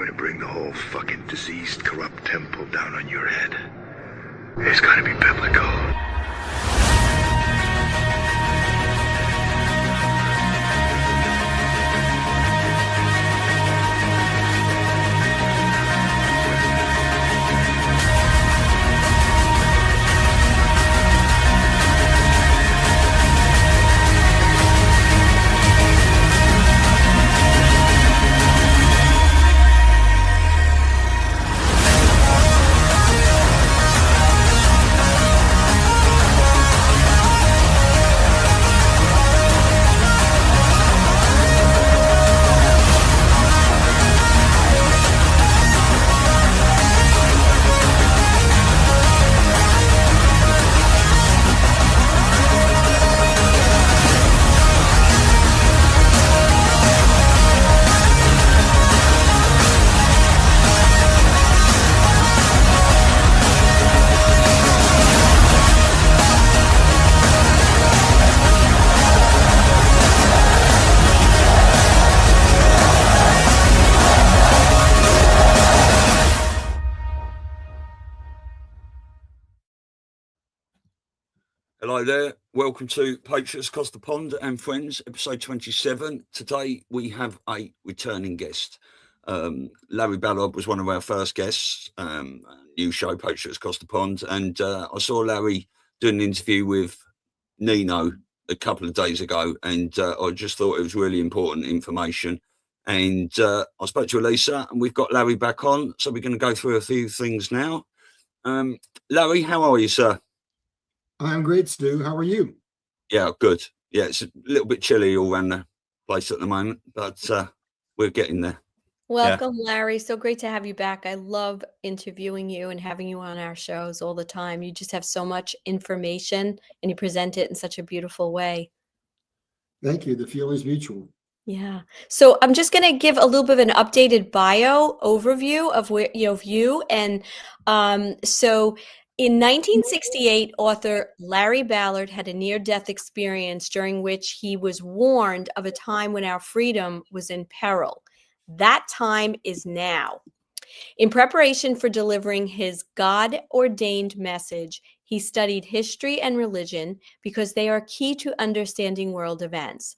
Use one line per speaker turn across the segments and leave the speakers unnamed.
going to bring the whole fucking diseased, corrupt temple down on your head. It's going to be biblical.
Hello there. Welcome to Patriots Across the Pond and Friends, episode 27. Today we have a returning guest. Larry Ballard was one of our first guests, new show, Patriots Across the Pond. And I saw Larry doing an interview with Nino a couple of days ago, and I just thought it was really important information. And I spoke to Elisa, and we've got Larry back on, so we're going to go through a few things now. Larry, how are you, sir?
I'm great, Stu. How are you?
Yeah, good. Yeah, it's a little bit chilly all around the place at the moment, but we're getting there.
Welcome, Larry. So great to have you back. I love interviewing you and having you on our shows all the time. You just have so much information and you present it in such a beautiful way.
Thank you. The feeling's mutual.
Yeah. So I'm just going to give a little bit of an updated bio overview of where you. And so in 1968, author Larry Ballard had a near-death experience during which he was warned of a time when our freedom was in peril. That time is now. In preparation for delivering his God-ordained message, he studied history and religion because they are key to understanding world events.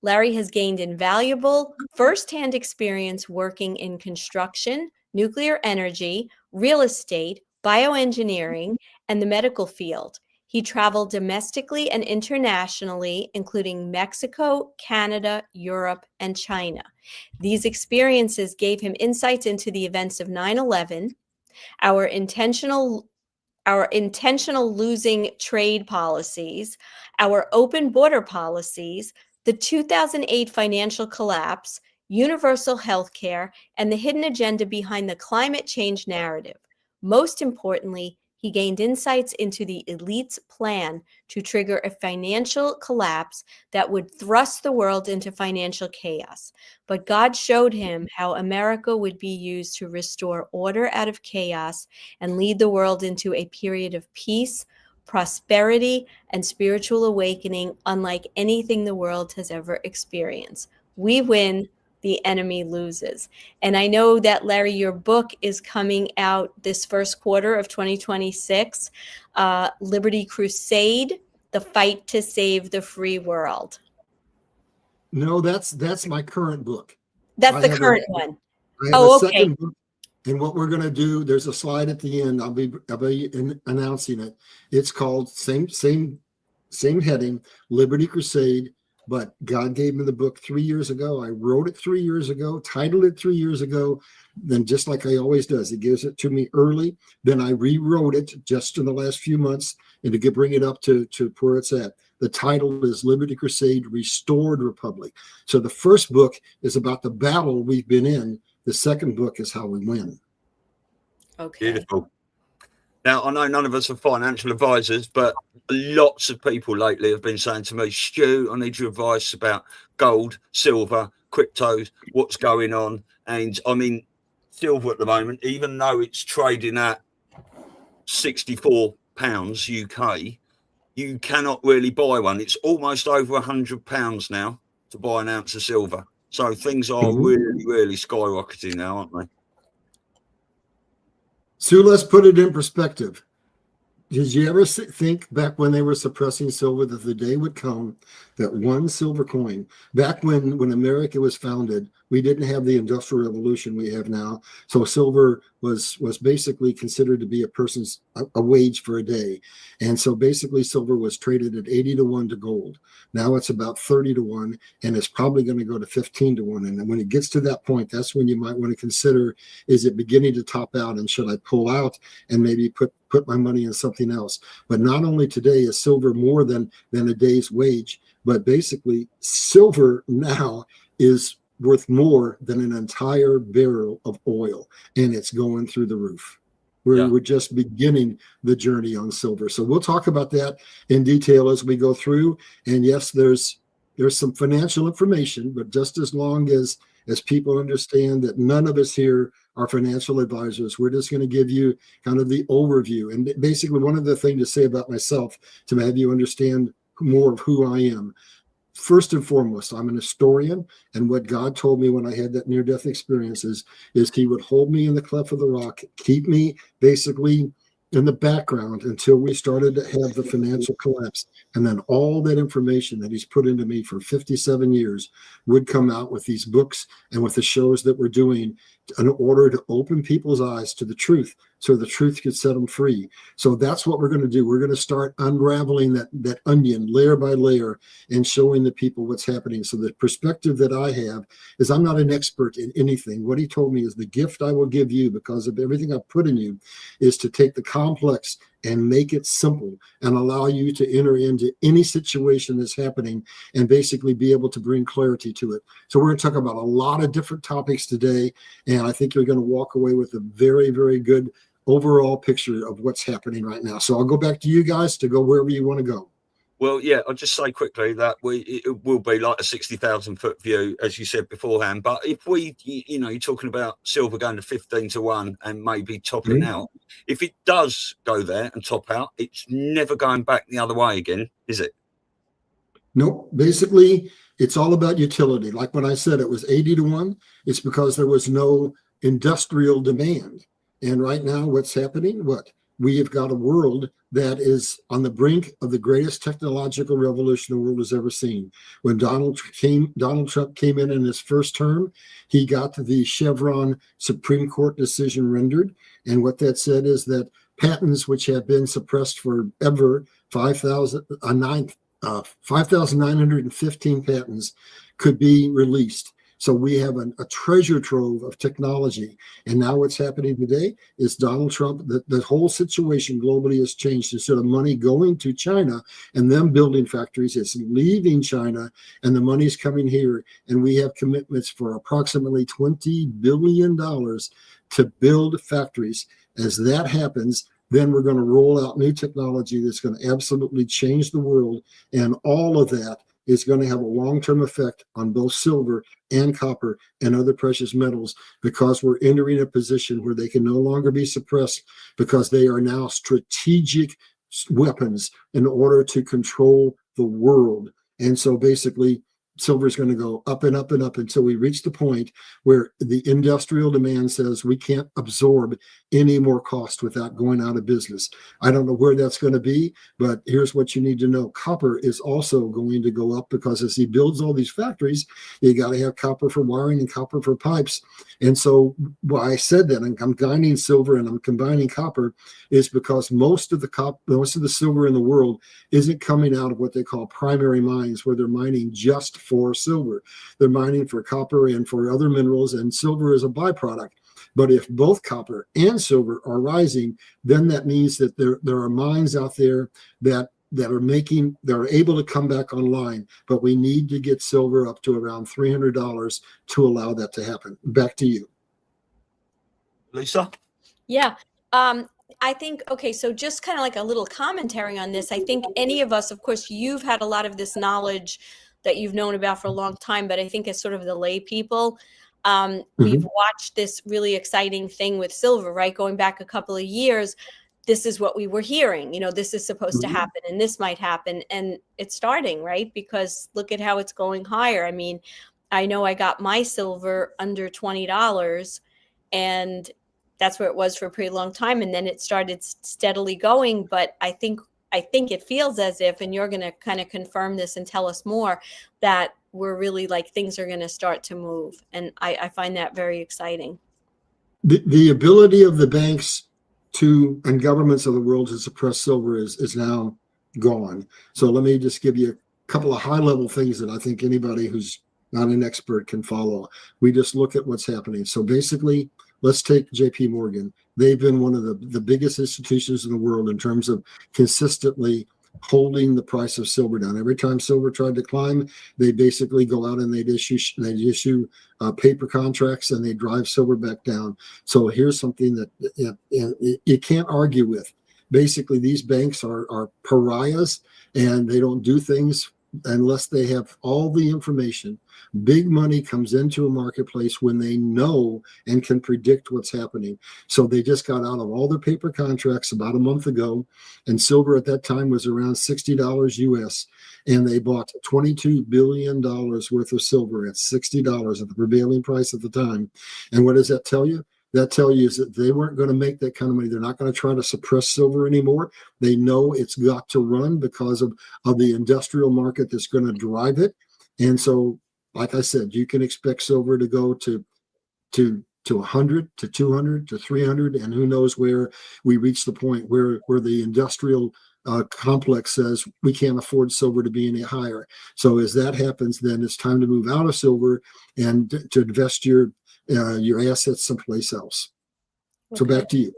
Larry has gained invaluable firsthand experience working in construction, nuclear energy, real estate, bioengineering, and the medical field. He traveled domestically and internationally, including Mexico, Canada, Europe, and China. These experiences gave him insights into the events of 9/11, our intentional losing trade policies, our open border policies, the 2008 financial collapse, universal health care, and the hidden agenda behind the climate change narrative. Most importantly, he gained insights into the elite's plan to trigger a financial collapse that would thrust the world into financial chaos. But God showed him how America would be used to restore order out of chaos and lead the world into a period of peace, prosperity, and spiritual awakening unlike anything the world has ever experienced. We win, the enemy loses. And I know that, Larry, your book is coming out this first quarter of 2026, Liberty Crusade, The Fight to Save the Free World.
No, that's my current book.
That's the current one.
I have a second book, and what we're going to do, there's a slide at the end. I'll be announcing it. It's called same heading, Liberty Crusade. But God gave me the book 3 years ago. I wrote it 3 years ago, titled it 3 years ago. Then just like I always does, he gives it to me early. Then I rewrote it just in the last few months and to bring it up to where it's at. The title is Liberty Crusade, Restored Republic. So the first book is about the battle we've been in. The second book is how we win.
Okay.
Beautiful. Now, I know none of us are financial advisors, but lots of people lately have been saying to me, Stu, I need your advice about gold, silver, cryptos, what's going on. And I mean, silver at the moment, even though it's trading at £64 UK, you cannot really buy one. It's almost over £100 now to buy an ounce of silver. So things are really, really skyrocketing now, aren't they?
So let's put it in perspective. Did you ever think back when they were suppressing silver that the day would come that one silver coin, back when America was founded, we didn't have the Industrial Revolution we have now. So silver was basically considered to be a person's a wage for a day. And so basically silver was traded at 80 to 1 to gold. Now it's about 30 to 1, and it's probably going to go to 15 to 1. And when it gets to that point, that's when you might want to consider, is it beginning to top out, and should I pull out and maybe put my money in something else? But not only today is silver more than a day's wage, but basically silver now is worth more than an entire barrel of oil, and it's going through the roof. We're just beginning the journey on silver. So we'll talk about that in detail as we go through. And yes, there's some financial information, but just as long as people understand that none of us here are financial advisors, we're just going to give you kind of the overview. And basically one of the things to say about myself to have you understand more of who I am. First and foremost, I'm an historian, and what God told me when I had that near-death experience is he would hold me in the cleft of the rock, keep me basically in the background until we started to have the financial collapse. And then all that information that he's put into me for 57 years would come out with these books and with the shows that we're doing in order to open people's eyes to the truth, so the truth could set them free. So that's what we're going to do. We're going to start unraveling that onion layer by layer and showing the people what's happening. So the perspective that I have is I'm not an expert in anything. What he told me is the gift I will give you because of everything I've put in you is to take the complex and make it simple and allow you to enter into any situation that's happening and basically be able to bring clarity to it. So we're going to talk about a lot of different topics today, and I think you're going to walk away with a very, very good overall picture of what's happening right now. So I'll go back to you guys to go wherever you want to go.
Well, yeah, I'll just say quickly that it will be like a 60,000 foot view, as you said beforehand. But if you're talking about silver going to 15 to 1 and maybe topping out. If it does go there and top out, it's never going back the other way again, is it?
Nope. Basically, it's all about utility. Like when I said it was 80 to 1, it's because there was no industrial demand. And right now, what's happening? We have got a world that is on the brink of the greatest technological revolution the world has ever seen. When Donald Trump came in his first term, he got the Chevron Supreme Court decision rendered. And what that said is that patents which have been suppressed forever, 5,915 patents could be released. So we have a treasure trove of technology. And now what's happening today is Donald Trump, the whole situation globally has changed. Instead of money going to China and them building factories, it's leaving China and the money's coming here. And we have commitments for approximately $20 billion to build factories. As that happens, then we're going to roll out new technology that's going to absolutely change the world. And all of that is going to have a long-term effect on both silver and copper and other precious metals, because we're entering a position where they can no longer be suppressed, because they are now strategic weapons in order to control the world. And so basically, silver is going to go up and up and up until we reach the point where the industrial demand says we can't absorb any more cost without going out of business. I don't know where that's going to be, but here's what you need to know. Copper is also going to go up, because as he builds all these factories, you got to have copper for wiring and copper for pipes. And so why I said that I'm combining silver and I'm combining copper is because most of the silver in the world isn't coming out of what they call primary mines, where they're mining just for silver. They're mining for copper and for other minerals, and silver is a byproduct. But if both copper and silver are rising, then that means that there are mines out there that are able to come back online. But we need to get silver up to around $300 to allow that to happen. Back to you,
Lisa.
Yeah. I think, okay, so just kind of like a little commentary on this. I think any of us, of course, you've had a lot of this knowledge that you've known about for a long time, but I think as sort of the lay people, we've watched this really exciting thing with silver, right? Going back a couple of years, this is what we were hearing, this is supposed to happen and this might happen. And it's starting, right? Because look at how it's going higher. I mean, I know I got my silver under $20, and that's where it was for a pretty long time. And then it started steadily going. But I think it feels as if, and you're going to kind of confirm this and tell us more, that we're really like things are going to start to move. And I find that very exciting.
The ability of the banks and governments of the world to suppress silver is now gone. So let me just give you a couple of high level things that I think anybody who's not an expert can follow. We just look at what's happening. So basically, let's take JP Morgan. They've been one of the biggest institutions in the world in terms of consistently holding the price of silver down. Every time silver tried to climb, they basically go out and they'd issue paper contracts, and they drive silver back down. So here's something that you can't argue with. Basically, these banks are pariahs, and they don't do things unless they have all the information. Big money comes into a marketplace when they know and can predict what's happening. So they just got out of all their paper contracts about a month ago, and silver at that time was around $60 US, and they bought $22 billion worth of silver at $60 at the prevailing price at the time. And what does that tell you? That tells you is that they weren't going to make that kind of money. They're not going to try to suppress silver anymore. They know it's got to run because of the industrial market that's going to drive it. And so, like I said, you can expect silver to go to 100, to 200, to 300, and who knows where we reach the point where the industrial complex says we can't afford silver to be any higher. So as that happens, then it's time to move out of silver and to invest your assets someplace else. Okay. So back to you.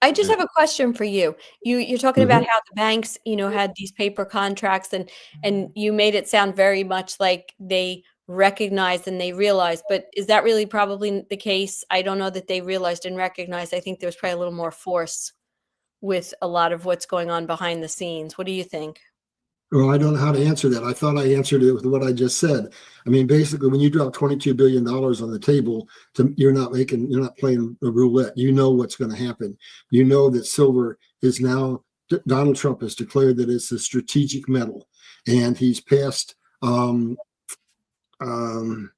I just have a question for you. You're talking about how the banks, had these paper contracts, and you made it sound very much like they recognized and they realized. But is that really probably the case? I don't know that they realized and recognized. I think there's probably a little more force with a lot of what's going on behind the scenes. What do you think?
Well, I don't know how to answer that. I thought I answered it with what I just said. I mean, basically, when you drop $22 billion on the table, you're not playing a roulette. You know what's going to happen. You know that silver is now, Donald Trump has declared that it's a strategic metal, and he's passed, what's the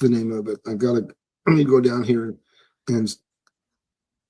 name of it? Let me go down here and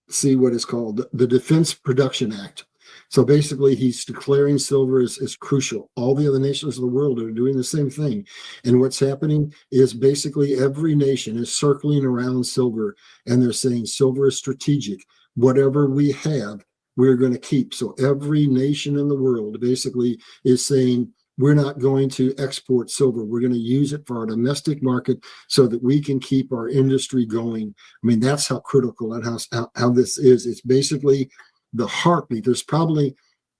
see what it's called, the Defense Production Act. So basically, he's declaring silver is crucial. All the other nations of the world are doing the same thing. And what's happening is basically every nation is circling around silver, and they're saying silver is strategic. Whatever we have, we're going to keep. So every nation in the world basically is saying, we're not going to export silver. We're going to use it for our domestic market so that we can keep our industry going. I mean, that's how critical and how this is. It's basically the heartbeat. There's probably,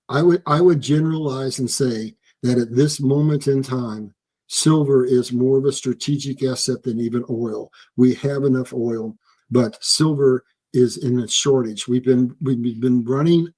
I would generalize and say that at this moment in time, silver is more of a strategic asset than even oil. We have enough oil, but silver is in a shortage. We've been running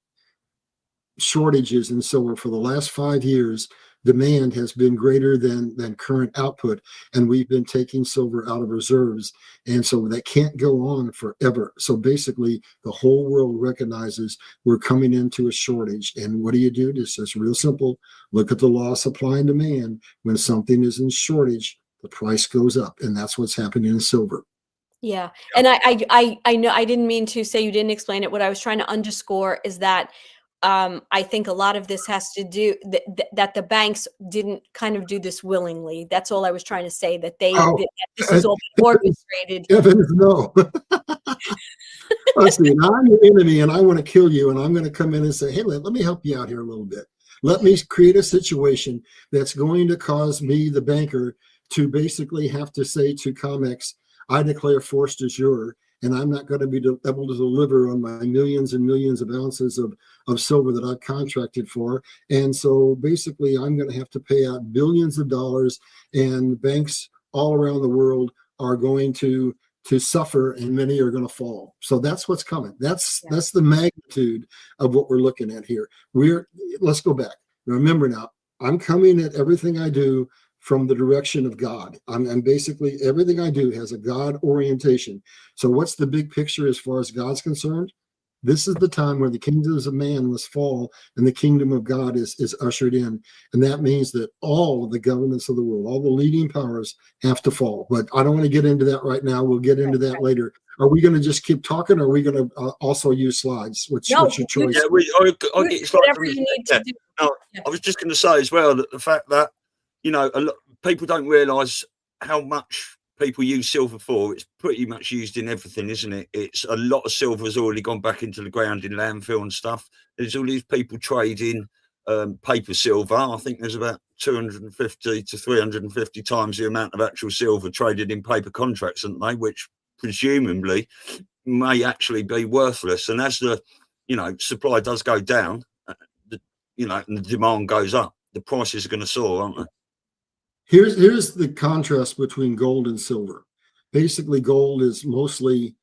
shortages in silver for the last 5 years. Demand has been greater than current output, and we've been taking silver out of reserves, and so that can't go on forever. So basically, the whole world recognizes we're coming into a shortage. And what do you do? This is real simple. Look at the law of supply and demand. When something is in shortage, the price goes up, and that's what's happening in silver.
Yeah, and I know I didn't mean to say you didn't explain it. What I was trying to underscore is that I think a lot of this has to do that the banks didn't kind of do this willingly. That's all I was trying to say, that that this is all orchestrated.
Heavens no. Let's see, I'm your enemy and I want to kill you, and I'm going to come in and say, hey, let me help you out here a little bit. Let me create a situation that's going to cause me, the banker, to basically have to say to COMEX, I declare force majeure, and I'm not going to be able to deliver on my millions and millions of ounces of silver that I've contracted for. And so basically, I'm going to have to pay out billions of dollars, and banks all around the world are going to suffer, and many are going to fall. So that's what's coming. That's the magnitude of what we're looking at here. Let's go back. Remember now, I'm coming at everything I do from the direction of God. I'm basically, everything I do has a God orientation. So what's the big picture as far as God's concerned? This is the time where the kingdoms of man must fall and the kingdom of God is ushered in. And that means that all of the governments of the world, all the leading powers have to fall. But I don't want to get into that right now. We'll get into that later. Are we going to just keep talking, or are we going to also use slides? What's your choice?
Yeah, I'll get slides.
Whatever you need to do.
No, I was just going to say as well that the fact that, you know, a lot people don't realise how much people use silver for. It's pretty much used in everything, isn't it? It's a lot of silver has already gone back into the ground in landfill and stuff. There's all these people trading paper silver. I think there's about 250 to 350 times the amount of actual silver traded in paper contracts, aren't they? Which presumably may actually be worthless. And as the, you know, supply does go down, you know, and the demand goes up, the prices are going to soar, aren't they?
Here's the contrast between gold and silver. Basically, gold is mostly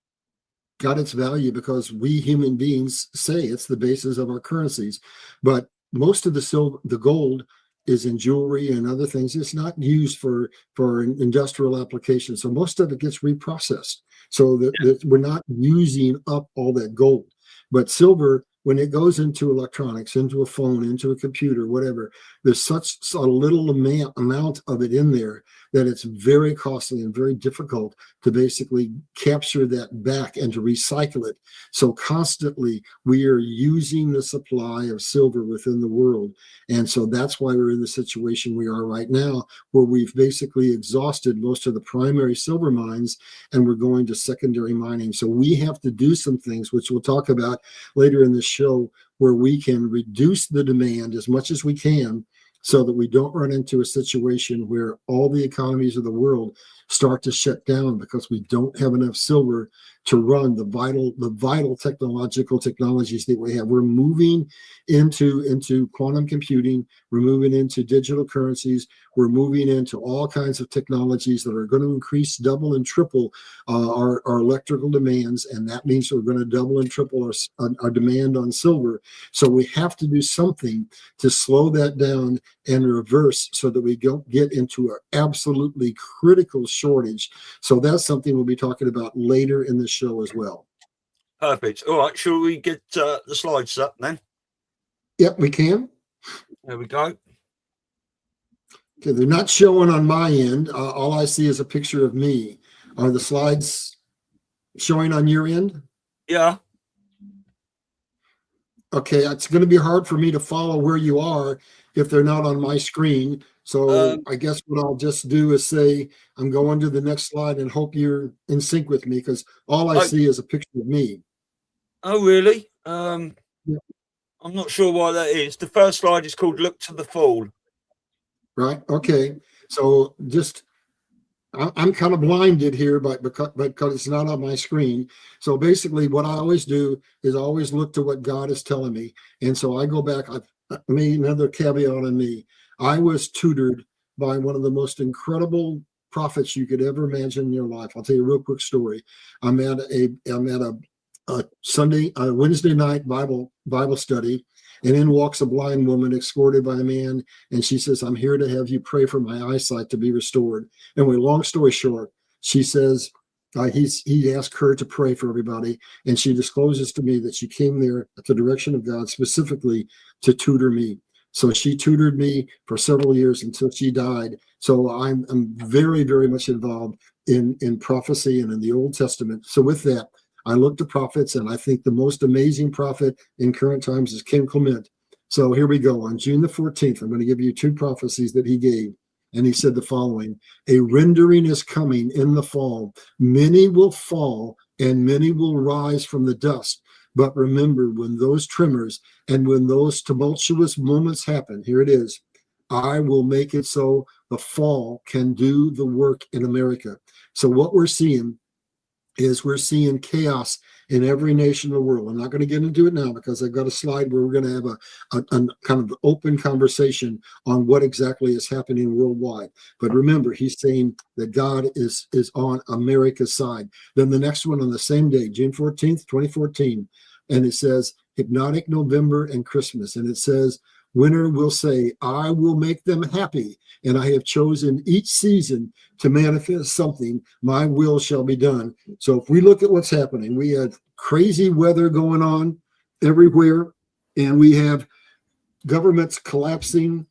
got its value because we human beings say it's the basis of our currencies. But most of the gold is in jewelry and other things. It's not used for industrial applications. So most of it gets reprocessed. So that we're not using up all that gold. But silver, when it goes into electronics, into a phone, into a computer, whatever, there's such a little amount of it in there that it's very costly and very difficult to basically capture that back and to recycle it. So constantly we are using the supply of silver within the world. And so that's why we're in the situation we are right now, where we've basically exhausted most of the primary silver mines and we're going to secondary mining. So we have to do some things, which we'll talk about later in this show, where we can reduce the demand as much as we can so that we don't run into a situation where all the economies of the world start to shut down because we don't have enough silver to run the vital technologies that we have. We're moving into quantum computing. We're moving into digital currencies. We're moving into all kinds of technologies that are going to increase, double and triple our electrical demands, and that means we're going to double and triple our demand on silver. So we have to do something to slow that down and reverse so that we don't get into an absolutely critical shortage. So that's something we'll be talking about later in the show as well.
Perfect. All right, shall we get the slides up then?
Yep, we can.
There we go.
Okay, they're not showing on my end. All I see is a picture of me. Are the slides showing on your end?
Yeah.
Okay, it's going to be hard for me to follow where you are if they're not on my screen. So I guess what I'll just do is say I'm going to the next slide and hope you're in sync with me, because all I see is a picture of me.
Oh, really?
Yeah.
I'm not sure why that is. The first slide is called Look to the Fall.
Right. Okay. So just I'm kind of blinded here, but because it's not on my screen. So basically what I always do is always look to what God is telling me. And so I go back. I made another caveat on me. I was tutored by one of the most incredible prophets you could ever imagine in your life. I'll tell you a real quick story. I'm at a Wednesday night Bible study, and in walks a blind woman escorted by a man, and she says, "I'm here to have you pray for my eyesight to be restored." Anyway, long story short, she says he asked her to pray for everybody, and she discloses to me that she came there at the direction of God specifically to tutor me. So she tutored me for several years until she died. So I'm very, very much involved in prophecy and in the Old Testament. So with that, I look to prophets, and I think the most amazing prophet in current times is King Clement. So here we go. On June the 14th, I'm going to give you two prophecies that he gave. And he said the following: a rendering is coming in the fall. Many will fall and many will rise from the dust. But remember, when those tremors and when those tumultuous moments happen, here it is, I will make it so the fall can do the work in America. So what we're seeing is we're seeing chaos in every nation of the world. I'm not going to get into it now because I've got a slide where we're going to have a kind of open conversation on what exactly is happening worldwide. But remember, he's saying that God is on America's side. Then the next one on the same day, June 14th, 2014, and it says Hypnotic November and Christmas. And it says, Winner will say, I will make them happy, and I have chosen each season to manifest something. My will shall be done. So if we look at what's happening, we had crazy weather going on everywhere, and we have governments collapsing,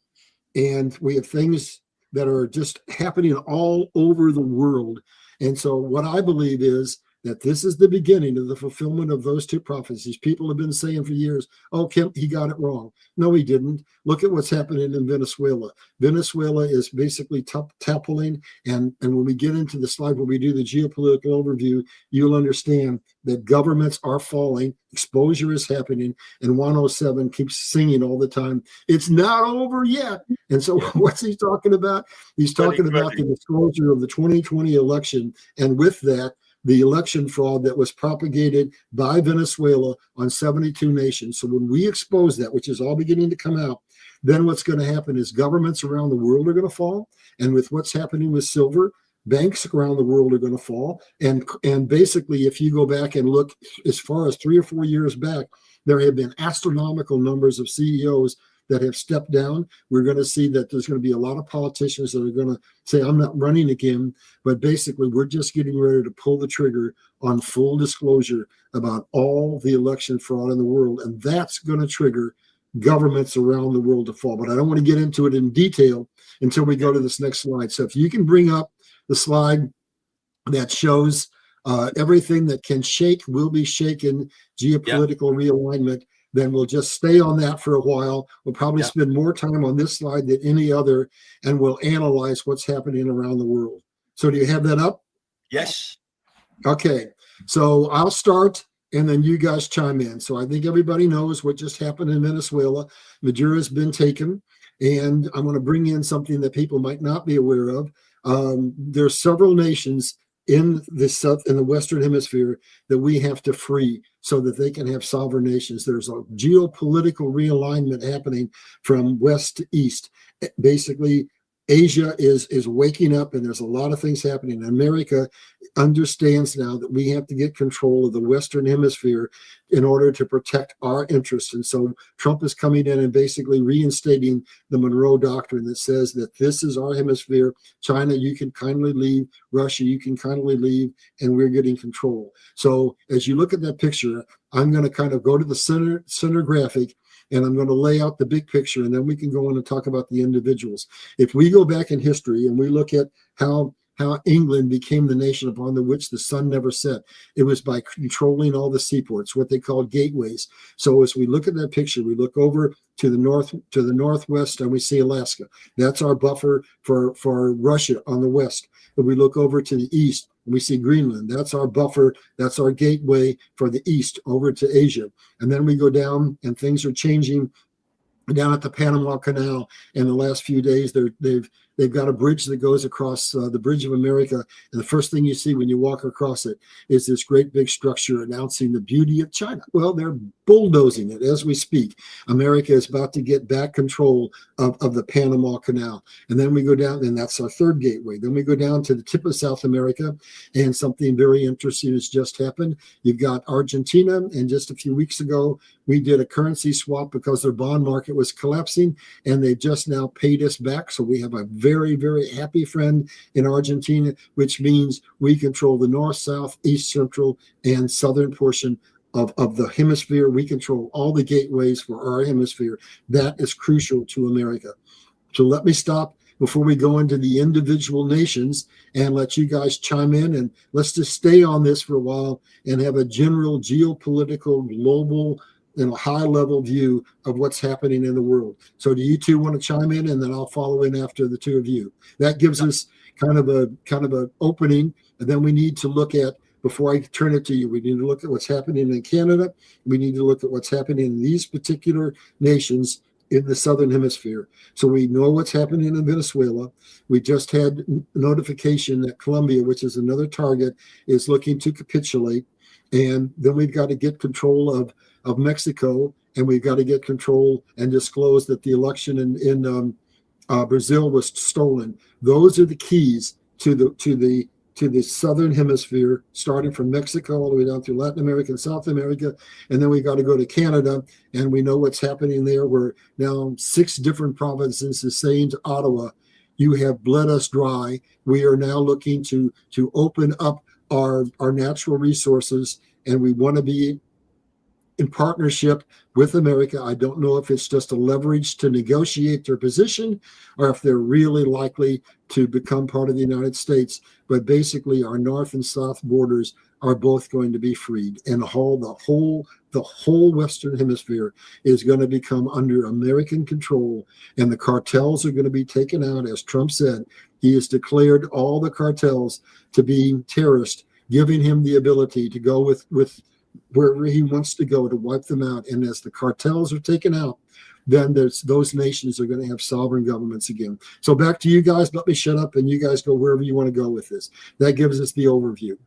and we have things that are just happening all over the world. And so what I believe is that this is the beginning of the fulfillment of those two prophecies. People have been saying for years, oh, Kemp, he got it wrong. No, he didn't. Look at what's happening in Venezuela. Venezuela is basically toppling. And when we get into the slide where we do the geopolitical overview, you'll understand that governments are falling, exposure is happening, and 107 keeps singing all the time, it's not over yet. And so what's he talking about? He's talking about the disclosure of the 2020 election. And with that, the election fraud that was propagated by Venezuela on 72 nations. So when we expose that, which is all beginning to come out, then what's going to happen is governments around the world are going to fall. And with what's happening with silver, banks around the world are going to fall. And basically, if you go back and look as far as 3 or 4 years back, there have been astronomical numbers of CEOs that have stepped down. We're going to see that there's going to be a lot of politicians that are going to say, I'm not running again. But basically, we're just getting ready to pull the trigger on full disclosure about all the election fraud in the world. And that's going to trigger governments around the world to fall. But I don't want to get into it in detail until we go to this next slide. So if you can bring up the slide that shows everything that can shake will be shaken, geopolitical realignment, then we'll just stay on that for a while. We'll probably spend more time on this slide than any other, and we'll analyze what's happening around the world. So do you have that up?
Yes.
Okay. So I'll start, and then you guys chime in. So I think everybody knows what just happened in Venezuela. Madura's been taken, and I'm going to bring in something that people might not be aware of. There's several nations in the Western Hemisphere that we have to free so that they can have sovereign nations. There's a geopolitical realignment happening from west to east. Basically, Asia is waking up, and there's a lot of things happening. America understands now that we have to get control of the Western Hemisphere in order to protect our interests. And so Trump is coming in and basically reinstating the Monroe Doctrine that says that this is our hemisphere. China, you can kindly leave. Russia, you can kindly leave, and we're getting control. So as you look at that picture, I'm going to kind of go to the center graphic, and I'm going to lay out the big picture, and then we can go on and talk about the individuals. If we go back in history and we look at how England became the nation upon which the sun never set, it was by controlling all the seaports, what they called gateways. So as we look at that picture, we look over to the northwest, and we see Alaska. That's our buffer for Russia on the west. If we look over to the east, we see Greenland. That's our buffer. That's our gateway for the east over to Asia. And then we go down, and things are changing down at the Panama Canal. In the last few days, they've got a bridge that goes across the Bridge of America. And the first thing you see when you walk across it is this great big structure announcing the beauty of China. Well, they're bulldozing it as we speak. America is about to get back control of the Panama Canal. And then we go down, and that's our third gateway. Then we go down to the tip of South America, and something very interesting has just happened. You've got Argentina, and just a few weeks ago, we did a currency swap because their bond market was collapsing, and they've just now paid us back. So we have a very, very happy friend in Argentina, which means we control the north, south, east, central, and southern portion of the hemisphere. We control all the gateways for our hemisphere. That is crucial to America. So let me stop before we go into the individual nations and let you guys chime in, and let's just stay on this for a while and have a general geopolitical, global, and a high-level view of what's happening in the world. So do you two want to chime in, and then I'll follow in after the two of you? That gives us kind of an opening, and then we need to look at, before I turn it to you, we need to look at what's happening in Canada. We need to look at what's happening in these particular nations in the Southern Hemisphere. So we know what's happening in Venezuela. We just had notification that Colombia, which is another target, is looking to capitulate. And then we've got to get control of Mexico, and we've got to get control and disclose that the election in Brazil was stolen. Those are the keys to the to the southern hemisphere, starting from Mexico all the way down through Latin America and South America. And then we got to go to Canada, and we know what's happening there, where now 6 different provinces are saying to Ottawa, you have bled us dry. We are now looking to open up our natural resources, and we want to be in partnership with America. I don't know if it's just a leverage to negotiate their position or if they're really likely to become part of the United States. But basically, our north and south borders are both going to be freed, and the whole Western Hemisphere is going to become under American control, and the cartels are going to be taken out. As Trump said, he has declared all the cartels to be terrorists, giving him the ability to go with wherever he wants to go to wipe them out. And as the cartels are taken out, then those nations are going to have sovereign governments again. So back to you guys. Let me shut up, and you guys go wherever you want to go with this. That gives us the overview.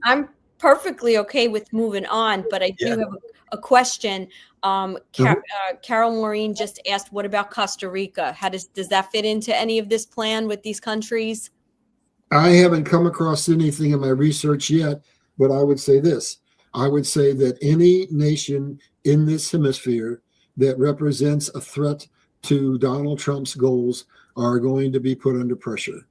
I'm perfectly okay with moving on, but I do have a question. Carol Maureen just asked, what about Costa Rica? How does that fit into any of this plan with these countries?
I haven't come across anything in my research yet, but I would say this. I would say that any nation in this hemisphere that represents a threat to Donald Trump's goals are going to be put under pressure.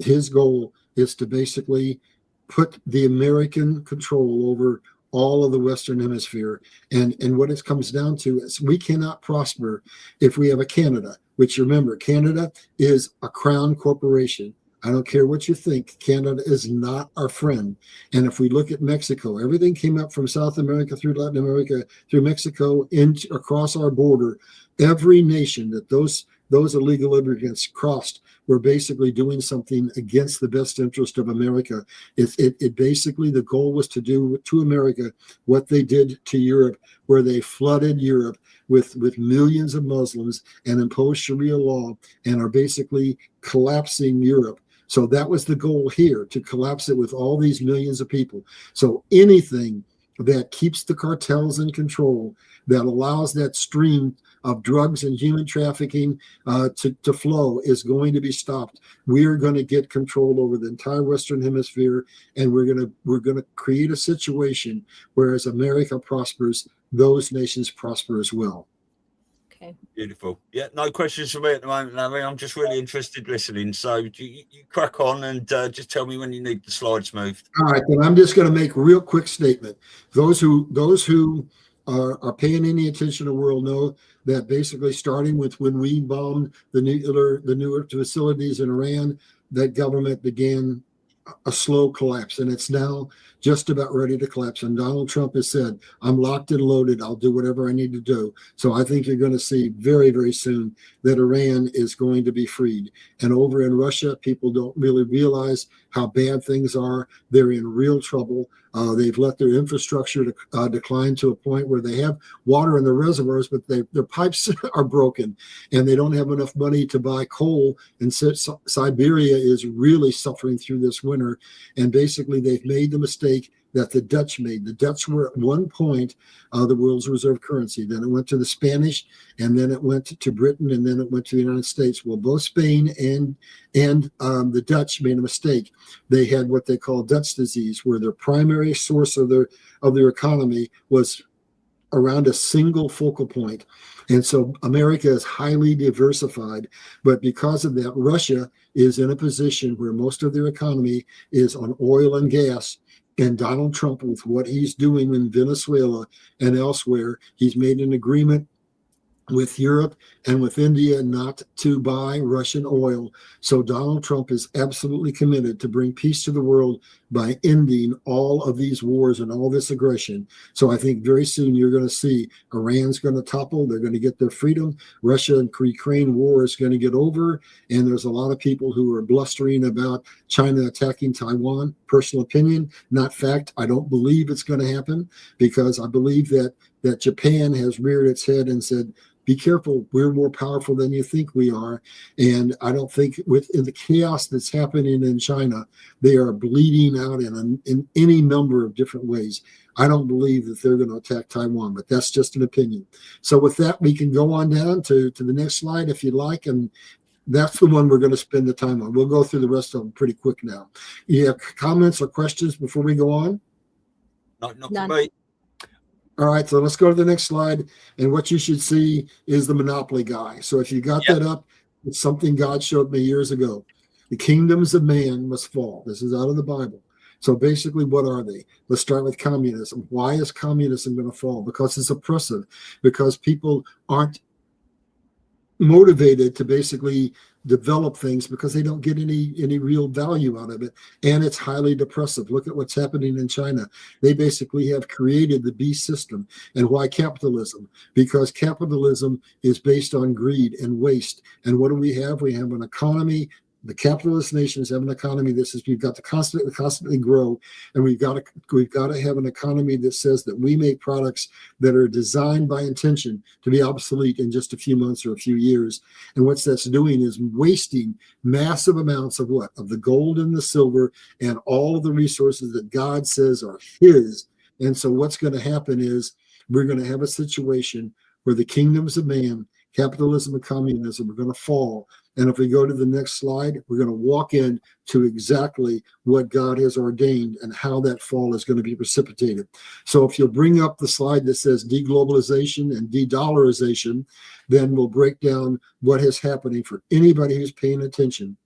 His goal is to basically put the American control over all of the Western Hemisphere. And what it comes down to is we cannot prosper if we have a Canada, which, remember, Canada is a crown corporation. I don't care what you think. Canada is not our friend. And if we look at Mexico, everything came up from South America through Latin America, through Mexico, across our border. Every nation that those illegal immigrants crossed were basically doing something against the best interest of America. It basically, the goal was to do to America what they did to Europe, where they flooded Europe with millions of Muslims and imposed Sharia law and are basically collapsing Europe. So that was the goal here, to collapse it with all these millions of people. So anything that keeps the cartels in control, that allows that stream of drugs and human trafficking to flow, is going to be stopped. We are going to get control over the entire Western Hemisphere, and we're going to create a situation where, as America prospers, those nations prosper as well.
Okay.
Beautiful. Yeah, no questions for me at the moment, Larry. I'm just really interested listening. So you crack on and just tell me when you need the slides moved.
All right, then I'm just going to make a real quick statement. Those who are paying any attention to the world know that basically, starting with when we bombed the nuclear facilities in Iran, that government began a slow collapse, and it's now just about ready to collapse. And Donald Trump has said, I'm locked and loaded. I'll do whatever I need to do. So I think you're going to see very, very soon that Iran is going to be freed. And over in Russia, people don't really realize how bad things are. They're in real trouble. They've let their infrastructure decline to a point where they have water in the reservoirs, but their pipes are broken, and they don't have enough money to buy coal. And Siberia is really suffering through this winter. And basically, they've made the mistake that the Dutch made. The Dutch were at one point the world's reserve currency. Then it went to the Spanish, and then it went to Britain, and then it went to the United States. Well, both Spain and the Dutch made a mistake. They had what they call Dutch disease, where their primary source of their economy was around a single focal point. And so America is highly diversified, but because of that, Russia is in a position where most of their economy is on oil and gas. And Donald Trump, with what he's doing in Venezuela and elsewhere, he's made an agreement with Europe and with India not to buy Russian oil. So Donald Trump is absolutely committed to bring peace to the world by ending all of these wars and all this aggression. So I think very soon you're going to see Iran's going to topple. They're going to get their freedom. Russia and Ukraine war is going to get over. And there's a lot of people who are blustering about China attacking Taiwan. Personal opinion, not fact. I don't believe it's going to happen, because I believe that Japan has reared its head and said, be careful, we're more powerful than you think we are. And I don't think in the chaos that's happening in China, they are bleeding out in any number of different ways. I don't believe that they're going to attack Taiwan, but that's just an opinion. So with that, we can go on down to the next slide if you'd like. And That's the one we're going to spend the time on. We'll go through the rest of them pretty quick now. You have comments or questions before we go on?
Not for
None.
me.
All right, so let's go to the next slide. And what you should see is the Monopoly guy. So if you got that up, it's something God showed me years ago. The kingdoms of man must fall. This is out of the Bible. So basically, what are they? Let's start with communism. Why is communism going to fall? Because it's oppressive, because people aren't motivated to basically develop things because they don't get any real value out of it, and it's highly depressive. Look at what's happening in China. They basically have created the beast system. And why capitalism? Because capitalism is based on greed and waste. And what do we have? We have an economy. The capitalist nations have an economy that says we've got to constantly grow, and we've got to have an economy that says that we make products that are designed by intention to be obsolete in just a few months or a few years. And what that's doing is wasting massive amounts of what? Of the gold and the silver and all of the resources that God says are His. And so what's going to happen is we're going to have a situation where the kingdoms of man, capitalism and communism, are going to fall. And if we go to the next slide, we're going to walk into exactly what God has ordained and how that fall is going to be precipitated. So if you'll bring up the slide that says deglobalization and de-dollarization, then we'll break down what is happening for anybody who's paying attention.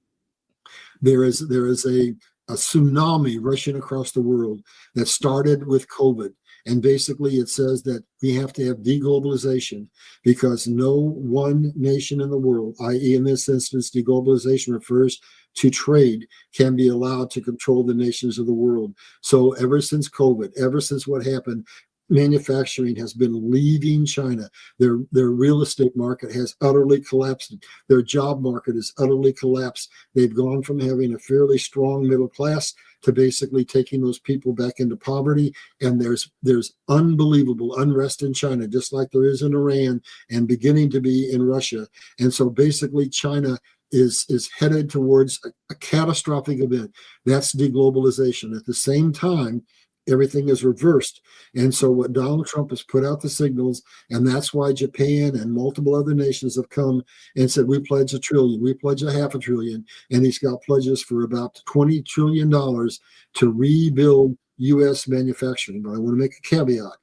There is a tsunami rushing across the world that started with COVID. And basically, it says that we have to have deglobalization because no one nation in the world, i.e. in this instance, deglobalization refers to trade, can be allowed to control the nations of the world. So ever since COVID, ever since what happened, manufacturing has been leaving China. Their real estate market has utterly collapsed. Their job market has utterly collapsed. They've gone from having a fairly strong middle class to basically taking those people back into poverty. And there's unbelievable unrest in China, just like there is in Iran and beginning to be in Russia. And so basically China is headed towards a catastrophic event. That's deglobalization. At the same time, everything is reversed. And so what Donald Trump has put out the signals, and that's why Japan and multiple other nations have come and said, we pledge $1 trillion, we pledge $500 billion, and he's got pledges for about $20 trillion to rebuild U.S. manufacturing. But I want to make a caveat.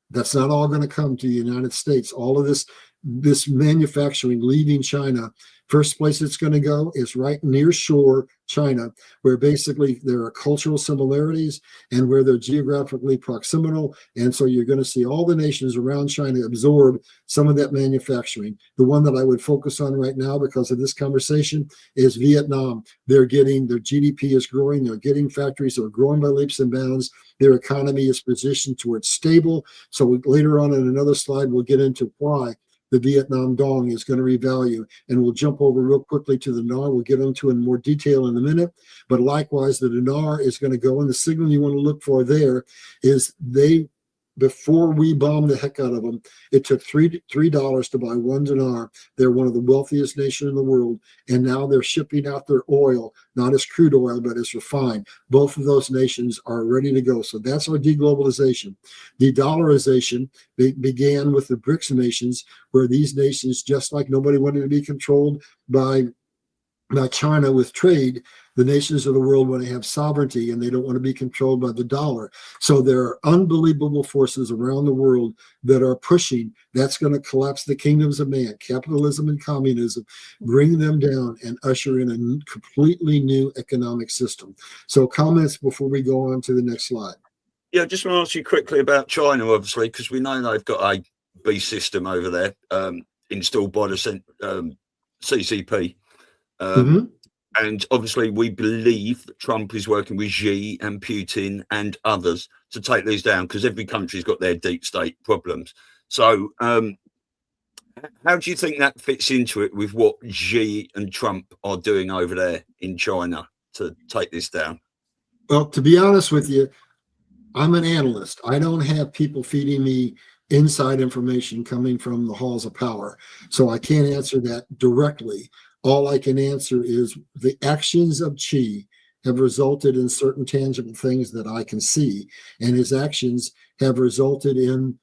That's not all going to come to the United States. All of this manufacturing leaving China, first place it's going to go is right near shore China, where basically there are cultural similarities and where they're geographically proximal. And so you're going to see all the nations around China absorb some of that manufacturing. The one that I would focus on right now because of this conversation is Vietnam. Their GDP is growing. They're getting factories that are growing by leaps and bounds. Their economy is positioned towards stable. So later on in another slide, we'll get into why the Vietnam dong is going to revalue. And we'll jump over real quickly to the dinar. We'll get into in more detail in a minute. But likewise, the dinar is going to go. And the signal you want to look for there is before we bombed the heck out of them, it took $3 to buy one dinar. They're one of the wealthiest nations in the world. And now they're shipping out their oil, not as crude oil, but as refined. Both of those nations are ready to go. So that's our deglobalization. De-dollarization began with the BRICS nations, where these nations, just like nobody wanted to be controlled by China with trade, the nations of the world want to have sovereignty and they don't want to be controlled by the dollar. So there are unbelievable forces around the world that are pushing. That's going to collapse the kingdoms of man, capitalism and communism, bring them down and usher in a completely new economic system. So comments before we go on to the next slide.
Yeah, I just want to ask you quickly about China, obviously, because we know they've got a beast system over there installed by the CCP. And obviously, we believe that Trump is working with Xi and Putin and others to take these down because every country's got their deep state problems. So how do you think that fits into it with what Xi and Trump are doing over there in China to take this down?
Well, to be honest with you, I'm an analyst. I don't have people feeding me inside information coming from the halls of power. So I can't answer that directly. All I can answer is the actions of Xi have resulted in certain tangible things that I can see. And his actions have resulted in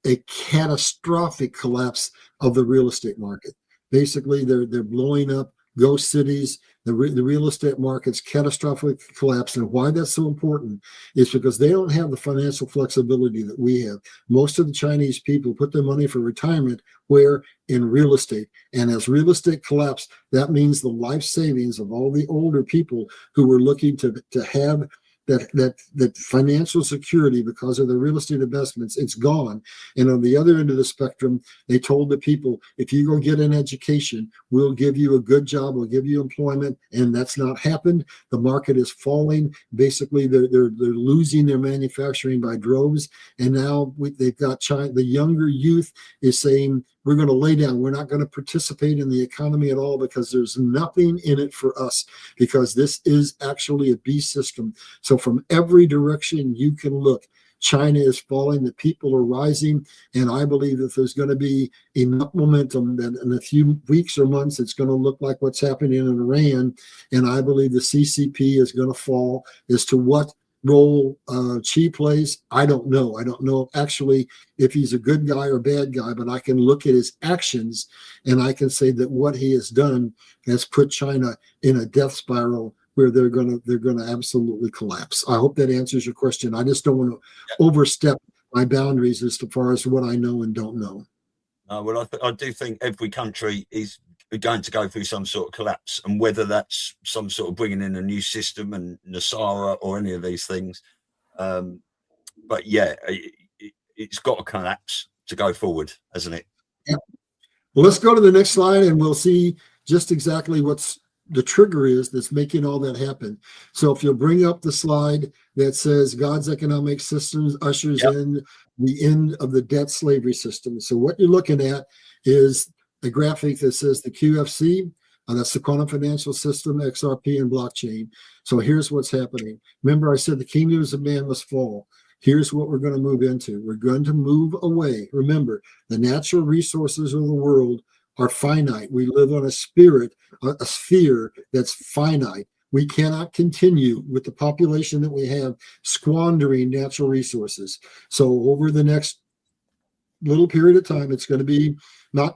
a catastrophic collapse of the real estate market. Basically, they're blowing up ghost cities. The real estate market's catastrophic collapse. And why that's so important is because they don't have the financial flexibility that we have. Most of the Chinese people put their money for retirement where? In real estate. And as real estate collapsed, that means the life savings of all the older people who were looking to have that financial security because of their real estate investments, it's gone. And on the other end of the spectrum, they told the people, if you go get an education, we'll give you a good job, we'll give you employment, and that's not happened. The market is falling. Basically, they're losing their manufacturing by droves, and now they've got China. The younger youth is saying, we're going to lay down. We're not going to participate in the economy at all because there's nothing in it for us, because this is actually a beast system. So from every direction you can look, China is falling, the people are rising, and I believe that there's going to be enough momentum that in a few weeks or months, it's going to look like what's happening in Iran, and I believe the CCP is going to fall. As to what role Xi plays, I don't know. I don't know actually if he's a good guy or bad guy, but I can look at his actions and I can say that what he has done has put China in a death spiral where they're gonna absolutely collapse. I hope that answers your question. I just don't want to overstep my boundaries as far as what I know and don't know.
Well, I do think every country is going to go through some sort of collapse, and whether that's some sort of bringing in a new system and Nasara or any of these things. But yeah, it's got to collapse to go forward, hasn't it?
Yeah. Well, let's go to the next slide and we'll see just exactly what's the trigger is that's making all that happen. So if you'll bring up the slide that says God's economic systems ushers in the end of the debt slavery system. So what you're looking at is a graphic that says the QFC, that's the quantum financial system, XRP, and blockchain. So here's what's happening. Remember, I said the kingdoms of man must fall. Here's what we're going to move into. We're going to move away. Remember, the natural resources of the world are finite. We live on a sphere that's finite. We cannot continue with the population that we have squandering natural resources. So over the next little period of time, it's going to be not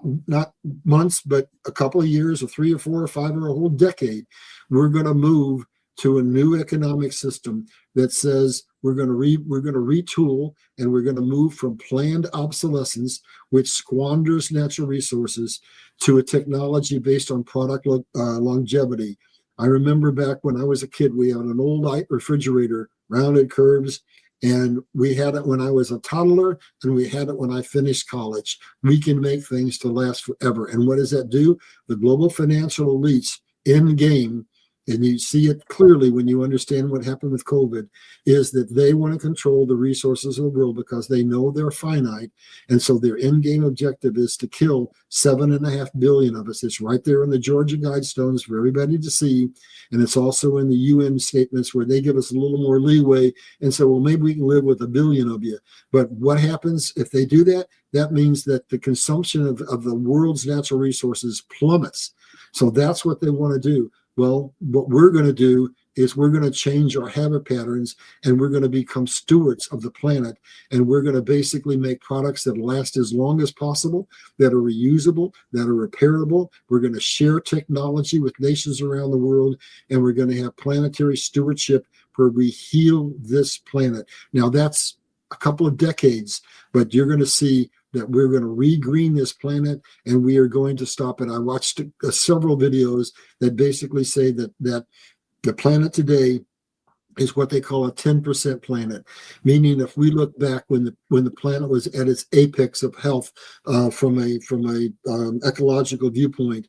months, but a couple of years or 3 or 4 or 5 or a whole decade. We're going to move to a new economic system that says we're going to retool, and we're going to move from planned obsolescence, which squanders natural resources, to a technology based on product longevity. I remember back when I was a kid, we had an old light refrigerator, rounded curves, and we had it when I was a toddler, and we had it when I finished college. We can make things to last forever. And what does that do? The global financial elites in game, and you see it clearly when you understand what happened with COVID, is that they want to control the resources of the world because they know they're finite. And so their end-game objective is to kill 7.5 billion of us. It's right there in the Georgia Guidestones for everybody to see. And it's also in the UN statements where they give us a little more leeway and say, well, maybe we can live with 1 billion of you. But what happens if they do that? That means that the consumption of the world's natural resources plummets. So that's what they want to do. Well, what we're going to do is we're going to change our habit patterns, and we're going to become stewards of the planet, and we're going to basically make products that last as long as possible, that are reusable, that are repairable. We're going to share technology with nations around the world, and we're going to have planetary stewardship where we heal this planet. Now, that's a couple of decades, but you're going to see that we're going to regreen this planet, and we are going to stop it. I watched several videos that basically say that the planet today is what they call a 10% planet, meaning if we look back when the planet was at its apex of health from a ecological viewpoint,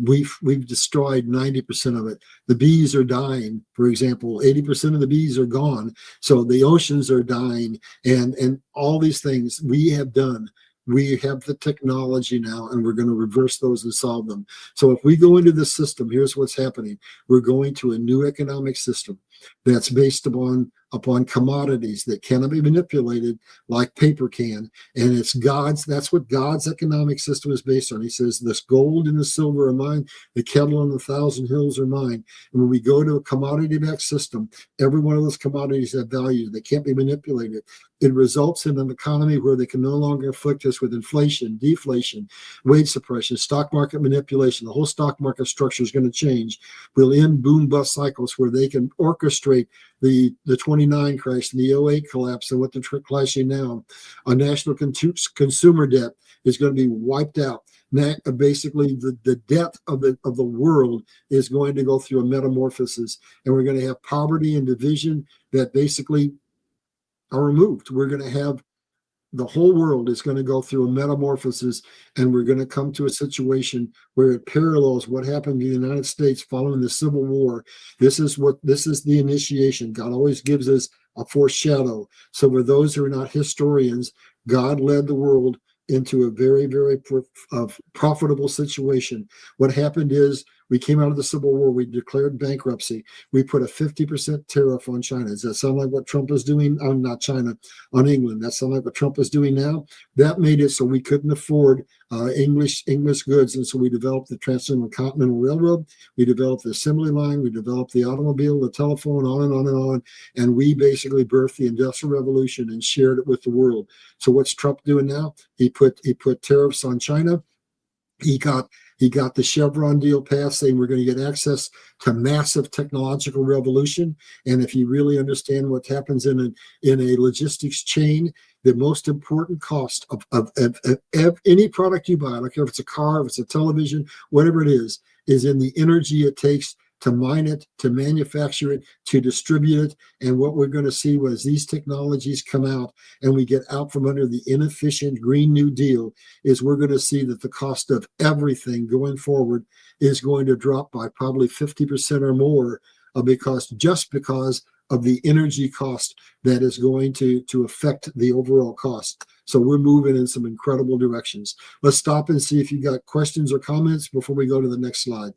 we've destroyed 90% of it. The bees are dying, for example. 80% of the bees are gone. So the oceans are dying, and all these things we have done. We have the technology now, and we're going to reverse those and solve them. So if we go into this system, here's what's happening. We're going to a new economic system that's based upon upon commodities that cannot be manipulated like paper can. And that's what God's economic system is based on. He says, this gold and the silver are mine, the cattle on 1,000 hills are mine. And when we go to a commodity-backed system, every one of those commodities have value. They can't be manipulated. It results in an economy where they can no longer afflict us with inflation, deflation, wage suppression, stock market manipulation. The whole stock market structure is going to change. We'll end boom-bust cycles where they can orchestrate the 29 crash and the 08 collapse and what they're clashing now. Our national consumer debt is going to be wiped out. Basically, the debt of the world is going to go through a metamorphosis, and we're going to have poverty and division that basically are removed. We're going to have the whole world is going to go through a metamorphosis, and we're going to come to a situation where it parallels what happened in the United States following the Civil War. This is the initiation. God always gives us a foreshadow. So for those who are not historians, God led the world into a very, very profitable situation. What happened is we came out of the Civil War. We declared bankruptcy. We put a 50% tariff on China. Does that sound like what Trump is doing? Not China, on England. That sound like what Trump is doing now? That made it so we couldn't afford English goods. And so we developed the Transcontinental Railroad. We developed the assembly line. We developed the automobile, the telephone, on and on and on. And we basically birthed the Industrial Revolution and shared it with the world. So what's Trump doing now? He put tariffs on China. He got the Chevron deal passed, saying we're going to get access to massive technological revolution. And if you really understand what happens in a logistics chain, the most important cost of any product you buy, I don't care if it's a car, if it's a television, whatever it is in the energy it takes to mine it, to manufacture it, to distribute it. And what we're going to see was these technologies come out and we get out from under the inefficient Green New Deal is we're going to see that the cost of everything going forward is going to drop by probably 50% or more because of the energy cost that is going to affect the overall cost. So we're moving in some incredible directions. Let's stop and see if you got questions or comments before we go to the next slide.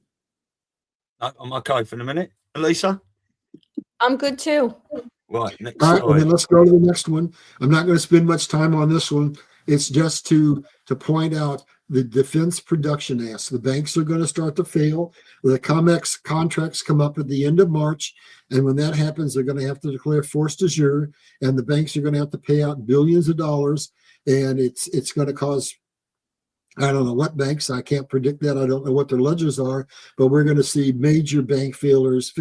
I'm okay for a minute. Elisa?
I'm good too.
Right, next
All right,
slide.
well, then let's go to the next one. I'm not going to spend much time on this one. It's just to point out the Defense Production Act. The banks are going to start to fail. The COMEX contracts come up at the end of March, and when that happens, they're going to have to declare force majeure, and the banks are going to have to pay out billions of dollars, and it's going to cause, I don't know what banks, I can't predict that. I don't know what their ledgers are, but we're going to see major bank failures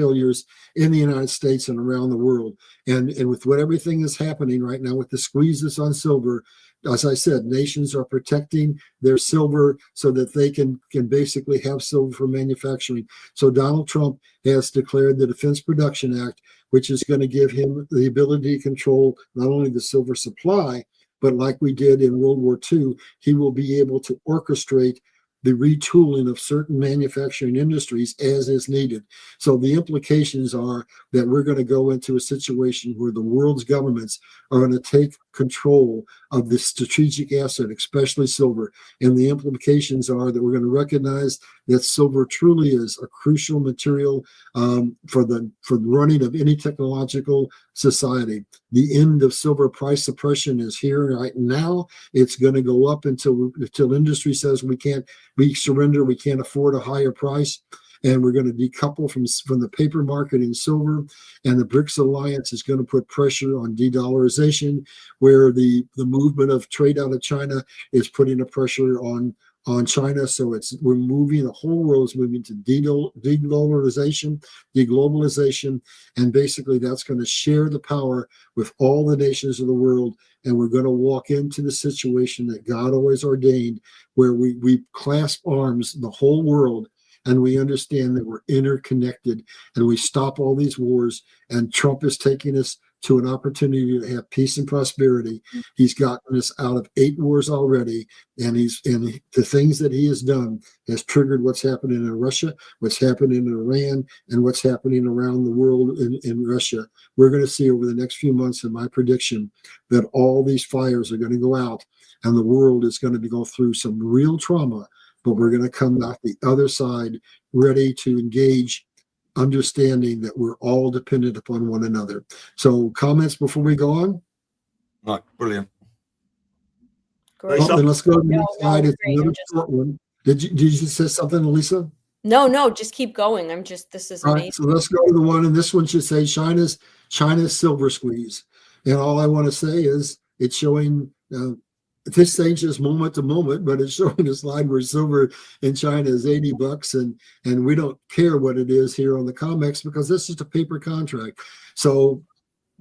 in the United States and around the world. And with what everything is happening right now with the squeezes on silver, as I said, nations are protecting their silver so that they can basically have silver for manufacturing. So Donald Trump has declared the Defense Production Act, which is going to give him the ability to control not only the silver supply, but like we did in World War II, he will be able to orchestrate the retooling of certain manufacturing industries as is needed. So the implications are that we're going to go into a situation where the world's governments are going to take control of the strategic asset, especially silver. And the implications are that we're going to recognize that silver truly is a crucial material for the running of any technological society. The end of silver price suppression is here right now. It's going to go up until industry says we surrender, we can't afford a higher price. And we're going to decouple from the paper market in silver. And the BRICS alliance is going to put pressure on de-dollarization, where the movement of trade out of China is putting a pressure on China. So the whole world is moving to de-dollarization, deglobalization, and basically that's going to share the power with all the nations of the world. And we're going to walk into the situation that God always ordained, where we clasp arms, the whole world, and we understand that we're interconnected, and we stop all these wars. And Trump is taking us to an opportunity to have peace and prosperity. He's gotten us out of 8 wars already, and the things that he has done has triggered what's happening in Russia, what's happening in Iran, and what's happening around the world in Russia. We're going to see over the next few months, in my prediction, that all these fires are going to go out, and the world is going to go through some real trauma. But we're going to come out the other side ready to engage understanding that we're all dependent upon one another. So comments before we go on?
Right, brilliant.
Great.
Well, then let's go to the
No,
next
no,
slide. It's
great.
another short one. Did you say something, Lisa?
No, just keep going. This is
All
amazing.
right, so let's go to the one, and this one should say China's silver squeeze. And all I want to say is it's showing this stage is moment to moment, but it's showing a slide where silver in China is $80, and we don't care what it is here on the COMEX because this is a paper contract. So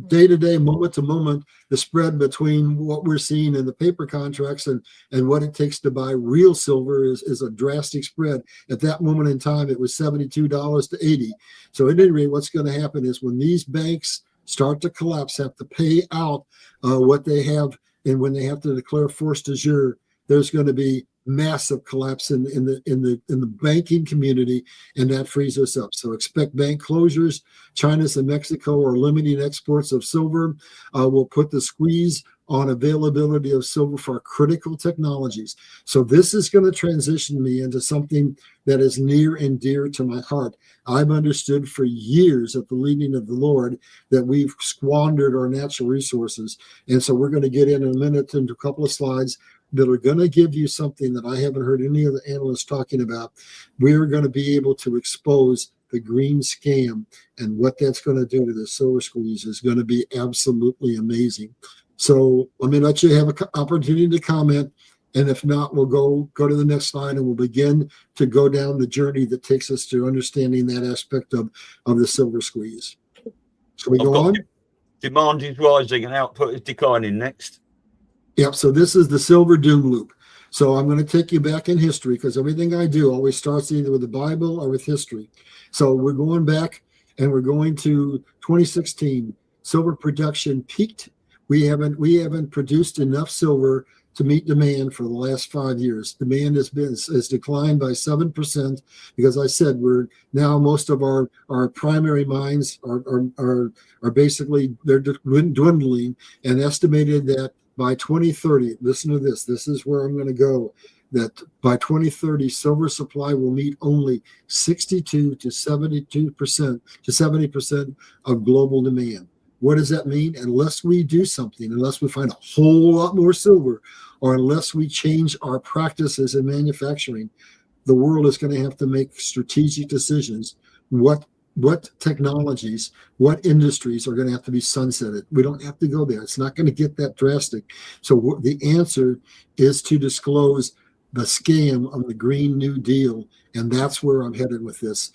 day to day, moment to moment, the spread between what we're seeing in the paper contracts and what it takes to buy real silver is a drastic spread. At that moment in time, it was $72 to $80. So at any rate, what's going to happen is when these banks start to collapse, have to pay out what they have, and when they have to declare force majeure, there's going to be massive collapse in the banking community, and that frees us up. So expect bank closures. China and Mexico are limiting exports of silver. Will put the squeeze on availability of silver for critical technologies. So this is going to transition me into something that is near and dear to my heart. I've understood for years at the leading of the Lord that we've squandered our natural resources. And so we're going to get in a minute into a couple of slides that are going to give you something that I haven't heard any of the analysts talking about. We're going to be able to expose the green scam, and what that's going to do to the silver squeeze is going to be absolutely amazing. So let me let you have an opportunity to comment, and if not, we'll go to the next slide, and we'll begin to go down the journey that takes us to understanding that aspect of the silver squeeze. Shall we go on?
Demand is rising and output is declining next.
Yep, so this is the silver doom loop. So I'm going to take you back in history because everything I do always starts either with the Bible or with history. So we're going back and we're going to 2016. Silver production peaked. We haven't produced enough silver to meet demand for the last 5 years. Demand has declined by 7% because I said we're now most of our primary mines are basically they're dwindling, and estimated that by 2030, listen to this. This is where I'm going to go. That by 2030, silver supply will meet only 62 to 70% of global demand. What does that mean? Unless we do something, unless we find a whole lot more silver, or unless we change our practices in manufacturing, the world is going to have to make strategic decisions. What technologies, what industries are going to have to be sunsetted? We don't have to go there. It's not going to get that drastic. So the answer is to disclose the scam of the Green New Deal, and that's where I'm headed with this.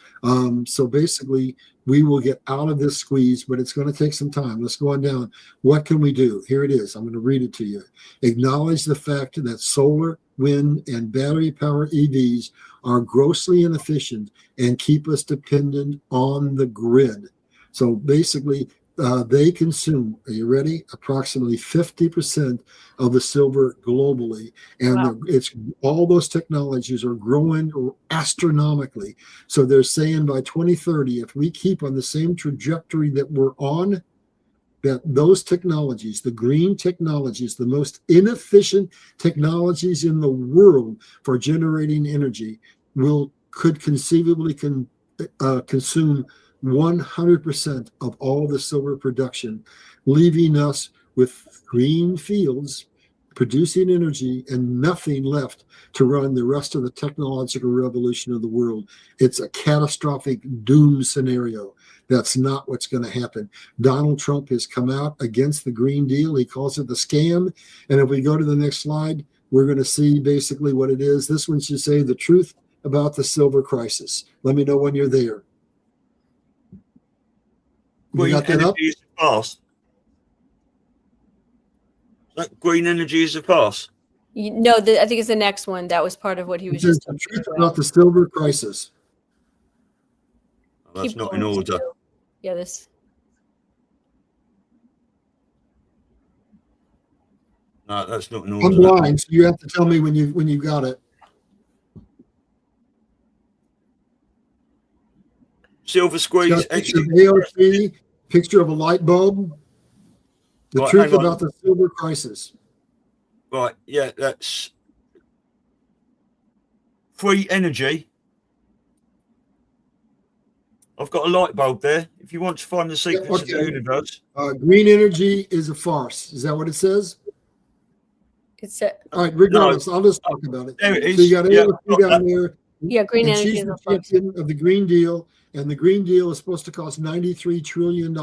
So basically, we will get out of this squeeze, but it's going to take some time. Let's go on down. What can we do? Here it is. I'm going to read it to you. Acknowledge the fact that solar, wind, and battery-powered EVs are grossly inefficient and keep us dependent on the grid. So basically, they consume, are you ready? Approximately 50% of the silver globally. And wow. It's all those technologies are growing astronomically. So they're saying by 2030, if we keep on the same trajectory that we're on, that those technologies, the green technologies, the most inefficient technologies in the world for generating energy, could conceivably consume 100% of all the silver production, leaving us with green fields producing energy and nothing left to run the rest of the technological revolution of the world. It's a catastrophic doom scenario. That's not what's going to happen. Donald Trump has come out against the Green Deal. He calls it the scam. And if we go to the next slide, we're going to see basically what it is. This one should say the truth about the silver crisis. Let me know when you're there.
Green energy is the past. Green energy is the past.
No, I think it's the next one. That was part of what he was just talking
about. About the silver crisis.
Well, that's not in order.
Yeah, this.
No, that's not in order.
I'm blind, so you have to tell me when you got it.
Silver squeeze.
Picture of AOC, picture of a light bulb. The
right,
truth about the silver crisis.
Right, yeah, that's free energy. I've got a light bulb there. If you want to find the secrets of the universe.
Green energy is a farce. Is that what it says?
It's
all right. Regardless, I'll just talk about it.
There it is.
So you got AOC down there.
Yeah, green energy
she's
is
the
a farce.
champion of the Green Deal, and the Green Deal is supposed to cost $93 trillion.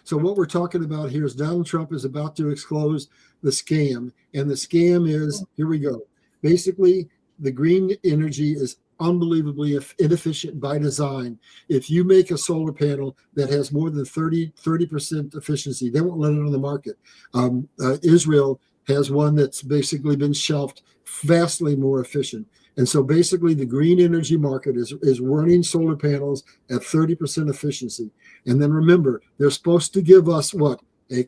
So what we're talking about here is Donald Trump is about to expose the scam, and the scam is, here we go. Basically, the green energy is unbelievably inefficient by design. If you make a solar panel that has more than 30% efficiency, they won't let it on the market. Israel has one that's basically been shelved, vastly more efficient. And so basically the green energy market is running solar panels at 30% efficiency. And then remember, they're supposed to give us what? A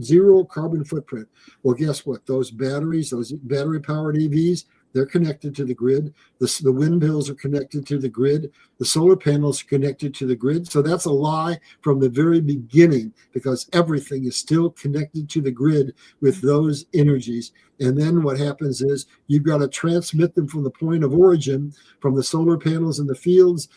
zero carbon footprint. Well, guess what? Those batteries, those battery powered EVs, they're connected to the grid. The windmills are connected to the grid. The solar panels are connected to the grid. So that's a lie from the very beginning, because everything is still connected to the grid with those energies. And then what happens is you've got to transmit them from the point of origin, from the solar panels in the fields,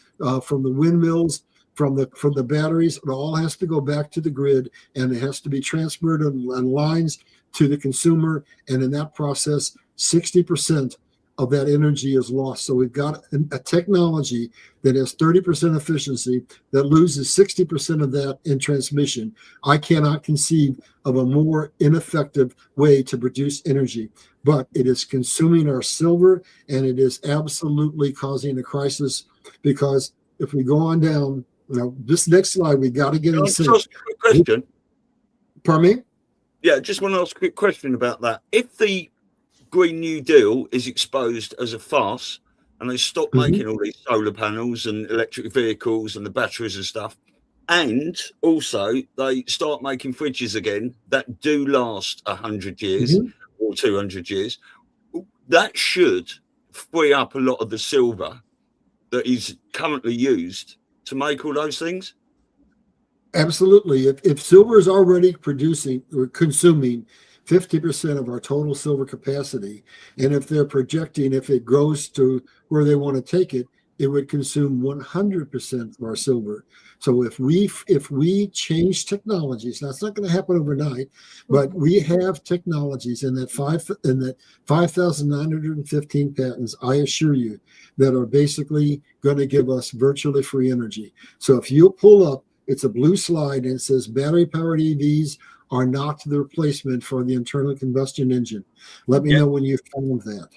from the windmills, from the batteries. It all has to go back to the grid, and it has to be transferred on lines to the consumer. And in that process, 60% of that energy is lost. So we've got a technology that has 30% efficiency that loses 60% of that in transmission. I cannot conceive of a more ineffective way to produce energy, but it is consuming our silver, and it is absolutely causing a crisis, because if we go on down, this next slide, we got to get in sync.
Just a quick question.
Pardon me?
Yeah, just want to ask a quick question about that. If the Green New Deal is exposed as a farce, and they stop making all these solar panels and electric vehicles and the batteries and stuff, and also they start making fridges again that do last 100 years or 200 years, that should free up a lot of the silver that is currently used to make all those things.
Absolutely. If silver is already producing or consuming 50% of our total silver capacity, and if they're projecting, if it grows to where they want to take it, it would consume 100% of our silver. So if we change technologies, that's not going to happen overnight, but we have technologies in that 5,915 patents, I assure you, that are basically going to give us virtually free energy. So if you pull up, it's a blue slide, and it says battery powered EVs are not the replacement for the internal combustion engine. Let me know when you found that.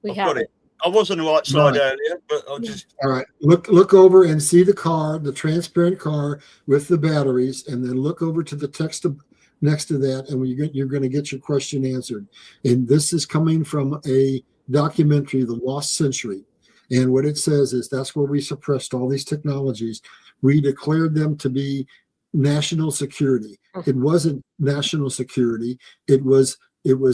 We have it.
I was on the right side earlier, but I'll just...
All right. Look over and see the car, the transparent car with the batteries, and then look over to the text next to that, and you're going to get your question answered. And this is coming from a documentary, The Lost Century. And what it says is that's where we suppressed all these technologies. We declared them to be national security. It wasn't national security. It was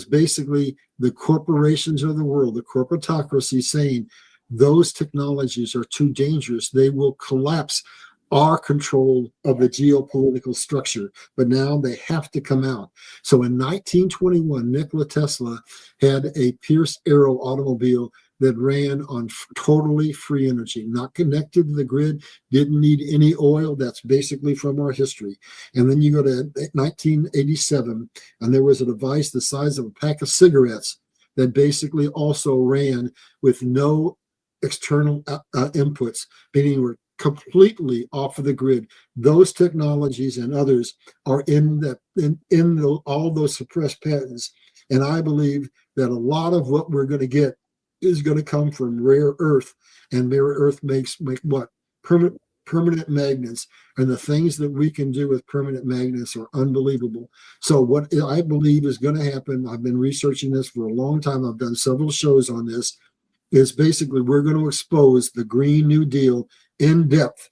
basically the corporations of the world, the corporatocracy, saying those technologies are too dangerous. They will collapse our control of the geopolitical structure. But now they have to come out. So in 1921, Nikola Tesla had a Pierce Arrow automobile that ran on totally free energy, not connected to the grid, didn't need any oil. That's basically from our history. And then you go to 1987, and there was a device the size of a pack of cigarettes that basically also ran with no external inputs, meaning we're completely off of the grid. Those technologies and others are in all those suppressed patents. And I believe that a lot of what we're going to get is going to come from rare earth, and rare earth make what? Permanent magnets, and the things that we can do with permanent magnets are unbelievable. So what I believe is going to happen, I've been researching this for a long time, I've done several shows on this, is basically we're going to expose the Green New Deal in depth,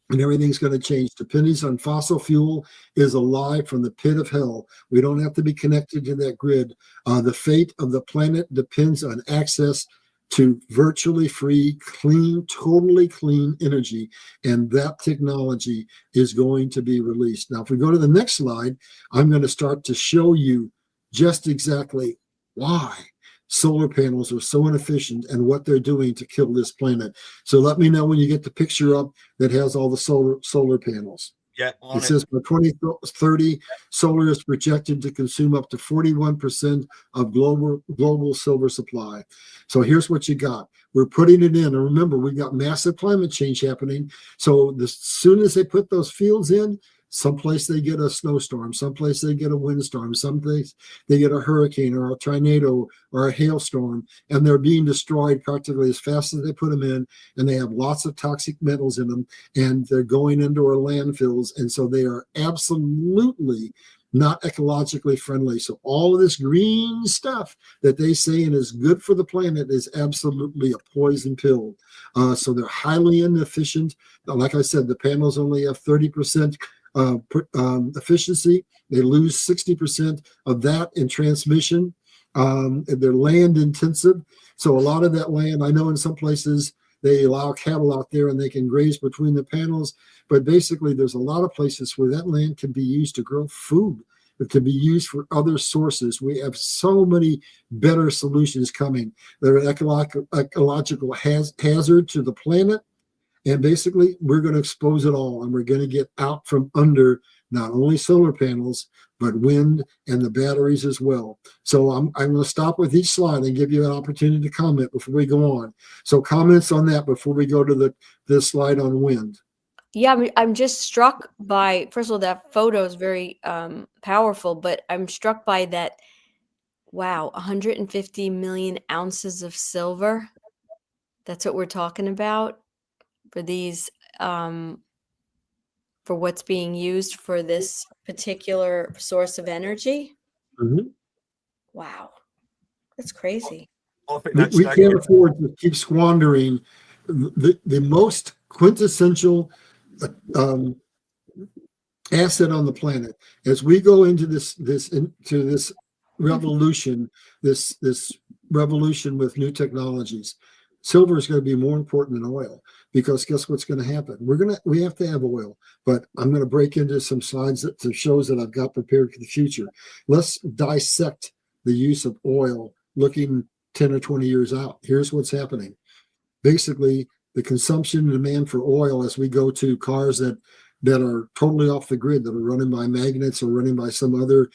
and everything's going to change. Dependence on fossil fuel is a lie from the pit of hell. We don't have to be connected to that grid. The fate of the planet depends on access to virtually free, clean, totally clean energy. And that technology is going to be released. Now, if we go to the next slide, I'm going to start to show you just exactly why solar panels are so inefficient and what they're doing to kill this planet. So let me know when you get the picture up that has all the solar panels.
Yeah,
it says by 2030, solar is projected to consume up to 41% of global silver supply. So here's what you got. We're putting it in. And remember, we've got massive climate change happening. So as soon as they put those fields in, someplace they get a snowstorm, someplace they get a windstorm, someplace they get a hurricane or a tornado or a hailstorm, and they're being destroyed practically as fast as they put them in, and they have lots of toxic metals in them, and they're going into our landfills, and so they are absolutely not ecologically friendly. So all of this green stuff that they say is good for the planet is absolutely a poison pill. So they're highly inefficient. Like I said, the panels only have 30% efficiency. They lose 60% of that in transmission. They're land intensive. So a lot of that land, I know in some places they allow cattle out there and they can graze between the panels, but basically there's a lot of places where that land can be used to grow food. It can be used for other sources. We have so many better solutions coming. They're an ecological hazard to the planet. And basically, we're going to expose it all, and we're going to get out from under not only solar panels, but wind and the batteries as well. So I'm going to stop with each slide and give you an opportunity to comment before we go on. So comments on that before we go to the slide on wind.
Yeah, I'm just struck by, first of all, that photo is very powerful, but I'm struck by that, wow, 150 million ounces of silver. That's what we're talking about for these, for what's being used for this particular source of energy.
Mm-hmm.
Wow, that's crazy.
We can't afford to keep squandering the most quintessential asset on the planet. As we go into this revolution, this revolution with new technologies, silver is going to be more important than oil, because guess what's going to happen? We have to have oil, but I'm going to break into some slides that shows that I've got prepared for the future. Let's dissect the use of oil looking 10 or 20 years out. Here's what's happening. Basically, the consumption and demand for oil as we go to cars that are totally off the grid, that are running by magnets or running by some other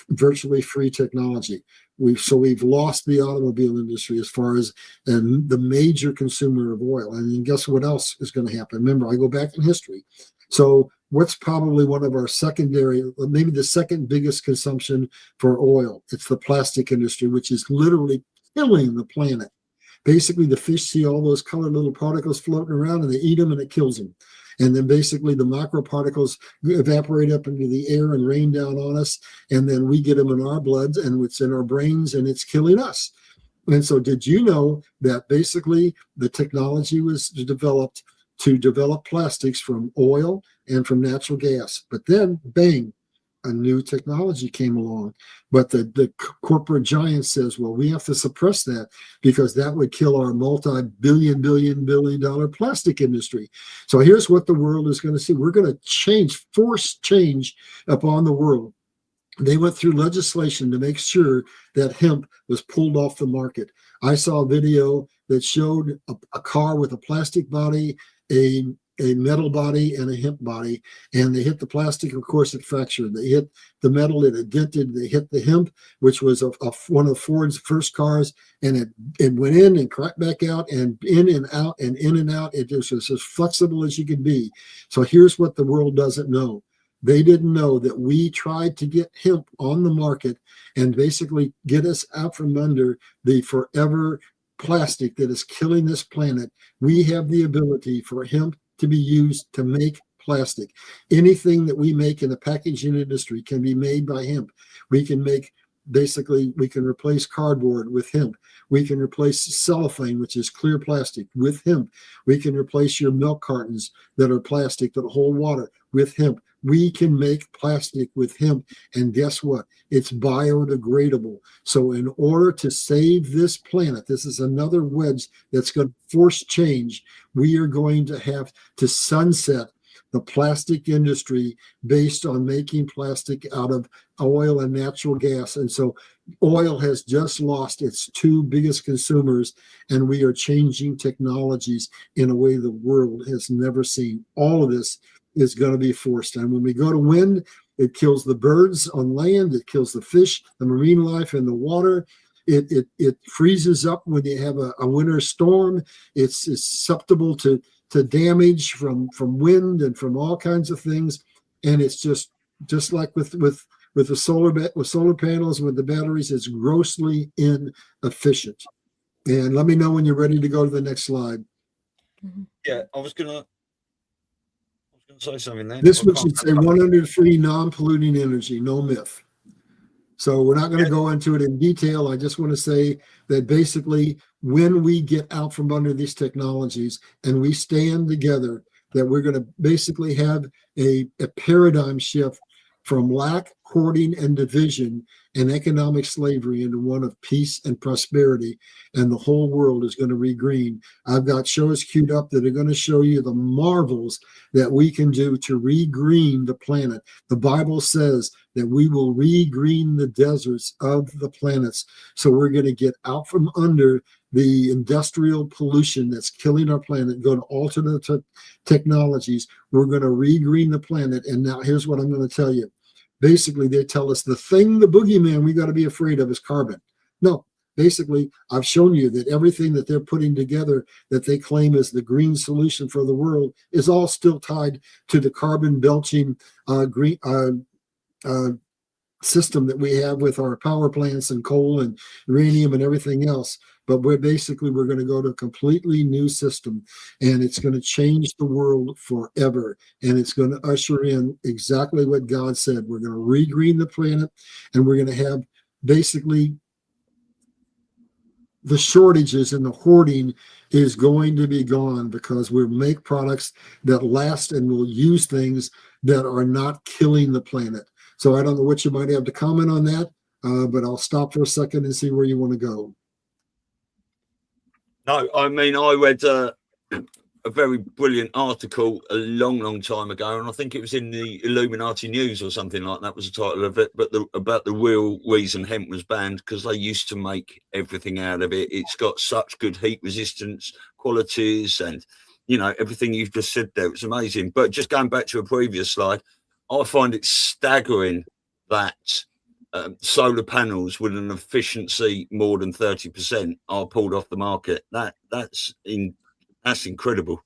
virtually free technology. We've lost the automobile industry as far as the major consumer of oil. And then guess what else is going to happen? Remember, I go back in history. So what's probably one of our secondary, maybe the second biggest consumption for oil? It's the plastic industry, which is literally killing the planet. Basically, the fish see all those colored little particles floating around and they eat them and it kills them. And then basically the microparticles evaporate up into the air and rain down on us. And then we get them in our bloods and it's in our brains and it's killing us. And so did you know that basically the technology was developed to develop plastics from oil and from natural gas? But then, bang, a new technology came along. But the corporate giant says, well, we have to suppress that because that would kill our multi-billion dollar plastic industry. So here's what the world is going to see. We're going to force change upon the world. They went through legislation to make sure that hemp was pulled off the market. I saw a video that showed a car with a plastic body, a metal body, and a hemp body, and they hit the plastic. Of course, it fractured. They hit the metal, it dented. They hit the hemp, which was one of Ford's first cars, and it went in and cracked back out, and in and out and in and out. It just was as flexible as you could be. So here's what the world doesn't know. They didn't know that we tried to get hemp on the market and basically get us out from under the forever plastic that is killing this planet. We have the ability for hemp to be used to make plastic. Anything that we make in the packaging industry can be made by hemp. We can replace cardboard with hemp. We can replace cellophane, which is clear plastic, with hemp. We can replace your milk cartons that are plastic that hold water with hemp. We can make plastic with hemp, and guess what? It's biodegradable. So in order to save this planet, this is another wedge that's going to force change. We are going to have to sunset the plastic industry based on making plastic out of oil and natural gas. And so Oil has just lost its two biggest consumers, and we are changing technologies in a way the world has never seen. All of this is going to be forced. And when we go to wind, it kills the birds on land, it kills the fish, the marine life in the water. It freezes up when you have a winter storm. It's susceptible to damage from wind and from all kinds of things. And it's just like with the solar panels, with the batteries, it's grossly inefficient. And let me know when you're ready to go to the next slide.
Yeah, I was gonna say something there.
This would say 100 free non-polluting energy, no myth. So we're not going to go into it in detail. I just want to say that basically when we get out from under these technologies and we stand together, that we're going to basically have a paradigm shift from lack, hoarding, and division and economic slavery into one of peace and prosperity, and the whole world is going to regreen. I've got shows queued up that are going to show you the marvels that we can do to regreen the planet. The Bible says that we will regreen the deserts of the planets. So we're going to get out from under the industrial pollution that's killing our planet, go to alternate technologies. We're going to regreen the planet. And now here's what I'm going to tell you. Basically, they tell us the boogeyman we got to be afraid of is carbon. No, basically, I've shown you that everything that they're putting together that they claim is the green solution for the world is all still tied to the carbon belching green system that we have with our power plants and coal and uranium and everything else. But we're going to go to a completely new system, and it's going to change the world forever. And it's going to usher in exactly what God said. We're going to regreen the planet, and we're going to have basically the shortages and the hoarding is going to be gone, because we'll make products that last, and we'll use things that are not killing the planet. So I don't know what you might have to comment on that, but I'll stop for a second and see where you want to go.
No, I mean, I read a very brilliant article a long time ago, and I think it was in the Illuminati News or something like that was the title of it, but about the real reason hemp was banned, because they used to make everything out of it. It's got such good heat resistance qualities, and, you know, everything you've just said there, it's amazing. But just going back to a previous slide, I find it staggering that solar panels with an efficiency more than 30% are pulled off the market. That's incredible.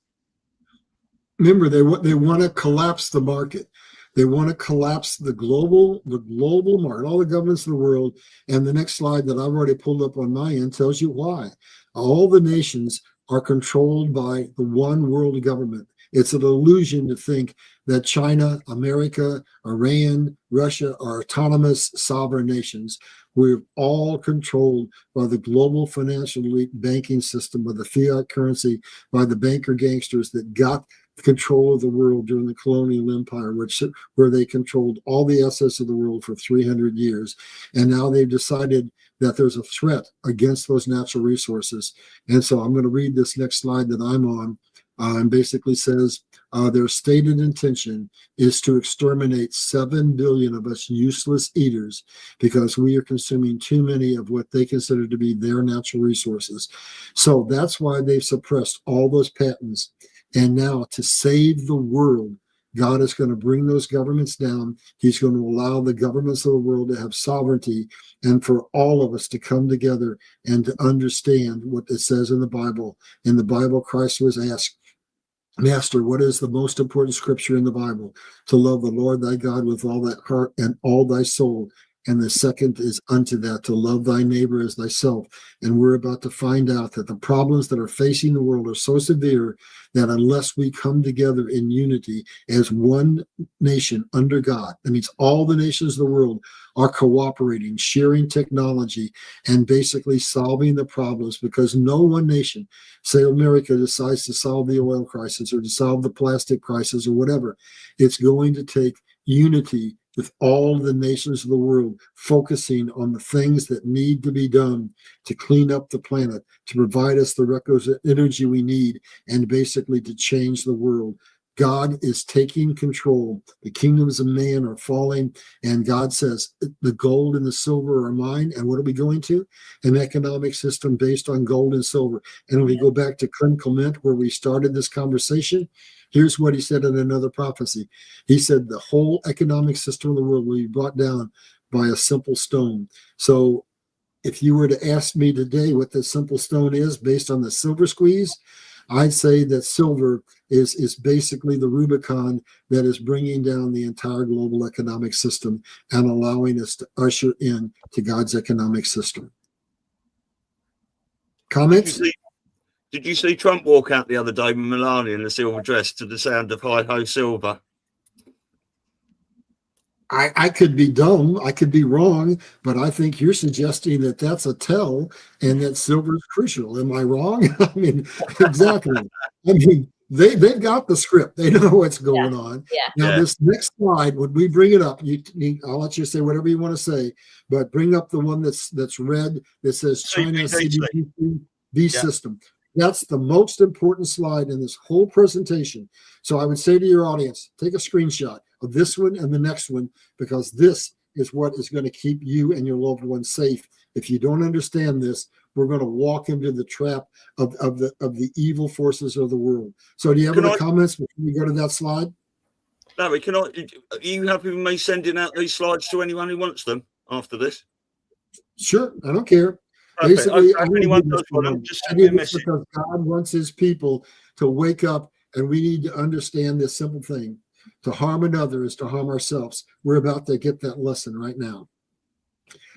Remember, they want to collapse the market. They want to collapse the global market, all the governments of the world. And the next slide that I've already pulled up on my end tells you why. All the nations are controlled by the one world government. It's an illusion to think that China, America, Iran, Russia are autonomous sovereign nations. We're all controlled by the global financial banking system, by the fiat currency, by the banker gangsters that got control of the world during the colonial empire, where they controlled all the assets of the world for 300 years. And now they've decided that there's a threat against those natural resources. And so I'm going to read this next slide that I'm on. And basically says their stated intention is to exterminate 7 billion of us useless eaters, because we are consuming too many of what they consider to be their natural resources. So that's why they've suppressed all those patents. And now, to save the world, God is going to bring those governments down. He's going to allow the governments of the world to have sovereignty, and for all of us to come together and to understand what it says in the Bible. In the Bible, Christ was asked, Master, what is the most important scripture in the Bible? To love the Lord thy God with all thy heart and all thy soul. And the second is unto that, to love thy neighbor as thyself. And we're about to find out that the problems that are facing the world are so severe that unless we come together in unity as one nation under God, that means all the nations of the world are cooperating, sharing technology, and basically solving the problems, because no one nation, say America, decides to solve the oil crisis or to solve the plastic crisis or whatever. It's going to take unity with all the nations of the world focusing on the things that need to be done to clean up the planet, to provide us the requisite energy we need, and basically to change the world. God is taking control. The kingdoms of man are falling, and God says, the gold and the silver are mine. And what are we going to? An economic system based on gold and silver. And when we go back to Clem Clement, where we started this conversation, here's what he said in another prophecy. He said, the whole economic system of the world will be brought down by a simple stone. So if you were to ask me today what the simple stone is based on the silver squeeze, I'd say that silver is basically the Rubicon that is bringing down the entire global economic system and allowing us to usher in to God's economic system. Comments?
Did you see Trump walk out the other day with Melania in a silver dress to the sound of Hi Ho Silver?
I could be dumb, I could be wrong, but I think you're suggesting that that's a tell and that silver is crucial. Am I wrong? I mean, exactly. I mean, they've got the script. They know what's going on. Now, this next slide, when we bring it up, I'll let you say whatever you want to say, but bring up the one that's red that says China CBDC system. That's the most important slide in this whole presentation. So I would say to your audience, take a screenshot of this one and the next one, because this is what is going to keep you and your loved ones safe. If you don't understand this, we're going to walk into the trap of the evil forces of the world. So do you have any comments before we go to that slide?
Larry, are you happy with me sending out these slides to anyone who wants them after this?
Sure, I don't care.
Okay.
Basically,
anyone does want them, just send me a message.
Because God wants his people to wake up, and we need to understand this simple thing. To harm another is to harm ourselves. We're about to get that lesson right now.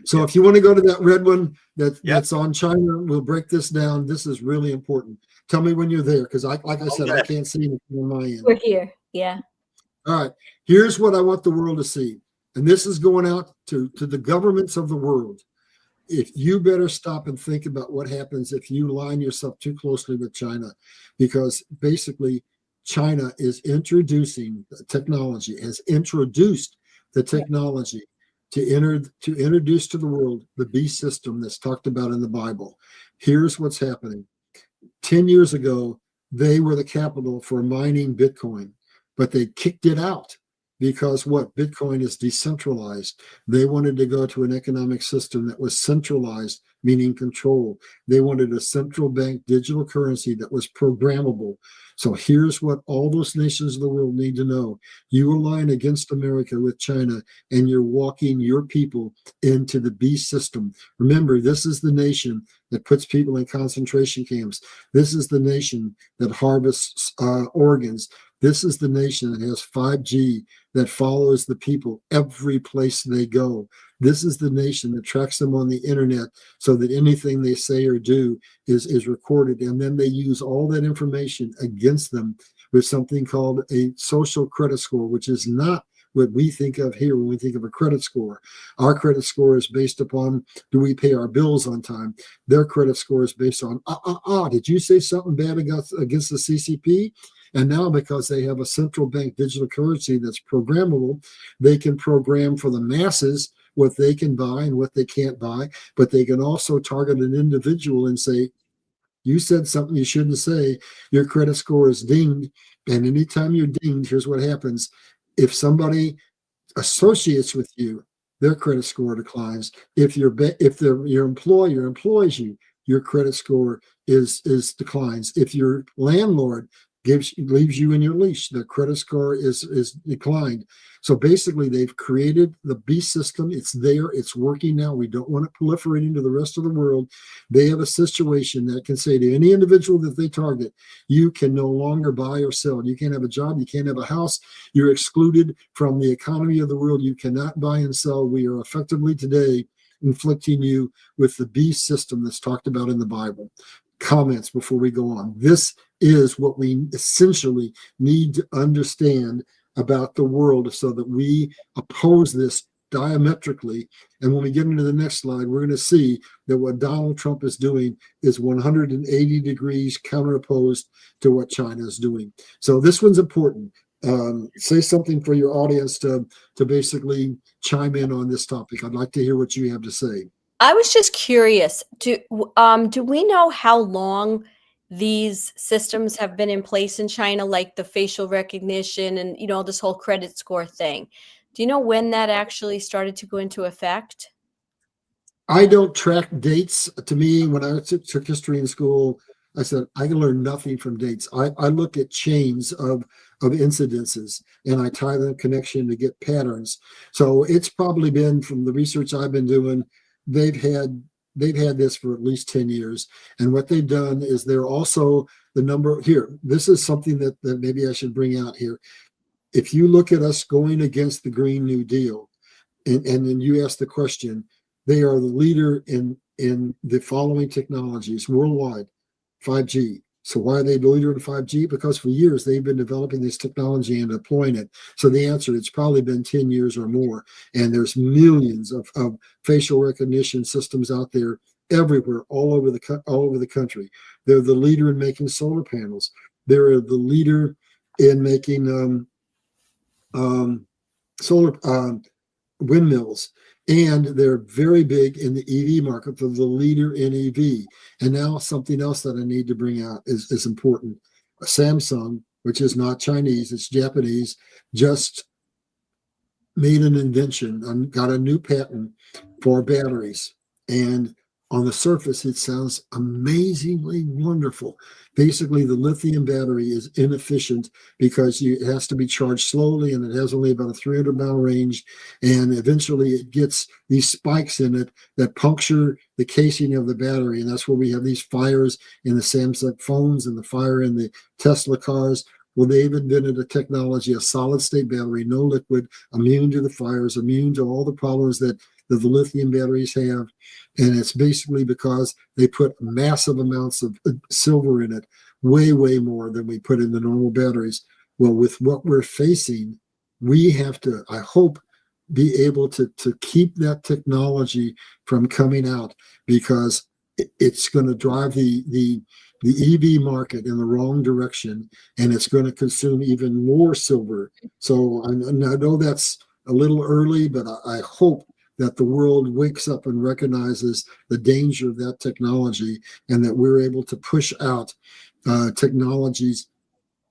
So if you want to go to that red one that's on China, we'll break this down. This is really important. Tell me when you're there, because like I said, I can't see anything on my end.
We're here. Yeah.
All right. Here's what I want the world to see. And this is going out to the governments of the world. If you better stop and think about what happens if you line yourself too closely with China, because basically China is introducing technology, has introduced the technology to introduce to the world the beast system that's talked about in the Bible. Here's what's happening. 10 years ago, they were the capital for mining Bitcoin, but they kicked it out because Bitcoin is decentralized. They wanted to go to an economic system that was centralized, meaning control. They wanted a central bank digital currency that was programmable. So here's what all those nations of the world need to know. You align against America with China, and you're walking your people into the beast system. Remember, this is the nation that puts people in concentration camps. This is the nation that harvests organs. This is the nation that has 5G, that follows the people every place they go. This is the nation that tracks them on the internet so that anything they say or do is recorded. And then they use all that information against them with something called a social credit score, which is not what we think of here when we think of a credit score. Our credit score is based upon, do we pay our bills on time? Their credit score is based on, did you say something bad against the CCP? And now, because they have a central bank digital currency that's programmable, they can program for the masses what they can buy and what they can't buy. But they can also target an individual and say, you said something you shouldn't say. Your credit score is dinged. And anytime you're dinged, here's what happens. If somebody associates with you, their credit score declines. If your employer employs you, your credit score is declines. If your landlord leaves you in your leash, the credit score is declined. So basically, they've created the beast system. It's there. It's working now. We don't want it proliferating to the rest of the world. They have a situation that can say to any individual that they target, you can no longer buy or sell. You can't have a job. You can't have a house. You're excluded from the economy of the world. You cannot buy and sell. We are effectively today inflicting you with the beast system that's talked about in the Bible. Comments before we go on. This is what we essentially need to understand about the world so that we oppose this diametrically. And when we get into the next slide, we're going to see that what Donald Trump is doing is 180 degrees counteropposed to what China is doing. So this one's important. Say something for your audience to basically chime in on this topic. I'd like to hear what you have to say.
I was just curious. Do we know how long these systems have been in place in China, like the facial recognition and, this whole credit score thing. Do you know when that actually started to go into effect?
I don't track dates. To me, when I took history in school, I said I can learn nothing from dates. I look at chains of incidences, and I tie the connection to get patterns. So it's probably been, from the research I've been doing, they've had this for at least 10 years. And what they've done is they're also the number here. This is something that maybe I should bring out here. If you look at us going against the Green New Deal, and then you ask the question, they are the leader in the following technologies worldwide. 5G. So why are they the leader in 5G? Because for years they've been developing this technology and deploying it. So the answer, it's probably been 10 years or more. And there's millions of facial recognition systems out there everywhere, all over the country. They're the leader in making solar panels. They're the leader in making solar windmills. And they're very big in the EV market. They're the leader in EV. And now something else that I need to bring out is important. Samsung, which is not Chinese, it's Japanese, just made an invention and got a new patent for batteries. And on the surface, it sounds amazingly wonderful. Basically, the lithium battery is inefficient because it has to be charged slowly, and it has only about a 300-mile range. And eventually, it gets these spikes in it that puncture the casing of the battery. And that's where we have these fires in the Samsung phones and the fire in the Tesla cars. Well, they've invented a technology, a solid-state battery, no liquid, immune to the fires, immune to all the problems that the lithium batteries have. And it's basically because they put massive amounts of silver in it, way, way more than we put in the normal batteries. Well, with what we're facing, we have to, I hope, be able to keep that technology from coming out, because it's going to drive the EV market in the wrong direction, and it's going to consume even more silver. So I know that's a little early, but I hope that the world wakes up and recognizes the danger of that technology, and that we're able to push out technologies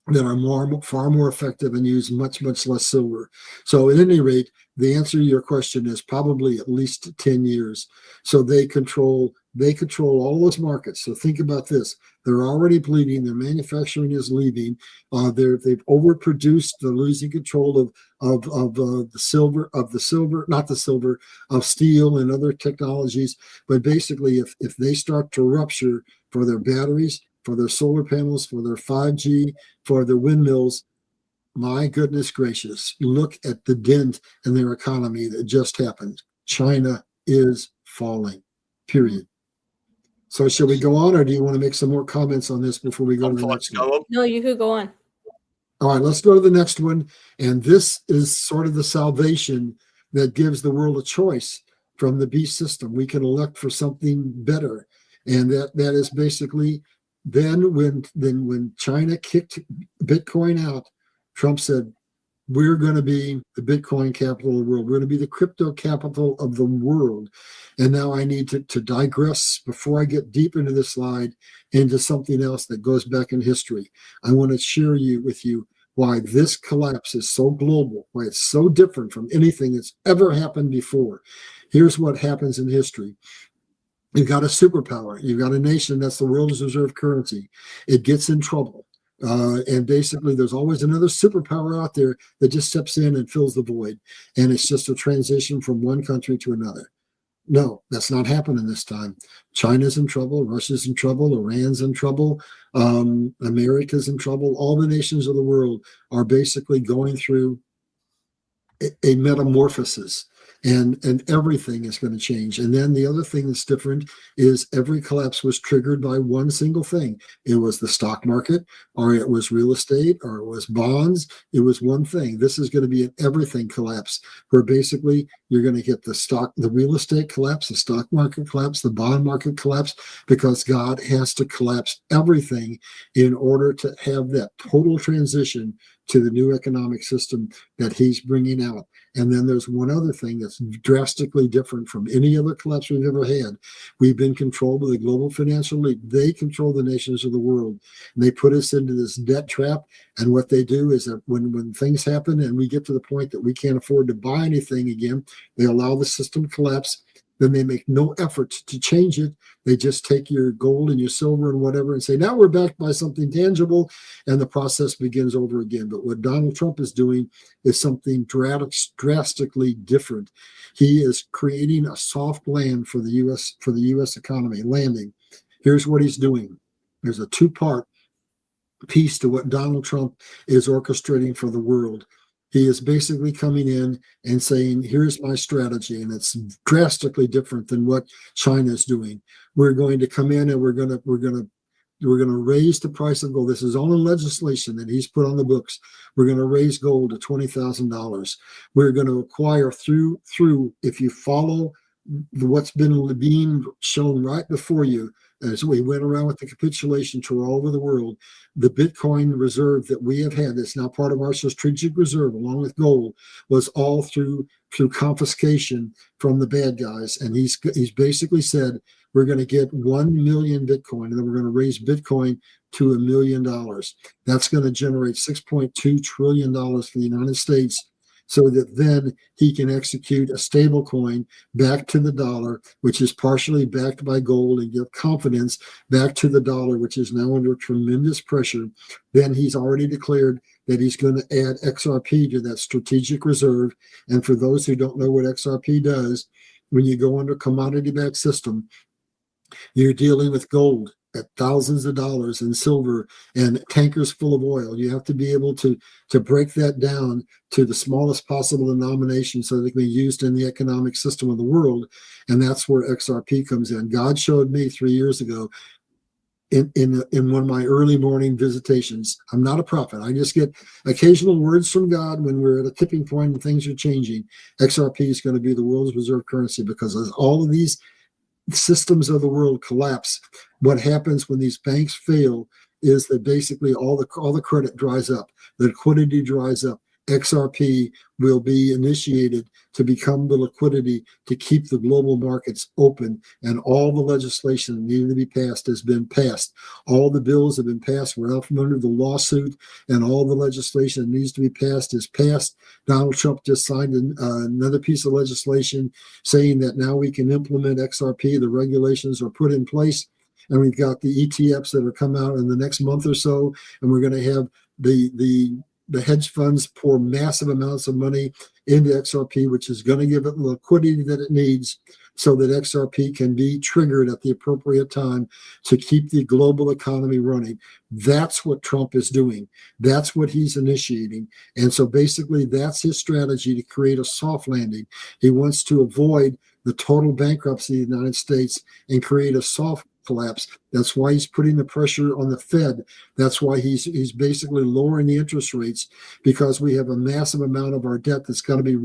that are far more effective and use much, much less silver. So at any rate, the answer to your question is probably at least 10 years. So they control all those markets. So think about this. They're already bleeding. Their manufacturing is leaving. They've overproduced. They're losing control of steel and other technologies. But basically, if they start to rupture for their batteries, for their solar panels, for their 5G, for their windmills, my goodness gracious, look at the dent in their economy that just happened. China is falling, period. So shall we go on, or do you want to make some more comments on this before we go to the next one?
No, you could go on.
All right, let's go to the next one. And this is sort of the salvation that gives the world a choice from the beast system. We can elect for something better. And that is basically when China kicked Bitcoin out, Trump said, we're going to be the Bitcoin capital of the world. We're going to be the crypto capital of the world. And now I need to digress before I get deep into this slide into something else that goes back in history. I want to share with you why this collapse is so global, why it's so different from anything that's ever happened before. Here's what happens in history. You've got a superpower. You've got a nation that's the world's reserve currency. It gets in trouble. And basically, there's always another superpower out there that just steps in and fills the void. And it's just a transition from one country to another. No, that's not happening this time. China's in trouble. Russia's in trouble. Iran's in trouble. America's in trouble. All the nations of the world are basically going through a metamorphosis. And everything is going to change. And then the other thing that's different is every collapse was triggered by one single thing. It was the stock market, or it was real estate, or it was bonds. It was one thing. This is going to be an everything collapse, where basically you're going to get the real estate collapse, the stock market collapse, the bond market collapse, because God has to collapse everything in order to have that total transition to the new economic system that he's bringing out. And then there's one other thing that's drastically different from any other collapse we've ever had. We've been controlled by the global financial elite. They control the nations of the world. And they put us into this debt trap. And what they do is that when things happen and we get to the point that we can't afford to buy anything again, they allow the system to collapse. Then they make no effort to change it. They just take your gold and your silver and whatever and say, now we're backed by something tangible, and the process begins over again. But what Donald Trump is doing is something drastically different. He is creating a soft land for the U.S. economy, landing. Here's what he's doing. There's a two-part piece to what Donald Trump is orchestrating for the world. He is basically coming in and saying, here's my strategy, and it's drastically different than what China is doing. We're going to come in and we're going to raise the price of gold. This is all in legislation that he's put on the books. We're going to raise gold to $20,000. We're going to acquire through if you follow what's been being shown right before you, as we went around with the capitulation tour all over the world, the Bitcoin reserve that we have had, that's now part of our strategic reserve, along with gold, was all through confiscation from the bad guys. And he's basically said, we're going to get 1 million Bitcoin, and then we're going to raise Bitcoin to $1 million. That's going to generate $6.2 trillion for the United States, so that then he can execute a stable coin back to the dollar, which is partially backed by gold, and give confidence back to the dollar, which is now under tremendous pressure. Then he's already declared that he's going to add XRP to that strategic reserve. And for those who don't know what XRP does, when you go under commodity-backed system, you're dealing with gold at thousands of dollars and silver and tankers full of oil. You have to be able to break that down to the smallest possible denomination so that it can be used in the economic system of the world. And that's where XRP comes in. God showed me 3 years ago in one of my early morning visitations. I'm not a prophet. I just get occasional words from God when we're at a tipping point and things are changing. XRP is going to be the world's reserve currency, because as all of these systems of the world collapse, what happens when these banks fail is that basically all the credit dries up, the liquidity dries up. XRP will be initiated to become the liquidity to keep the global markets open, and all the legislation that needed to be passed has been passed. All the bills have been passed. We're out from under the lawsuit, and all the legislation that needs to be passed is passed. Donald Trump just signed another piece of legislation saying that now we can implement XRP. The regulations are put in place, and we've got the ETFs that are come out in the next month or so, and we're going to have the hedge funds pour massive amounts of money into XRP, which is going to give it the liquidity that it needs so that XRP can be triggered at the appropriate time to keep the global economy running. That's what Trump is doing. That's what he's initiating. And so basically that's his strategy to create a soft landing. He wants to avoid the total bankruptcy of the United States and create a soft collapse. That's why he's putting the pressure on the Fed. That's why he's basically lowering the interest rates, because we have a massive amount of our debt that's got to be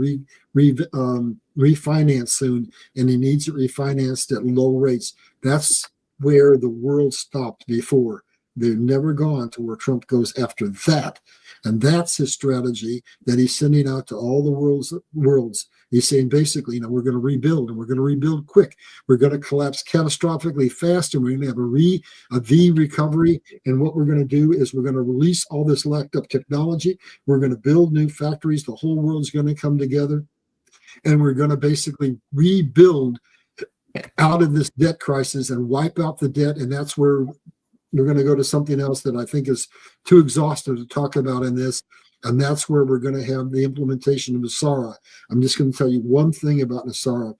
refinanced soon, and he needs it refinanced at low rates. That's where the world stopped before. They've never gone to where Trump goes after that. And that's his strategy that he's sending out to all the worlds. He's saying basically, we're going to rebuild, and we're going to rebuild quick. We're going to collapse catastrophically fast, and we're going to have a V recovery. And what we're going to do is we're going to release all this locked up technology. We're going to build new factories. The whole world's going to come together, and we're going to basically rebuild out of this debt crisis and wipe out the debt. And that's where we're going to go to something else that I think is too exhaustive to talk about in this. And that's where we're going to have the implementation of Nasara. I'm just going to tell you one thing about Nasara.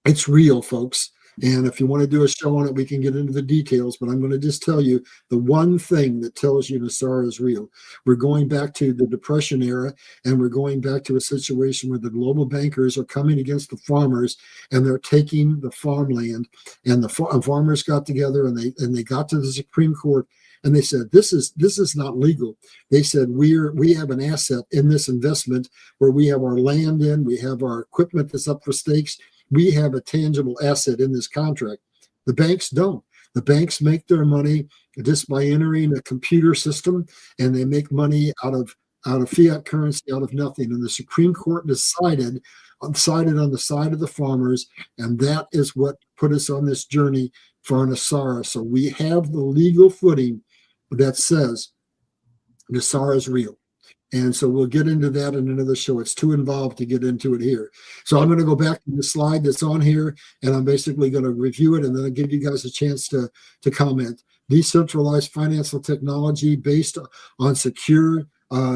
It's real, folks. And if you want to do a show on it, we can get into the details. But I'm going to just tell you the one thing that tells you Nasara is real. We're going back to the Depression era, and we're going back to a situation where the global bankers are coming against the farmers, and they're taking the farmland. And the farmers got together, and they got to the Supreme Court, and they said, this is not legal. They said, we have an asset in this investment where we have our land in, we have our equipment that's up for stakes. We have a tangible asset in this contract. The banks don't. The banks make their money just by entering a computer system, and they make money out of out of fiat currency, out of nothing. And the Supreme Court decided on the side of the farmers, and that is what put us on this journey for Nasara. So we have the legal footing that says Nasara is real. And so we'll get into that in another show. It's too involved to get into it here. So I'm going to go back to the slide that's on here, and I'm basically going to review it, and then I'll give you guys a chance to comment. Decentralized financial technology based on secure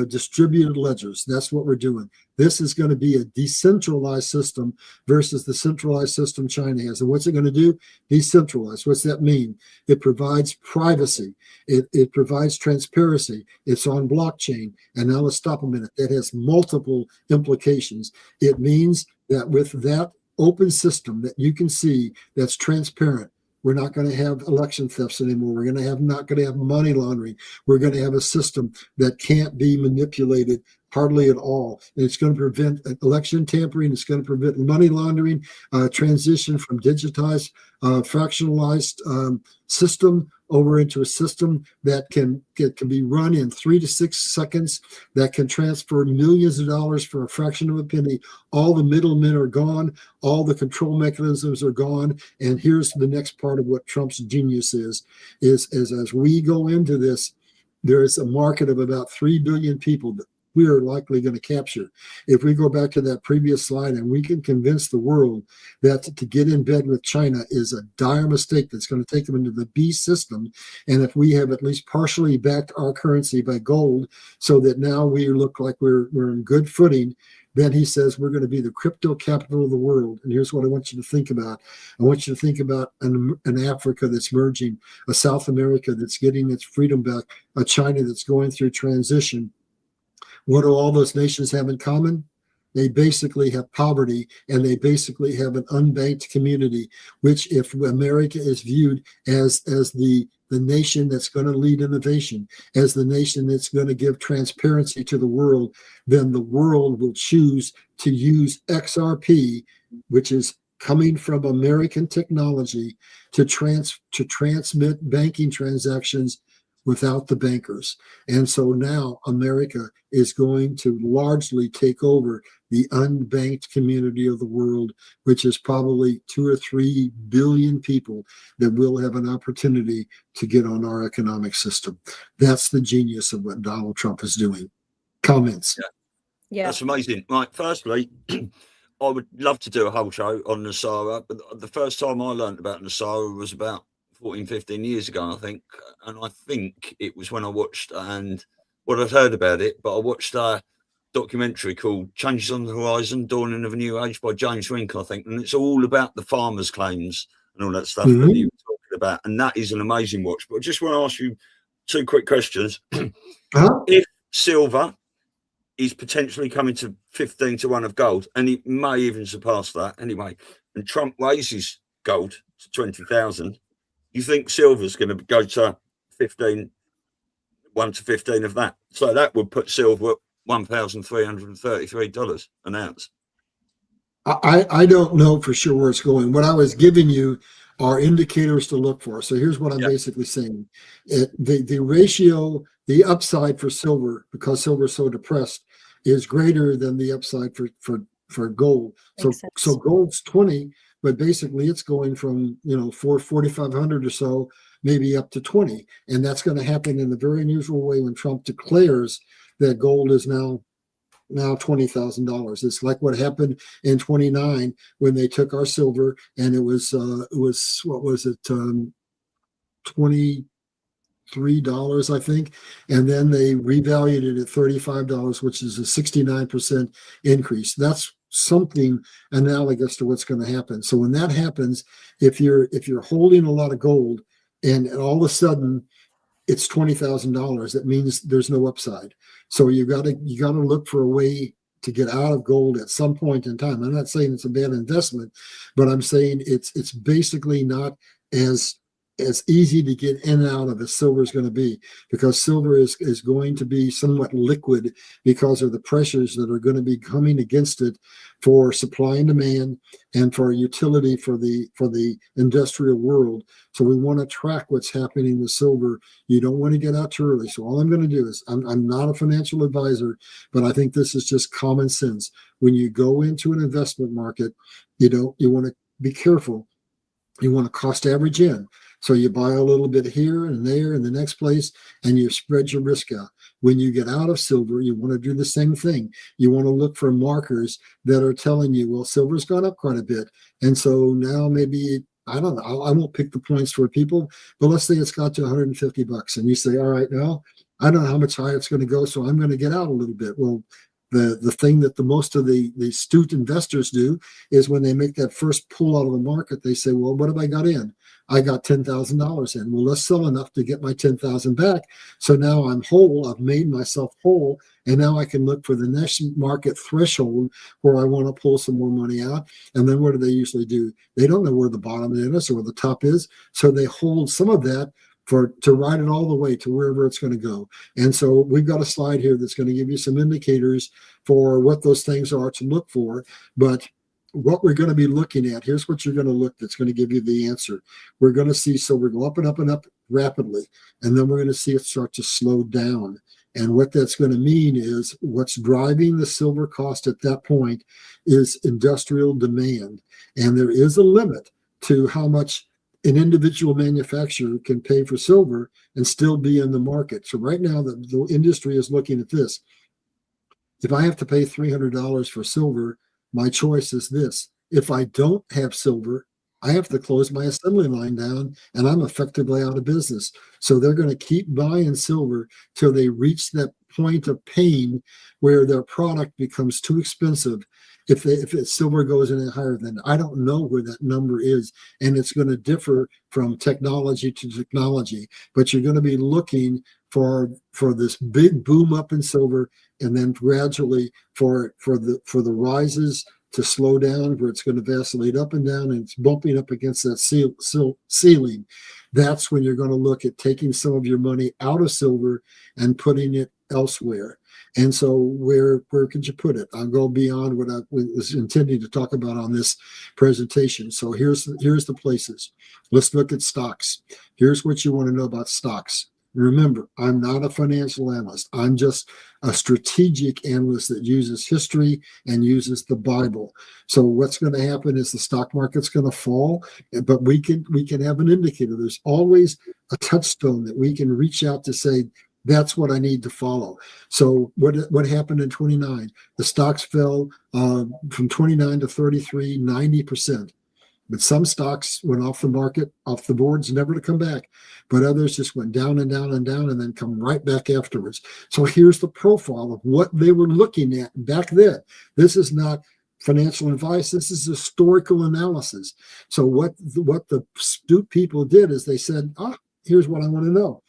distributed ledgers. That's what we're doing. This is going to be a decentralized system versus the centralized system China has. And what's it going to do? Decentralized. What's that mean? It provides privacy. It provides transparency. It's on blockchain. And now let's stop a minute. That has multiple implications. It means that with that open system that you can see that's transparent, we're not going to have election thefts anymore. We're not going to have money laundering. We're going to have a system that can't be manipulated hardly at all. And it's going to prevent election tampering. It's going to prevent money laundering, transition from digitized, fractionalized system over into a system that can be run in 3 to 6 seconds, that can transfer millions of dollars for a fraction of a penny. All the middlemen are gone. All the control mechanisms are gone. And here's the next part of what Trump's genius is as we go into this, there is a market of about 3 billion people that we are likely going to capture. If we go back to that previous slide and we can convince the world that to get in bed with China is a dire mistake that's going to take them into the beast system, and if we have at least partially backed our currency by gold so that now we look like we're in good footing, then he says we're going to be the crypto capital of the world. And here's what I want you to think about. I want you to think about an Africa that's merging, a South America that's getting its freedom back, a China that's going through transition. What do all those nations have in common? They basically have poverty, and they basically have an unbanked community, which if America is viewed as the nation that's going to lead innovation, as the nation that's going to give transparency to the world, then the world will choose to use XRP, which is coming from American technology, to transmit banking transactions without the bankers. And so now America is going to largely take over the unbanked community of the world, which is probably 2 or 3 billion people that will have an opportunity to get on our economic system. That's the genius of what Donald Trump is doing. Comments?
Yeah.
That's amazing. Right. Firstly, I would love to do a whole show on Nasara, but the first time I learned about Nasara was about 14, 15 years ago, I think. And I think it was when I watched, and what I'd heard about it, but I watched a documentary called Changes on the Horizon, Dawning of a New Age by James Rink, I think. And it's all about the farmers' claims and all that stuff that you were talking about. And that is an amazing watch. But I just want to ask you 2 quick questions. If silver is potentially coming to 15 to 1 of gold, and it may even surpass that anyway, and Trump raises gold to 20,000, you think silver's going to go to 1 to 15 of that? So that would put silver at $1,333 an ounce.
I don't know for sure where it's going. What I was giving you are indicators to look for. So here's what I'm basically saying. The ratio, the upside for silver, because silver is so depressed, is greater than the upside for gold. So gold's 20, but basically it's going from 4,500 or so, maybe up to 20. And that's going to happen in a very unusual way when Trump declares that gold is now $20,000. It's like what happened in 29 when they took our silver, and it was what was it, $23, I think, and then they revalued it at $35, which is a 69% increase. That's something analogous to what's going to happen. So when that happens, if you're holding a lot of gold and all of a sudden it's $20,000, that means there's no upside. So you got to look for a way to get out of gold at some point in time. I'm not saying it's a bad investment, but I'm saying it's basically not as as easy to get in and out of as silver is going to be, because silver is going to be somewhat liquid because of the pressures that are going to be coming against it for supply and demand and for utility for the industrial world. So we want to track what's happening with silver. You don't want to get out too early. So all I'm going to do is, I'm not a financial advisor, but I think this is just common sense. When you go into an investment market, you want to be careful. You want to cost average in. So you buy a little bit here and there in the next place, and you spread your risk out. When you get out of silver, you want to do the same thing. You want to look for markers that are telling you, well, silver's gone up quite a bit. And so now maybe, I don't know, I won't pick the points for people, but let's say it's got to $150. And you say, all right, now I don't know how much higher it's going to go, so I'm going to get out a little bit. Well, the thing that the most of the astute investors do is when they make that first pull out of the market, they say, well, what have I got in? I got $10,000 in. Well, let's sell enough to get my 10,000 back. So now I'm whole. I've made myself whole. And now I can look for the next market threshold where I want to pull some more money out. And then what do they usually do? They don't know where the bottom is or where the top is. So they hold some of that to ride it all the way to wherever it's going to go. And so we've got a slide here that's going to give you some indicators for what those things are to look for. But what we're going to be looking at, here's what you're going to look that's going to give you the answer. We're going to see silver go up and up and up rapidly, and then we're going to see it start to slow down. And what that's going to mean is what's driving the silver cost at that point is industrial demand. And there is a limit to how much an individual manufacturer can pay for silver and still be in the market. So right now, the industry is looking at this. If I have to pay $300 for silver, my choice is this. If I don't have silver, I have to close my assembly line down, and I'm effectively out of business. So they're going to keep buying silver till they reach that point of pain where their product becomes too expensive. If silver goes any higher, then I don't know where that number is, and it's going to differ from technology to technology. But you're going to be looking for this big boom up in silver, and then gradually for the rises to slow down, where it's going to vacillate up and down, and it's bumping up against that ceiling. That's when you're going to look at taking some of your money out of silver and putting it elsewhere. And so where could you put it? I'll go beyond what I was intending to talk about on this presentation. So here's the places. Let's look at stocks. Here's what you want to know about stocks. Remember, I'm not a financial analyst. I'm just a strategic analyst that uses history and uses the Bible. So what's going to happen is the stock market's going to fall, but we can have an indicator. There's always a touchstone that we can reach out to say, that's what I need to follow. So what happened in 29? The stocks fell from 29 to 33, 90%. But some stocks went off the market, off the boards, never to come back. But others just went down and down and down and then come right back afterwards. So here's the profile of what they were looking at back then. This is not financial advice. This is historical analysis. So what the astute people did is they said, here's what I want to know.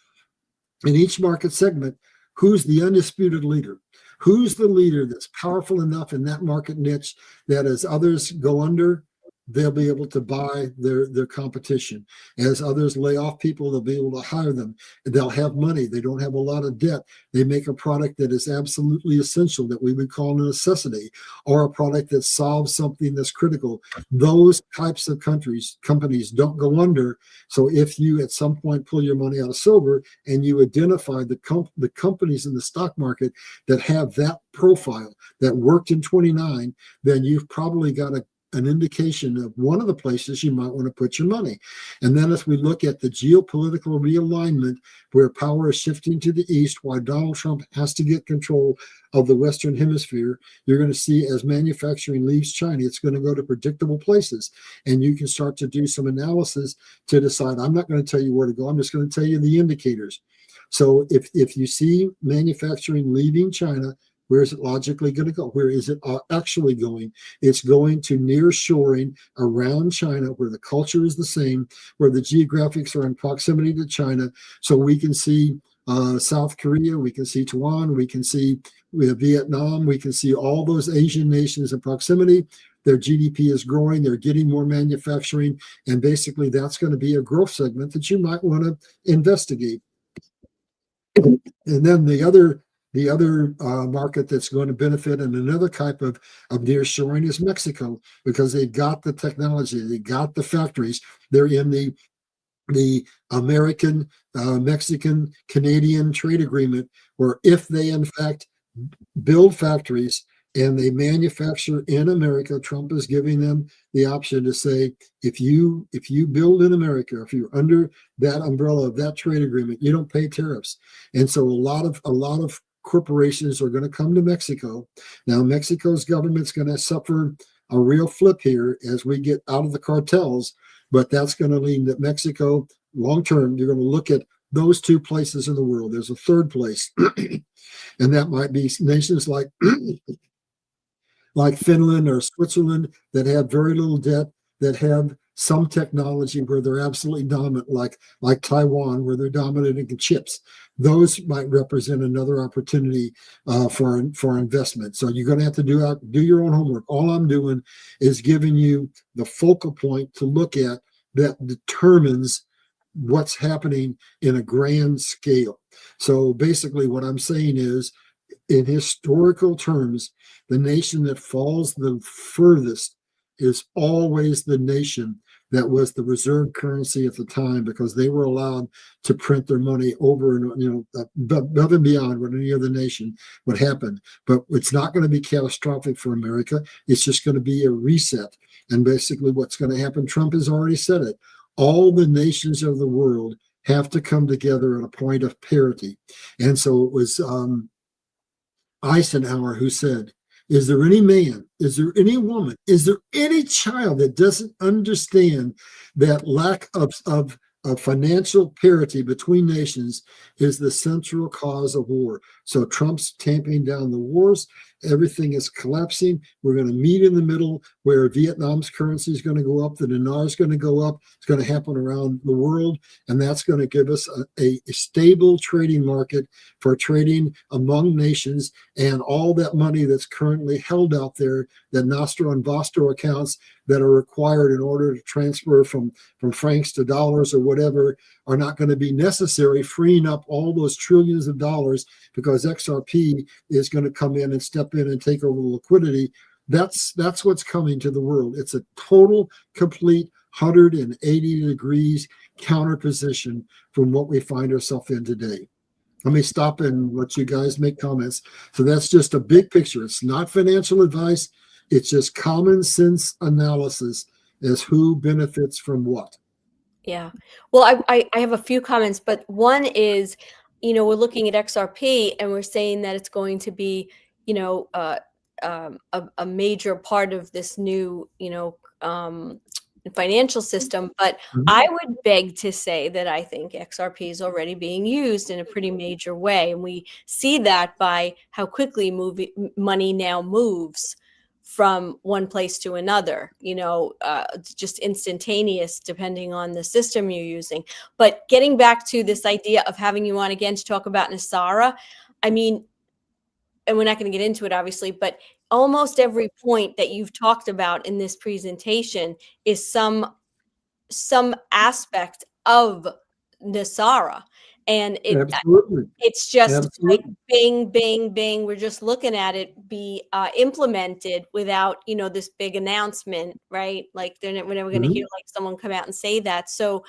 In each market segment, who's the undisputed leader? Who's the leader that's powerful enough in that market niche that as others go under, they'll be able to buy their competition. As others lay off people, they'll be able to hire them. They'll have money. They don't have a lot of debt. They make a product that is absolutely essential, that we would call a necessity, or a product that solves something that's critical. Those types of companies don't go under. So if you at some point pull your money out of silver and you identify the companies in the stock market that have that profile that worked in 29, then you've probably got an indication of one of the places you might want to put your money. And then as we look at the geopolitical realignment, where power is shifting to the east, why Donald Trump has to get control of the Western Hemisphere, you're going to see as manufacturing leaves China, it's going to go to predictable places. And you can start to do some analysis to decide, I'm not going to tell you where to go, I'm just going to tell you the indicators. So if you see manufacturing leaving China, where is it logically going to go? Where is it actually going? It's going to nearshoring around China, where the culture is the same, where the geographics are in proximity to China. So we can see South Korea, we can see Taiwan, we have Vietnam, we can see all those Asian nations in proximity. their GDP is growing, they're getting more manufacturing, and basically that's going to be a growth segment that you might want to investigate. And then the other market that's going to benefit and another type of nearshoring is Mexico, because they got the technology, they got the factories, they're in the American, Mexican, Canadian trade agreement, where if they in fact build factories and they manufacture in America, Trump is giving them the option to say, if you build in America, if you're under that umbrella of that trade agreement, you don't pay tariffs. And so a lot of corporations are going to come to Mexico. Now, Mexico's government's going to suffer a real flip here as we get out of the cartels, but that's going to mean that Mexico, long term, you're going to look at those two places in the world. There's a third place, and that might be nations like Finland or Switzerland that have very little debt, that have some technology where they're absolutely dominant, like Taiwan, where they're dominant in chips. Those might represent another opportunity for investment. So you're going to have to do your own homework. All I'm doing is giving you the focal point to look at that determines what's happening in a grand scale. So basically what I'm saying is, in historical terms, the nation that falls the furthest is always the nation that was the reserve currency at the time, because they were allowed to print their money over and above and beyond what any other nation would happen. But it's not going to be catastrophic for America. It's just going to be a reset. And basically what's going to happen, Trump has already said it, all the nations of the world have to come together at a point of parity. And so it was Eisenhower who said, is there any man, is there any woman, is there any child that doesn't understand that lack of financial parity between nations is the central cause of war? So Trump's tamping down the wars. Everything is collapsing. We're going to meet in the middle, where Vietnam's currency is going to go up, the dinar is going to go up. It's going to happen around the world, and that's going to give us a stable trading market for trading among nations. And all that money that's currently held out there, the Nostro and Vostro accounts that are required in order to transfer from francs to dollars or whatever, are not going to be necessary, freeing up all those trillions of dollars, because XRP is going to come in and step in and take over the liquidity. That's what's coming to the world. It's a total, complete 180 degrees counter position from what we find ourselves in today. Let me stop and let you guys make comments. So that's just a big picture. It's not financial advice. It's just common sense analysis as who benefits from what.
Yeah. Well, I have a few comments, but one is, we're looking at XRP and we're saying that it's going to be, a major part of this new, financial system. But I would beg to say that I think XRP is already being used in a pretty major way. And we see that by how quickly money now moves from one place to another, just instantaneous, depending on the system you're using. But getting back to this idea of having you on again to talk about Nasara, I mean, and we're not going to get into it, obviously, but almost every point that you've talked about in this presentation is some aspect of Nasara. And it's just like bing, bing, bing. We're just looking at it be implemented without, this big announcement, right? Like we're never going to hear like someone come out and say that. So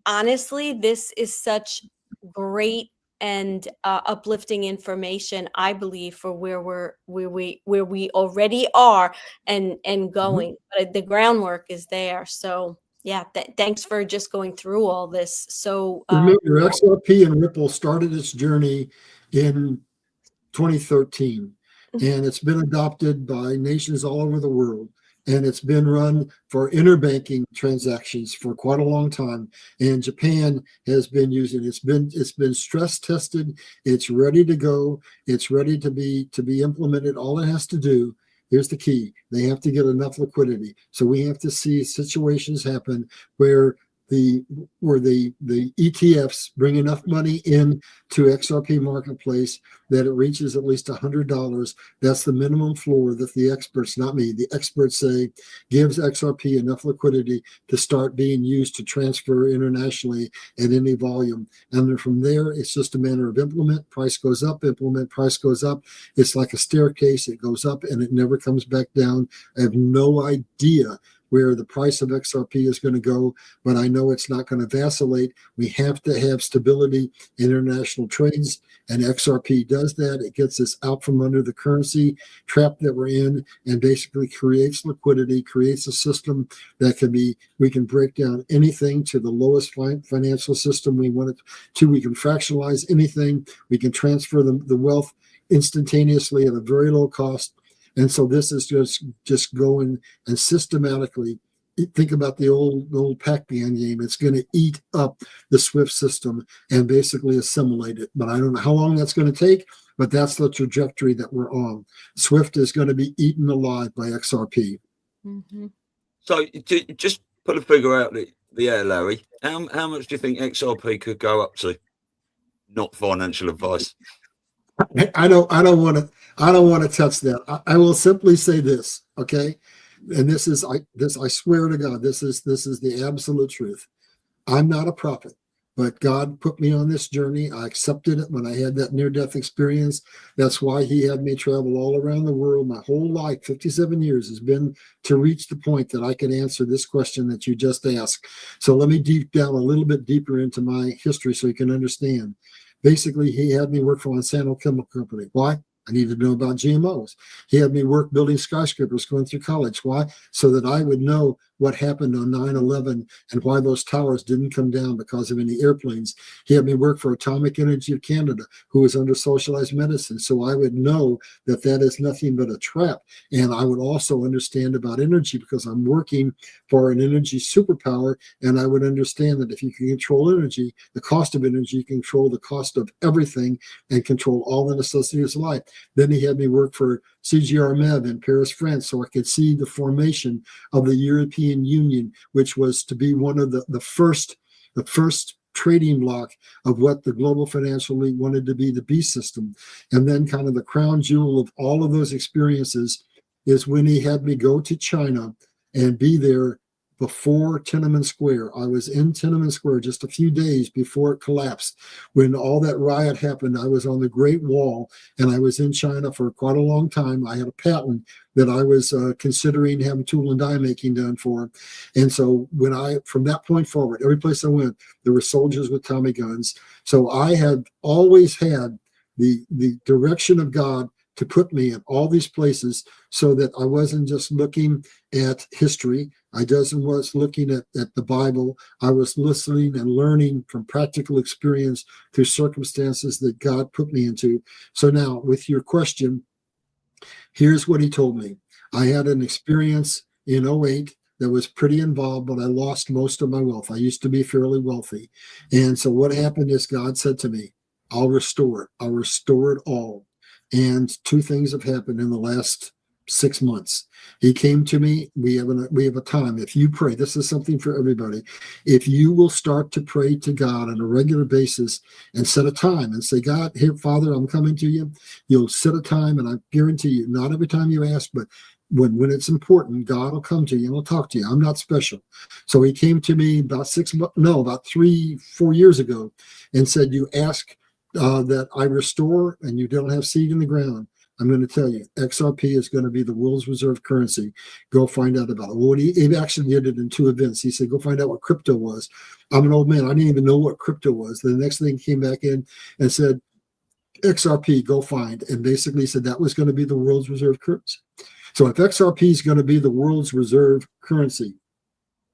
honestly, this is such great and uplifting information, I believe, for where we already are and going. But the groundwork is there. So yeah, thanks for just going through all this. So
remember, XRP and Ripple started its journey in 2013, and it's been adopted by nations all over the world, and it's been run for interbanking transactions for quite a long time. And Japan has been using it. It's been stress tested. It's ready to go. It's ready to be implemented. All it has to do, here's the key, they have to get enough liquidity. So we have to see situations happen where the ETFs bring enough money in to XRP marketplace that it reaches at least $100. That's the minimum floor that the experts, not me, the experts say gives XRP enough liquidity to start being used to transfer internationally at any volume. And then from there, it's just a matter of implement, price goes up, implement, price goes up. It's like a staircase. It goes up and it never comes back down. I have no idea where the price of XRP is going to go, but I know it's not going to vacillate. We have to have stability in international trades, and XRP does that. It gets us out from under the currency trap that we're in and basically creates liquidity, creates a system that we can break down anything to the lowest financial system we want it to. We can fractionalize anything. We can transfer the wealth instantaneously at a very low cost. And so this is just going and systematically think about the old Pac-Man game. It's going to eat up the SWIFT system and basically assimilate it. But I don't know how long that's going to take, but that's the trajectory that we're on. SWIFT is going to be eaten alive by XRP.
Mm-hmm.
So just put a figure out the air, Larry. How much do you think XRP could go up to? Not financial advice.
I don't want to touch that. I will simply say this, okay? And I swear to God, this is the absolute truth. I'm not a prophet, but God put me on this journey. I accepted it when I had that near-death experience. That's why he had me travel all around the world. My whole life, 57 years, has been to reach the point that I can answer this question that you just asked. So let me deep down a little bit deeper into my history so you can understand. Basically, he had me work for Monsanto Chemical Company. Why? I needed to know about GMOs. He had me work building skyscrapers going through college. Why? So that I would know what happened on 9/11 and why those towers didn't come down because of any airplanes. He had me work for Atomic Energy of Canada, who was under socialized medicine. So I would know that that is nothing but a trap. And I would also understand about energy because I'm working for an energy superpower. And I would understand that if you can control energy, the cost of energy, you control the cost of everything and control all the necessities of life. Then he had me work for CGR Mev in Paris, France, so I could see the formation of the European Union, which was to be one of the first trading block of what the global financial league wanted to be, the B system. And then kind of the crown jewel of all of those experiences is when he had me go to China and be there before Tiananmen Square. I was in Tiananmen Square just a few days before it collapsed. When all that riot happened, I was on the Great Wall, and I was in China for quite a long time. I had a patent that I was considering having tool and die making done for. And so from that point forward, every place I went, there were soldiers with Tommy guns. So I had always had the direction of God to put me in all these places so that I wasn't just looking at history. I was looking at the Bible. I was listening and learning from practical experience through circumstances that God put me into. So now with your question, here's what he told me. I had an experience in 2008 that was pretty involved, but I lost most of my wealth. I used to be fairly wealthy. And so what happened is God said to me, I'll restore it. I'll restore it all. And two things have happened in the last 6 months. He came to me. We have a time. If you pray, this is something for everybody. If you will start to pray to God on a regular basis and set a time and say, God, here, Father, I'm coming to you. You'll set a time, and I guarantee you, not every time you ask, but when it's important, God will come to you and will talk to you. I'm not special. So he came to me about 3-4 years ago and said, you ask that I restore and you don't have seed in the ground. I'm going to tell you, XRP is going to be the world's reserve currency. Go find out about it. Well, he actually did it in 2 events. He said, go find out what crypto was. I'm an old man. I didn't even know what crypto was. The next thing he came back in and said, XRP, go find. And basically said that was going to be the world's reserve currency. So if XRP is going to be the world's reserve currency,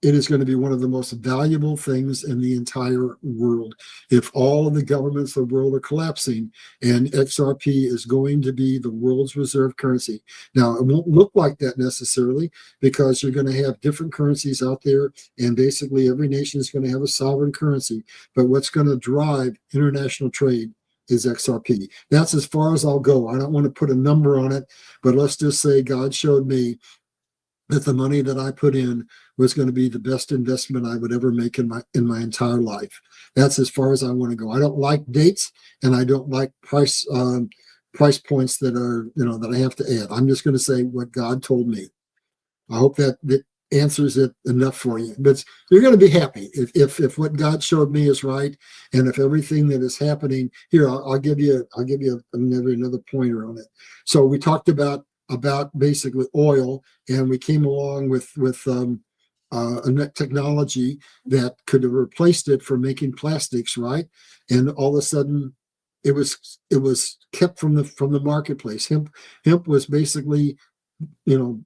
it is going to be one of the most valuable things in the entire world. If all of the governments of the world are collapsing, and XRP is going to be the world's reserve currency. Now, it won't look like that necessarily because you're going to have different currencies out there, and basically every nation is going to have a sovereign currency. But what's going to drive international trade is XRP. That's as far as I'll go. I don't want to put a number on it, but let's just say God showed me that the money that I put in was going to be the best investment I would ever make in my entire life. That's as far as I want to go. I don't like dates, and I don't like price points that are, that I have to add. I'm just going to say what God told me. I hope that answers it enough for you. But you're going to be happy if what God showed me is right, and if everything that is happening here. I'll give you another pointer on it. So we talked about basically oil, and we came along with a technology that could have replaced it for making plastics, right? And all of a sudden, it was kept from the marketplace. Hemp was basically,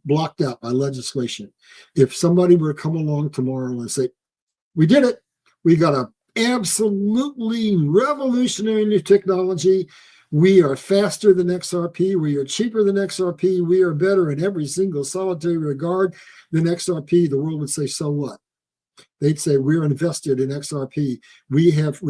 blocked out by legislation. If somebody were to come along tomorrow and say, "We did it, we got a absolutely revolutionary new technology. We are faster than XRP. We are cheaper than XRP. We are better in every single solitary regard than XRP," the world would say, "So what?" They'd say, "We're invested in XRP. We have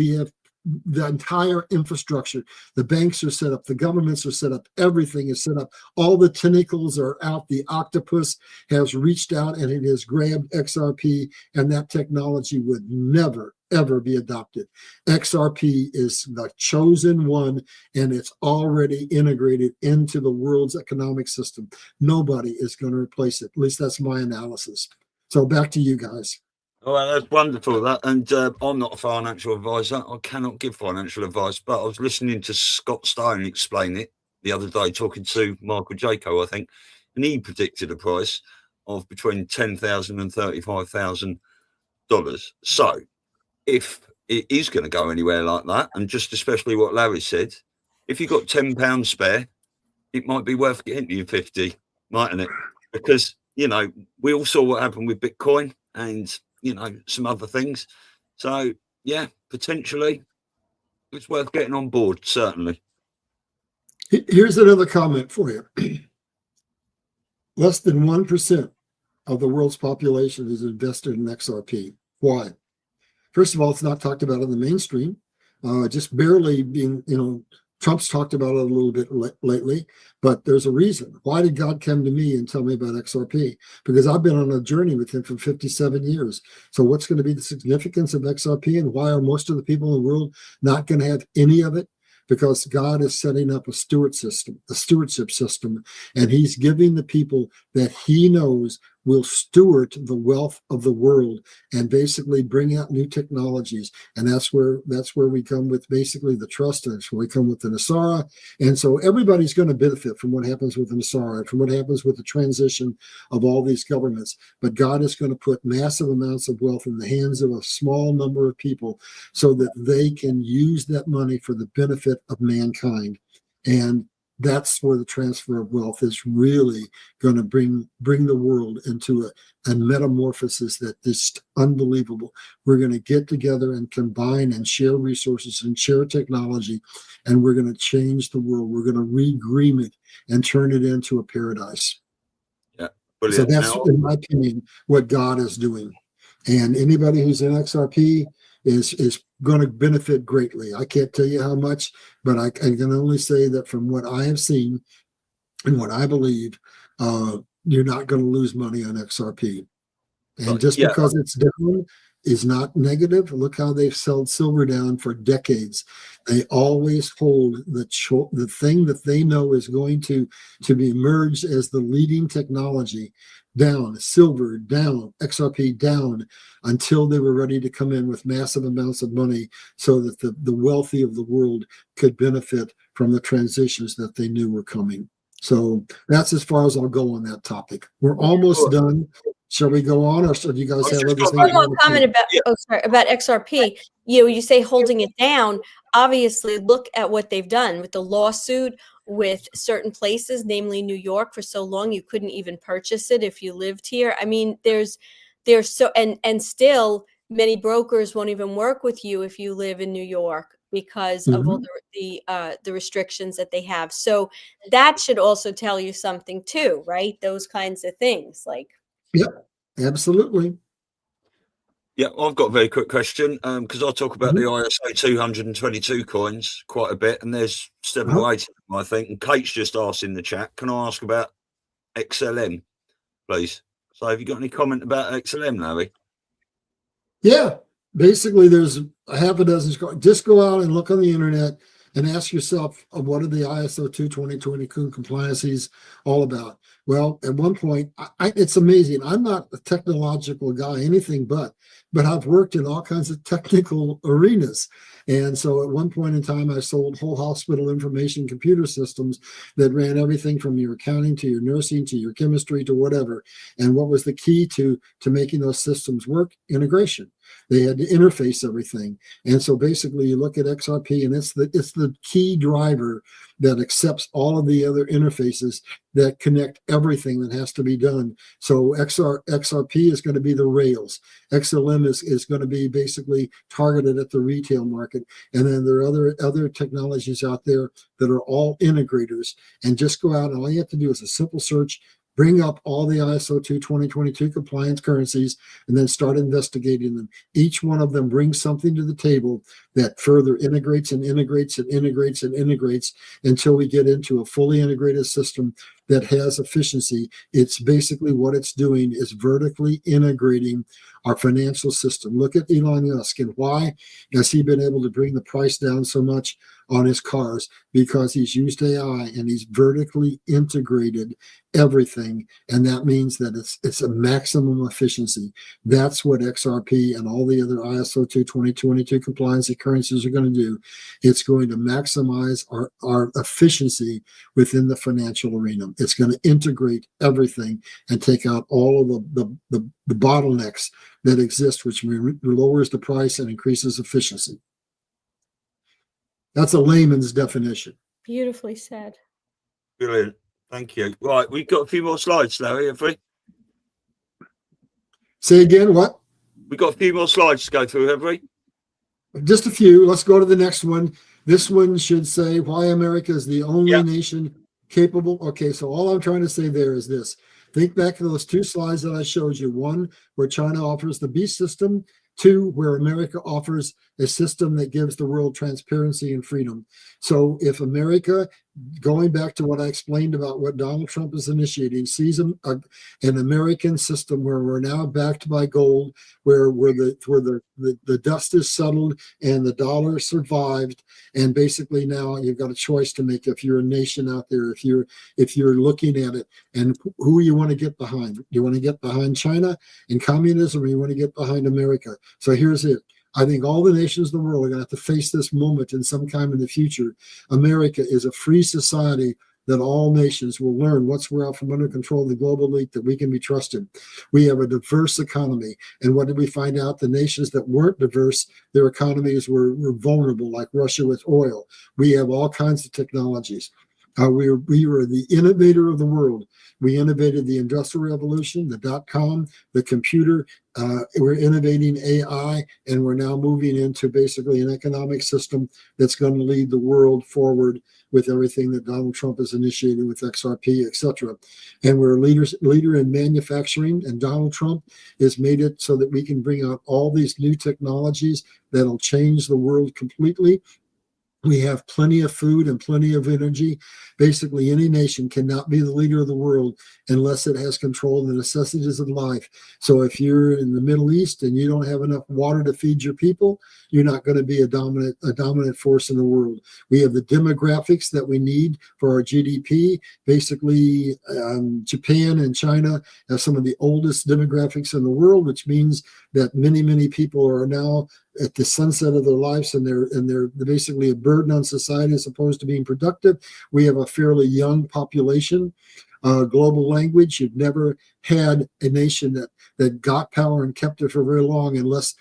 the entire infrastructure. The banks are set up. The governments are set up. Everything is set up. All the tentacles are out. The octopus has reached out and it has grabbed XRP, and that technology would never, ever be adopted. XRP is the chosen one, and it's already integrated into the world's economic system. Nobody is going to replace it. At least that's my analysis. So back to you guys.
Well, that's wonderful. And I'm not a financial advisor. I cannot give financial advice, but I was listening to Scott Stone explain it the other day, talking to Michael Jaco, I think, and he predicted a price of between $10,000 and $35,000. So if it is going to go anywhere like that, and just especially what Larry said, if you've got £10 spare, it might be worth getting you 50, mightn't it? Because, we all saw what happened with Bitcoin and, some other things. So, yeah, potentially it's worth getting on board, certainly.
Here's another comment for you. Less than 1% of the world's population is invested in XRP. Why? First of all, it's not talked about in the mainstream. Just barely being, Trump's talked about it a little bit lately, but there's a reason. Why did God come to me and tell me about XRP? Because I've been on a journey with him for 57 years. So what's going to be the significance of XRP, and why are most of the people in the world not going to have any of it? Because God is setting up a stewardship system, and he's giving the people that he knows will steward the wealth of the world and basically bring out new technologies. And that's where we come with basically the trust. That's where we come with the Nasara. And so everybody's going to benefit from what happens with the Nasara, from what happens with the transition of all these governments. But God is going to put massive amounts of wealth in the hands of a small number of people so that they can use that money for the benefit of mankind. And that's where the transfer of wealth is really going to bring the world into a metamorphosis that is unbelievable. We're going to get together and combine and share resources and share technology, and we're going to change the world. We're going to regreen it and turn it into a paradise.
Yeah, brilliant.
So that's, in my opinion, what God is doing. And anybody who's in XRP is going to benefit greatly. I can't tell you how much, but I can only say that from what I have seen and what I believe, you're not going to lose money on XRP. And just because it's down is not negative. Look how they've sold silver down for decades. They always hold the thing that they know is going to be emerged as the leading technology down, silver down, XRP down, until they were ready to come in with massive amounts of money so that the wealthy of the world could benefit from the transitions that they knew were coming. So that's as far as I'll go on that topic. We're almost done. Shall we go on, or do you guys have other things?
One more comment about XRP. You say holding it down. Obviously, look at what they've done with the lawsuit with certain places, namely New York. For so long, you couldn't even purchase it if you lived here. I mean, there's so and still many brokers won't even work with you if you live in New York because of all the restrictions that they have. So that should also tell you something too, right? Those kinds of things, like.
Yep, absolutely.
Yeah, I've got a very quick question because I talk about the ISO 222 coins quite a bit, and there's 7 or 8 of them, I think. And Kate's just asked in the chat, can I ask about XLM, please? So have you got any comment about XLM, Larry?
Yeah, basically there's a half a dozen. Just go out and look on the internet and ask yourself, what are the ISO 22022 compliances all about? Well, at one point, it's amazing. I'm not a technological guy, anything but I've worked in all kinds of technical arenas. And so at one point in time, I sold whole hospital information computer systems that ran everything from your accounting to your nursing to your chemistry to whatever. And what was the key to making those systems work? Integration. They had to interface everything. And so basically you look at XRP, and it's the key driver that accepts all of the other interfaces that connect everything that has to be done. So XRP is going to be the rails. XLM is going to be basically targeted at the retail market. And then there are other technologies out there that are all integrators. And just go out, and all you have to do is a simple search, bring up all the ISO 2022 compliance currencies, and then start investigating them. Each one of them brings something to the table that further integrates and integrates and integrates and integrates until we get into a fully integrated system that has efficiency. It's basically what it's doing is vertically integrating our financial system. Look at Elon Musk, and why has he been able to bring the price down so much on his cars? Because he's used AI and he's vertically integrated everything, and that means that it's a maximum efficiency. That's what XRP and all the other ISO 2022 compliance currencies are going to do. It's going to maximize our efficiency within the financial arena. It's going to integrate everything and take out all of the bottlenecks that exist, which lowers the price and increases efficiency. That's a layman's definition.
Beautifully said.
Brilliant. Thank you. Right, we've got a few more slides, Larry, have we?
Say again, what?
We've got a few more slides to go through, have we?
Just a few. Let's go to the next one. This one should say why America is the only nation capable. Okay, so all I'm trying to say there is this. Think back to those two slides that I showed you. One, where China offers the beast system. Two, where America offers a system that gives the world transparency and freedom. So if America, going back to what I explained about what Donald Trump is initiating, sees an American system where we're now backed by gold, where the dust is settled and the dollar survived, and basically now you've got a choice to make if you're a nation out there, if you're looking at it, and who you want to get behind. You want to get behind China and communism, or you want to get behind America? So here's it. I think all the nations of the world are going to have to face this moment in some time in the future. America is a free society that all nations will learn once we're out from under control of the global elite that we can be trusted. We have a diverse economy. And what did we find out? The nations that weren't diverse, their economies were vulnerable, like Russia with oil. We have all kinds of technologies. We were the innovator of the world. We innovated the Industrial Revolution, the .com, the computer. We're innovating AI, and we're now moving into basically an economic system that's going to lead the world forward with everything that Donald Trump is initiating with XRP, etc. And we're a leader in manufacturing, and Donald Trump has made it so that we can bring out all these new technologies that'll change the world completely. We have plenty of food and plenty of energy. Basically, any nation cannot be the leader of the world unless it has control of the necessities of life. So if you're in the Middle East and you don't have enough water to feed your people, you're not going to be a dominant force in the world. We have the demographics that we need for our GDP. Basically, Japan and China have some of the oldest demographics in the world, which means that many people are now at the sunset of their lives, and they're basically a burden on society as opposed to being productive. We have a fairly young population. Global language, you've never had a nation that got power and kept it for very long unless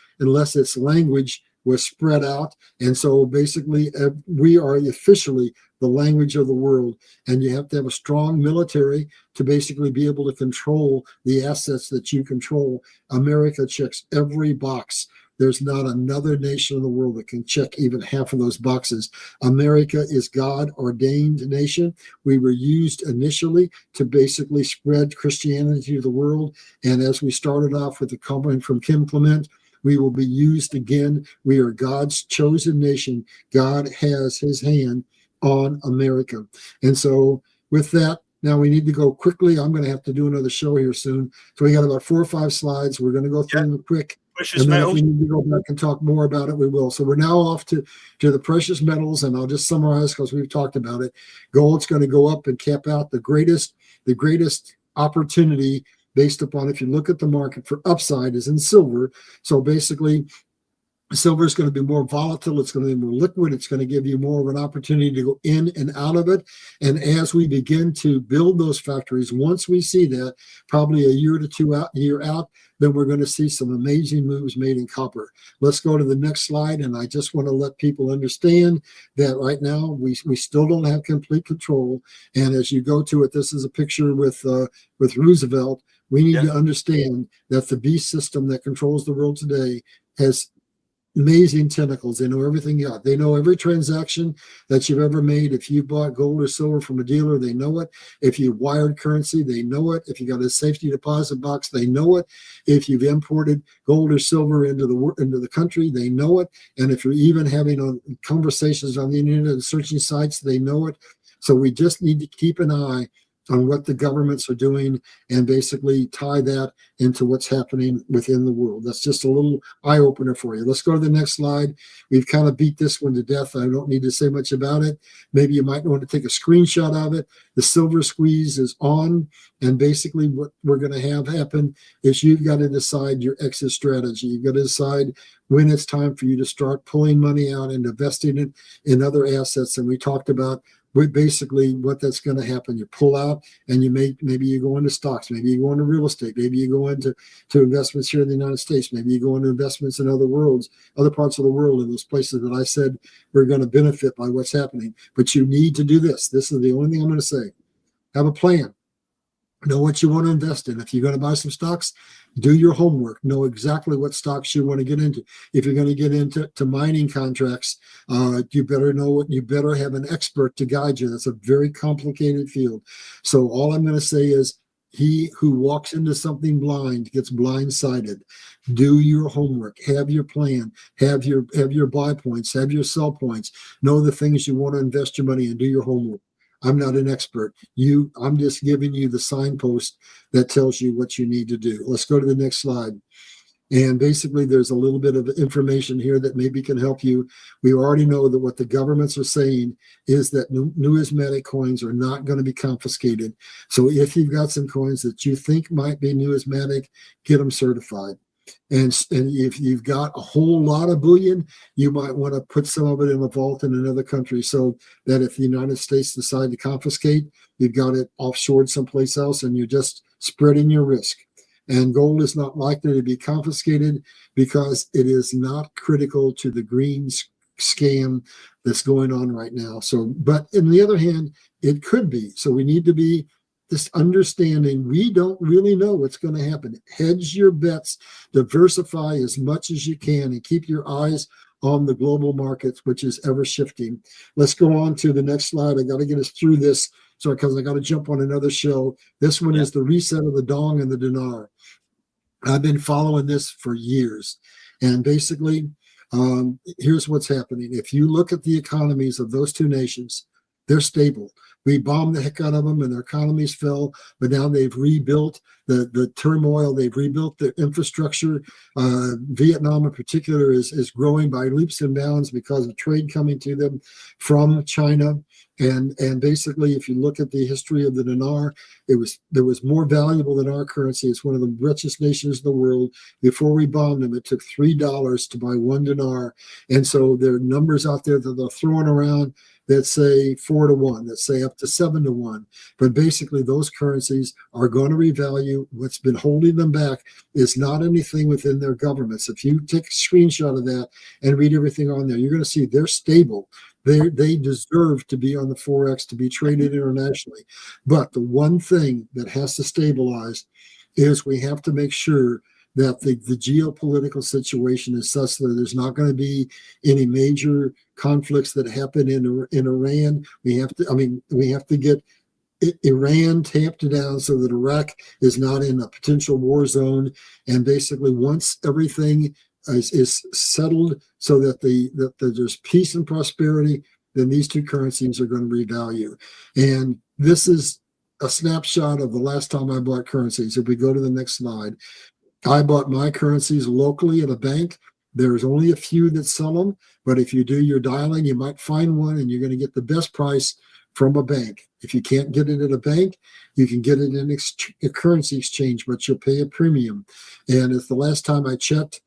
its language was spread out. And so basically we are officially the language of the world, and you have to have a strong military to basically be able to control the assets that you control. America checks every box. There's not another nation in the world that can check even half of those boxes. America is God-ordained nation. We were used initially to basically spread Christianity to the world. And as we started off with the comment from Kim Clement, we will be used again. We are God's chosen nation. God has his hand on America. And so with that, Now we need to go quickly. I'm going to have to do another show here soon. So we got about 4 or 5 slides. We're going to go through them quick.
Precious
And then
metals.
if we need to go back and talk more about it, we will. So we're now off to the precious metals, and I'll just summarize because we've talked about it. Gold's going to go up and cap out the greatest opportunity based upon, if you look at the market for upside, is in silver. So basically, silver is going to be more volatile. It's going to be more liquid. It's going to give you more of an opportunity to go in and out of it. And as we begin to build those factories, once we see that, probably a year to 2 year out, then we're going to see some amazing moves made in copper. Let's go to the next slide. And I just want to let people understand that right now we still don't have complete control. And as you go to it, this is a picture with Roosevelt. We need to understand that the beast system that controls the world today has amazing tentacles. They know everything you got. They know every transaction that you've ever made. If you bought gold or silver from a dealer, they know it. If you wired currency, they know it. If you got a safety deposit box, they know it. If you've imported gold or silver into the country, they know it. And if you're even having conversations on the internet and searching sites, they know it. So we just need to keep an eye on what the governments are doing and basically tie that into what's happening within the world. That's just a little eye-opener for you. Let's go to the next slide. We've kind of beat this one to death. I don't need to say much about it. Maybe you might want to take a screenshot of it. The silver squeeze is on, and basically what we're going to have happen is you've got to decide your exit strategy. You've got to decide when it's time for you to start pulling money out and investing it in other assets. And we talked about basically what that's going to happen. You pull out and maybe you go into stocks, maybe you go into real estate, maybe you go into investments here in the United States, maybe you go into investments in other parts of the world, in those places that I said we're going to benefit by what's happening. But you need to do this. This is the only thing I'm going to say. Have a plan. Know what you want to invest in. If you're going to buy some stocks, do your homework. Know exactly what stocks you want to get into. If you're going to get into mining contracts, you better have an expert to guide you. That's a very complicated field. So all I'm going to say is, he who walks into something blind gets blindsided. Do your homework. Have your plan. Have your buy points. Have your sell points. Know the things you want to invest your money in. Do your homework. I'm not an expert. I'm just giving you the signpost that tells you what you need to do. Let's go to the next slide. And basically, there's a little bit of information here that maybe can help you. We already know that what the governments are saying is that numismatic coins are not going to be confiscated. So if you've got some coins that you think might be numismatic, get them certified. And if you've got a whole lot of bullion, you might want to put some of it in a vault in another country, so that if the United States decide to confiscate, you've got it offshored someplace else, and you're just spreading your risk. And gold is not likely to be confiscated because it is not critical to the green scam that's going on right now. So, but on the other hand, it could be. So we need to be this understanding. We don't really know what's going to happen. Hedge your bets, diversify as much as you can, and keep your eyes on the global markets, which is ever shifting. Let's go on to the next slide. I got to get us through this, because I got to jump on another show. This one is the reset of the dong and the dinar. I've been following this for years, and basically, here's what's happening. If you look at the economies of those two nations, they're stable. We bombed the heck out of them and their economies fell, but now they've rebuilt the turmoil. They've rebuilt their infrastructure. Vietnam in particular is growing by leaps and bounds because of trade coming to them from China. And basically, if you look at the history of the dinar, it was more valuable than our currency. It's one of the richest nations in the world. Before we bombed them, it took $3 to buy 1 dinar. And so there are numbers out there that they're throwing around that say 4 to 1, that say up to 7 to 1. But basically, those currencies are going to revalue. What's been holding them back is not anything within their governments. If you take a screenshot of that and read everything on there, you're going to see they're stable. They deserve to be on the Forex, to be traded internationally. But the one thing that has to stabilize is we have to make sure that the geopolitical situation is such that there's not going to be any major conflicts that happen in Iran. We have to get Iran tamped down so that Iraq is not in a potential war zone. And basically, once everything is settled so that that there's peace and prosperity, then these two currencies are going to revalue. And this is a snapshot of the last time I bought currencies. If we go to the next slide, I bought my currencies locally at a bank. There's only a few that sell them, but if you do your dialing, you might find one and you're going to get the best price from a bank. If you can't get it at a bank, you can get it in a currency exchange, but you'll pay a premium. And it's the last time I checked,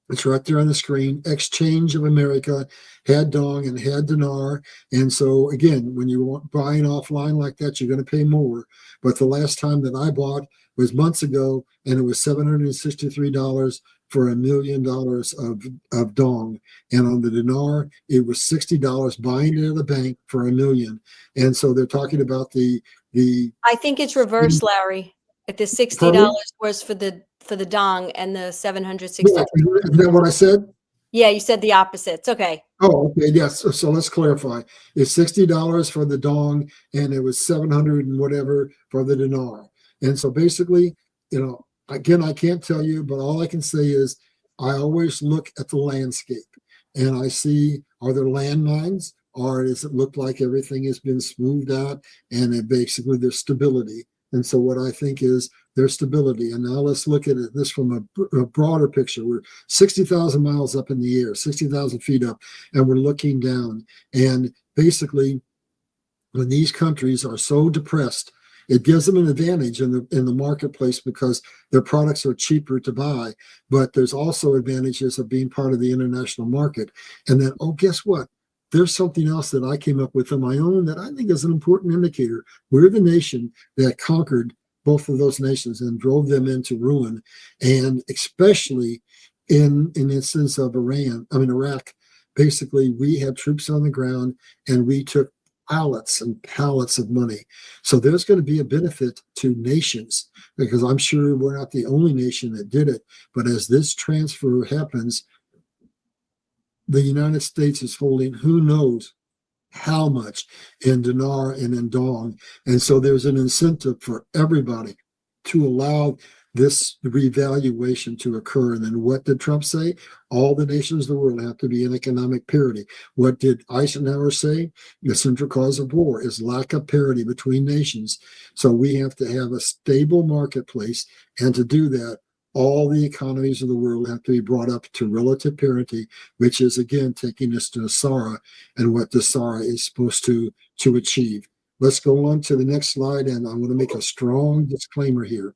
it's right there on the screen. Exchange of America had dong and had dinar. And so again, when you're buying offline like that, you're going to pay more. But the last time that I bought was months ago, and it was $763 for $1 million of dong. And on the dinar, it was $60 buying it at a bank for $1 million. And so they're talking about the
I think it's reversed, Larry. If the $60 was for the dong and the 760.
Yeah, isn't that what I said?
Yeah, you said the opposite. It's okay.
Oh, okay. Yes. So let's clarify. It's $60 for the dong, and it was 700 and whatever for the dinar. And so basically, again, I can't tell you, but all I can say is I always look at the landscape and I see, are there landmines, or does it look like everything has been smoothed out and basically there's stability? And so what I think is there's stability. And now let's look at this from a broader picture. We're 60,000 miles up in the air, 60,000 feet up, and we're looking down. And basically, when these countries are so depressed, it gives them an advantage in the marketplace because their products are cheaper to buy. But there's also advantages of being part of the international market. And then, guess what? There's something else that I came up with on my own that I think is an important indicator. We're the nation that conquered both of those nations and drove them into ruin. And especially in the instance of Iraq, basically we had troops on the ground and we took pallets and pallets of money. So there's going to be a benefit to nations, because I'm sure we're not the only nation that did it. But as this transfer happens, the United States is holding who knows how much in dinar and in dong. And so there's an incentive for everybody to allow this revaluation to occur. And then what did Trump say? All the nations of the world have to be in economic parity. What did Eisenhower say? The central cause of war is lack of parity between nations. So we have to have a stable marketplace. And to do that, all the economies of the world have to be brought up to relative parity, which is, again, taking us to Asara and what the Asara is supposed to achieve. Let's go on to the next slide, and I'm going to make a strong disclaimer here.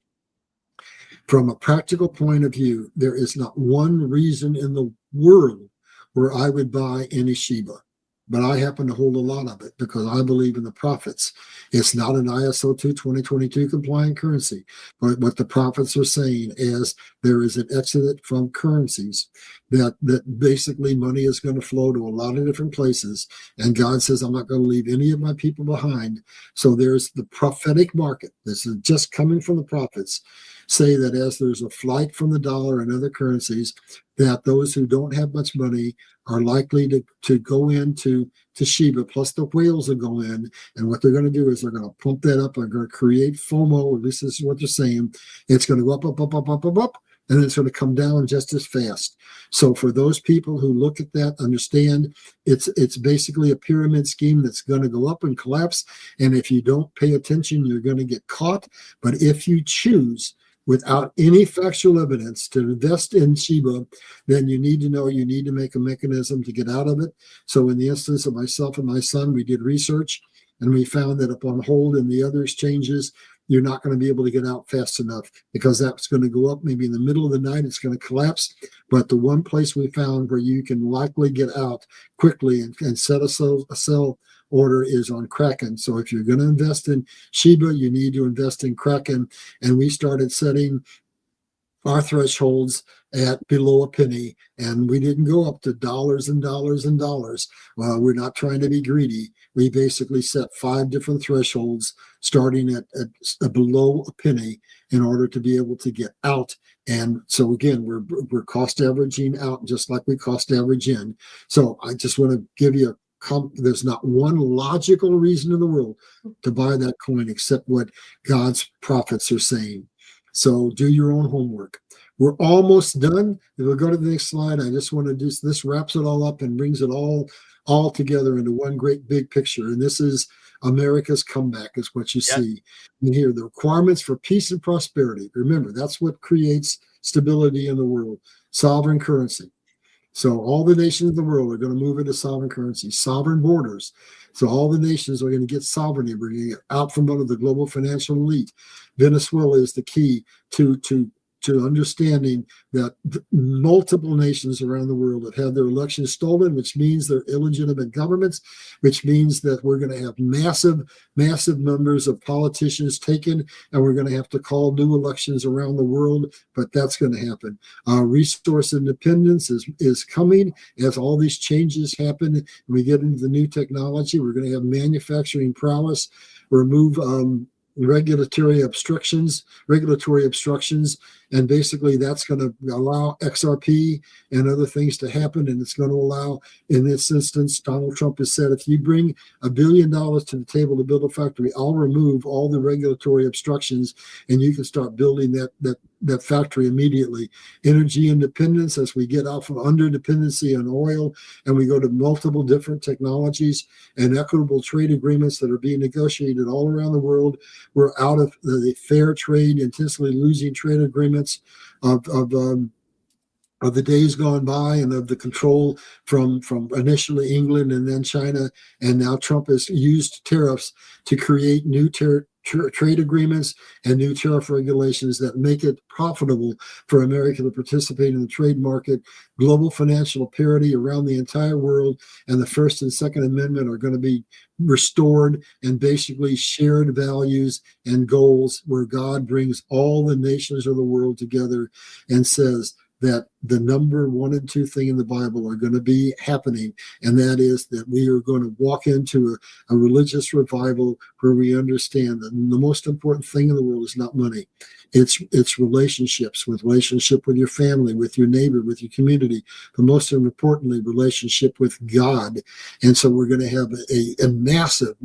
From a practical point of view, there is not one reason in the world where I would buy any Shiba. But I happen to hold a lot of it because I believe in the prophets. It's not an ISO 2 2022 compliant currency. But what the prophets are saying is there is an exodus from currencies, that basically money is going to flow to a lot of different places. And God says, I'm not going to leave any of my people behind. So there's the prophetic market. This is just coming from the prophets. Say that as there's a flight from the dollar and other currencies, that those who don't have much money are likely to go into Shiba, plus the whales will go in. And what they're going to do is they're going to pump that up. They're going to create FOMO, at least this is what they're saying. It's going to go up, up, up, up, up, up, up, and it's going to come down just as fast. So for those people who look at that, understand it's basically a pyramid scheme that's going to go up and collapse. And if you don't pay attention, you're going to get caught. But if you choose, without any factual evidence, to invest in Shiba, then you need to make a mechanism to get out of it. So in the instance of myself and my son, we did research and we found that upon hold in the other exchanges, you're not going to be able to get out fast enough, because that's going to go up maybe in the middle of the night. It's going to collapse. But the one place we found where you can likely get out quickly and set a sell order is on Kraken. So if you're going to invest in Shiba, you need to invest in Kraken. And we started setting our thresholds at below a penny, and we didn't go up to dollars and dollars and dollars. Well, we're not trying to be greedy. We basically set 5 different thresholds starting at below a penny in order to be able to get out. And so again, we're cost averaging out just like we cost average in. So I just want to give you there's not one logical reason in the world to buy that coin except what God's prophets are saying. So do your own homework. We're almost done. If we'll go to the next slide, I just want to do this, wraps it all up and brings it all together into one great big picture. And this is America's comeback is what you
Yep.
see in here. The requirements for peace and prosperity. Remember, that's what creates stability in the world. Sovereign currency. So all the nations of the world are going to move into sovereign currency, sovereign borders. So all the nations are going to get sovereignty. We're going to get out from under the global financial elite. Venezuela is the key to understanding that multiple nations around the world have had their elections stolen, which means they're illegitimate governments, which means that we're going to have massive numbers of politicians taken, and we're going to have to call new elections around the world, but that's going to happen. Resource independence is coming as all these changes happen, and we get into the new technology. We're going to have manufacturing prowess, remove regulatory obstructions, and basically that's going to allow XRP and other things to happen, and it's going to allow, in this instance, Donald Trump has said, if you bring $1 billion to the table to build a factory, I'll remove all the regulatory obstructions, and you can start building that factory immediately. Energy independence, as we get out from under dependency on oil and we go to multiple different technologies, and equitable trade agreements that are being negotiated all around the world. We're out of the fair trade, intensely losing trade agreements of the days gone by, and of the control from initially England and then China, and now Trump has used tariffs to create new trade agreements and new tariff regulations that make it profitable for America to participate in the trade market. Global financial parity around the entire world, and the First and Second Amendment are going to be restored, and basically shared values and goals where God brings all the nations of the world together and says that the number 1 and 2 thing in the Bible are going to be happening, and that is that we are going to walk into a religious revival where we understand that the most important thing in the world is not money. It's relationships, relationship with your family, with your neighbor, with your community, but most importantly, relationship with God. And so we're going to have a massive,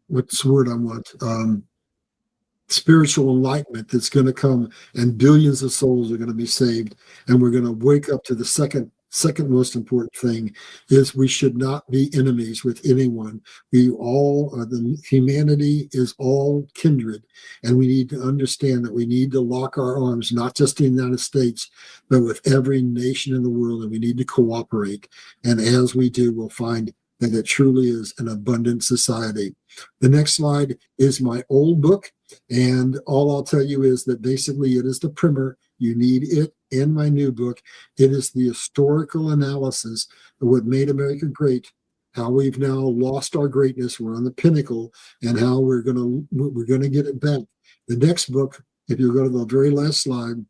what's the word I want? Spiritual enlightenment that's going to come, and billions of souls are going to be saved. And we're going to wake up to the second most important thing is we should not be enemies with anyone. We all the humanity is all kindred, and we need to understand that we need to lock our arms, not just in the United States, but with every nation in the world, and we need to cooperate. And as we do, we'll find that it truly is an abundant society. The next slide is my old book, and all I'll tell you is that basically it is the primer. You need it in my new book. It is the historical analysis of what made America great, how we've now lost our greatness, we're on the pinnacle, and how we're gonna get it back. The next book, if you go to the very last slide,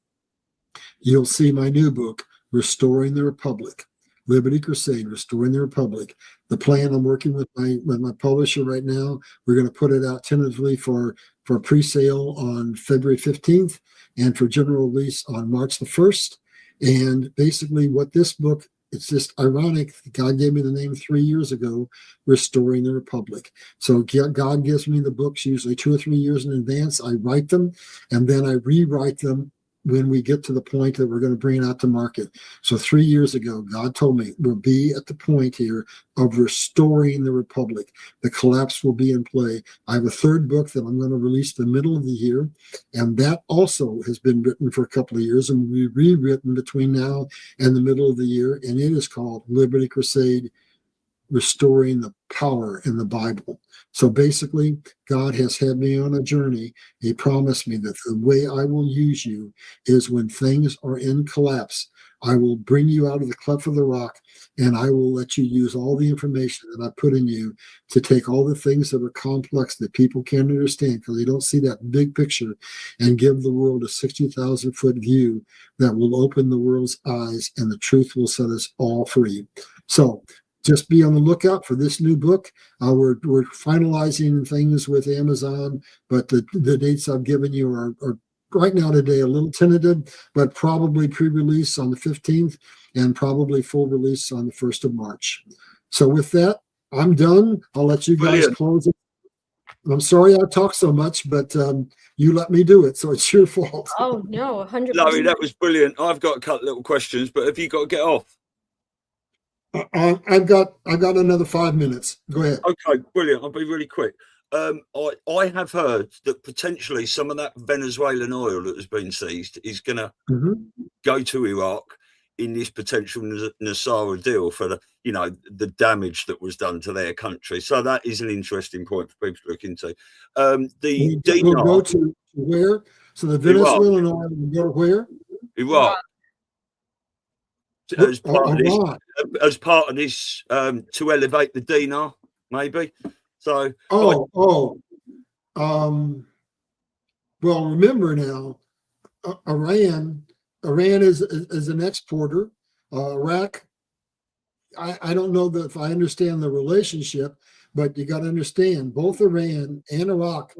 you'll see my new book, Restoring the Republic. Liberty Crusade, Restoring the Republic. The plan, I'm working with my publisher right now. We're going to put it out tentatively for pre-sale on February 15th and for general release on March the 1st. And basically what this book, it's just ironic, God gave me the name 3 years ago, Restoring the Republic. So God gives me the books usually 2 or 3 years in advance. I write them, and then I rewrite them when we get to the point that we're going to bring it out to market. So 3 years ago, God told me we'll be at the point here of restoring the republic. The collapse will be in play. I have a third book that I'm going to release in the middle of the year, and that also has been written for a couple of years and will be rewritten between now and the middle of the year, and it is called Liberty Crusade, Restoring the Power in the Bible. So basically, God has had me on a journey. He promised me that the way I will use you is when things are in collapse, I will bring you out of the cleft of the rock, and I will let you use all the information that I put in you to take all the things that are complex that people can't understand because they don't see that big picture, and give the world a 60,000-foot view that will open the world's eyes, and the truth will set us all free. So just be on the lookout for this new book. We're finalizing things with Amazon, but the dates I've given you are right now today a little tentative, but probably pre-release on the 15th and probably full release on the 1st of March. So with that, I'm done. I'll let you guys close it. I'm sorry I talk so much, but you let me do it, so it's your fault.
Oh, no, 100%.
Larry, that was brilliant. I've got a couple little questions, but have you got to get off?
I've got another 5 minutes. Go ahead.
Okay, brilliant. I'll be really quick. I have heard that potentially some of that Venezuelan oil that has been seized is going to go to Iraq in this potential Nasara deal for the damage that was done to their country. So that is an interesting point for people to look into. The
We'll go to where? So the Venezuelan oil will go where?
Iraq. As part of this, to elevate the dinar, maybe. So. Well,
remember now, Iran is an exporter. Iraq, I don't know that if I understand the relationship, but you got to understand both Iran and Iraq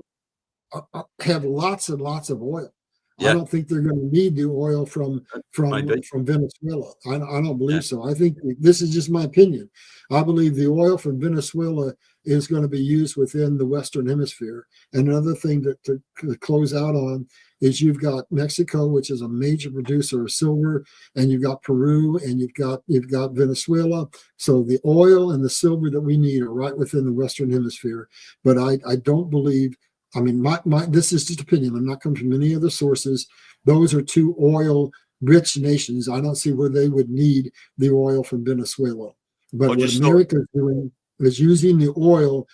have lots and lots of oil. Yeah. I don't think they're going to need the oil from Venezuela. I don't believe so. I think this is just my opinion. I believe the oil from Venezuela is going to be used within the Western Hemisphere. And another thing to close out on is you've got Mexico, which is a major producer of silver, and you've got Peru, and you've got Venezuela. So the oil and the silver that we need are right within the Western Hemisphere. But I don't believe. I mean, this is just opinion. I'm not coming from any other sources. Those are two oil-rich nations. I don't see where they would need the oil from Venezuela. But what America is doing is using the oil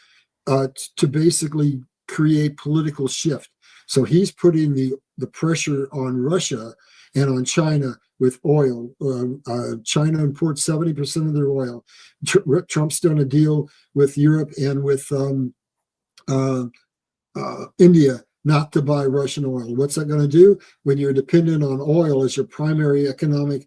to basically create political shift. So he's putting the pressure on Russia and on China with oil. China imports 70% of their oil. Trump's done a deal with Europe and with India not to buy Russian oil. What's that going to do? When you're dependent on oil as your primary economic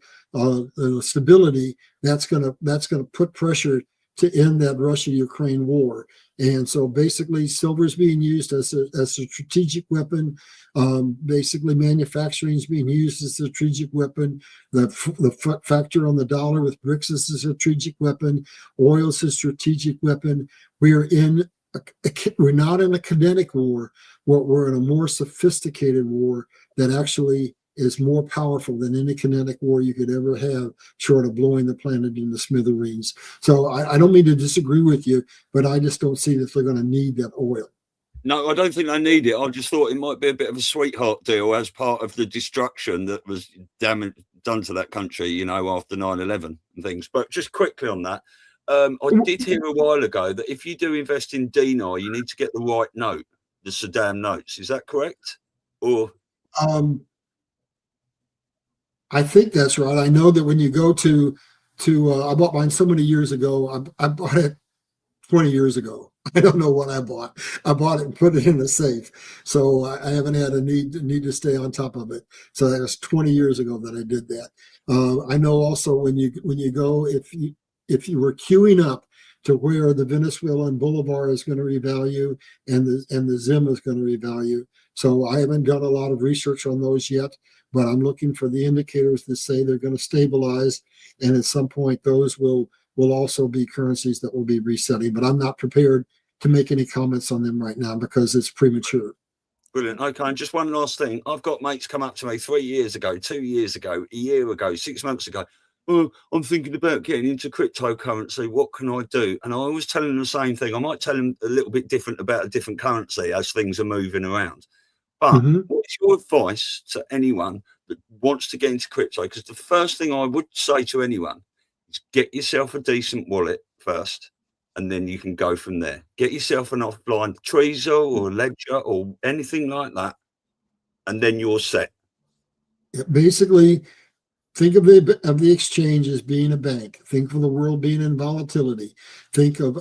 stability, that's going to put pressure to end that Russia-Ukraine war. And so basically silver is being used as a strategic weapon. Basically manufacturing is being used as a strategic weapon. The factor on the dollar with BRICS is a strategic weapon. Oil is a strategic weapon. We're not in a kinetic war. We're in a more sophisticated war that actually is more powerful than any kinetic war you could ever have, short of blowing the planet into smithereens. So I don't mean to disagree with you, but I just don't see that they're going to need that oil.
No, I don't think they need it. I just thought it might be a bit of a sweetheart deal as part of the destruction that was done to that country, after 9/11 and things. But just quickly on that, I did hear a while ago that if you do invest in dinar, you need to get the right note, the Saddam notes. Is that correct? Or
I think that's right. I know that when you go to I bought mine so many years ago. I bought it 20 years ago. I don't know what I bought. I bought it and put it in the safe. So I haven't had a need to stay on top of it. So that was 20 years ago that I did that. I know also when you go, if you were queuing up to where the Venezuelan Bolivar is going to revalue and the Zim is going to revalue. So I haven't done a lot of research on those yet, but I'm looking for the indicators that say they're going to stabilize. And at some point, those will also be currencies that will be resetting. But I'm not prepared to make any comments on them right now because it's premature.
Brilliant. Okay, and just one last thing. I've got mates come up to me 3 years ago, 2 years ago, a year ago, 6 months ago. Oh, I'm thinking about getting into cryptocurrency. What can I do? And I always tell them the same thing. I might tell them a little bit different about a different currency as things are moving around. But what's your advice to anyone that wants to get into crypto? Because the first thing I would say to anyone is get yourself a decent wallet first, and then you can go from there. Get yourself an offline Trezor or Ledger or anything like that, and then you're set.
Basically, think of the exchange as being a bank. Think of the world being in volatility. Think of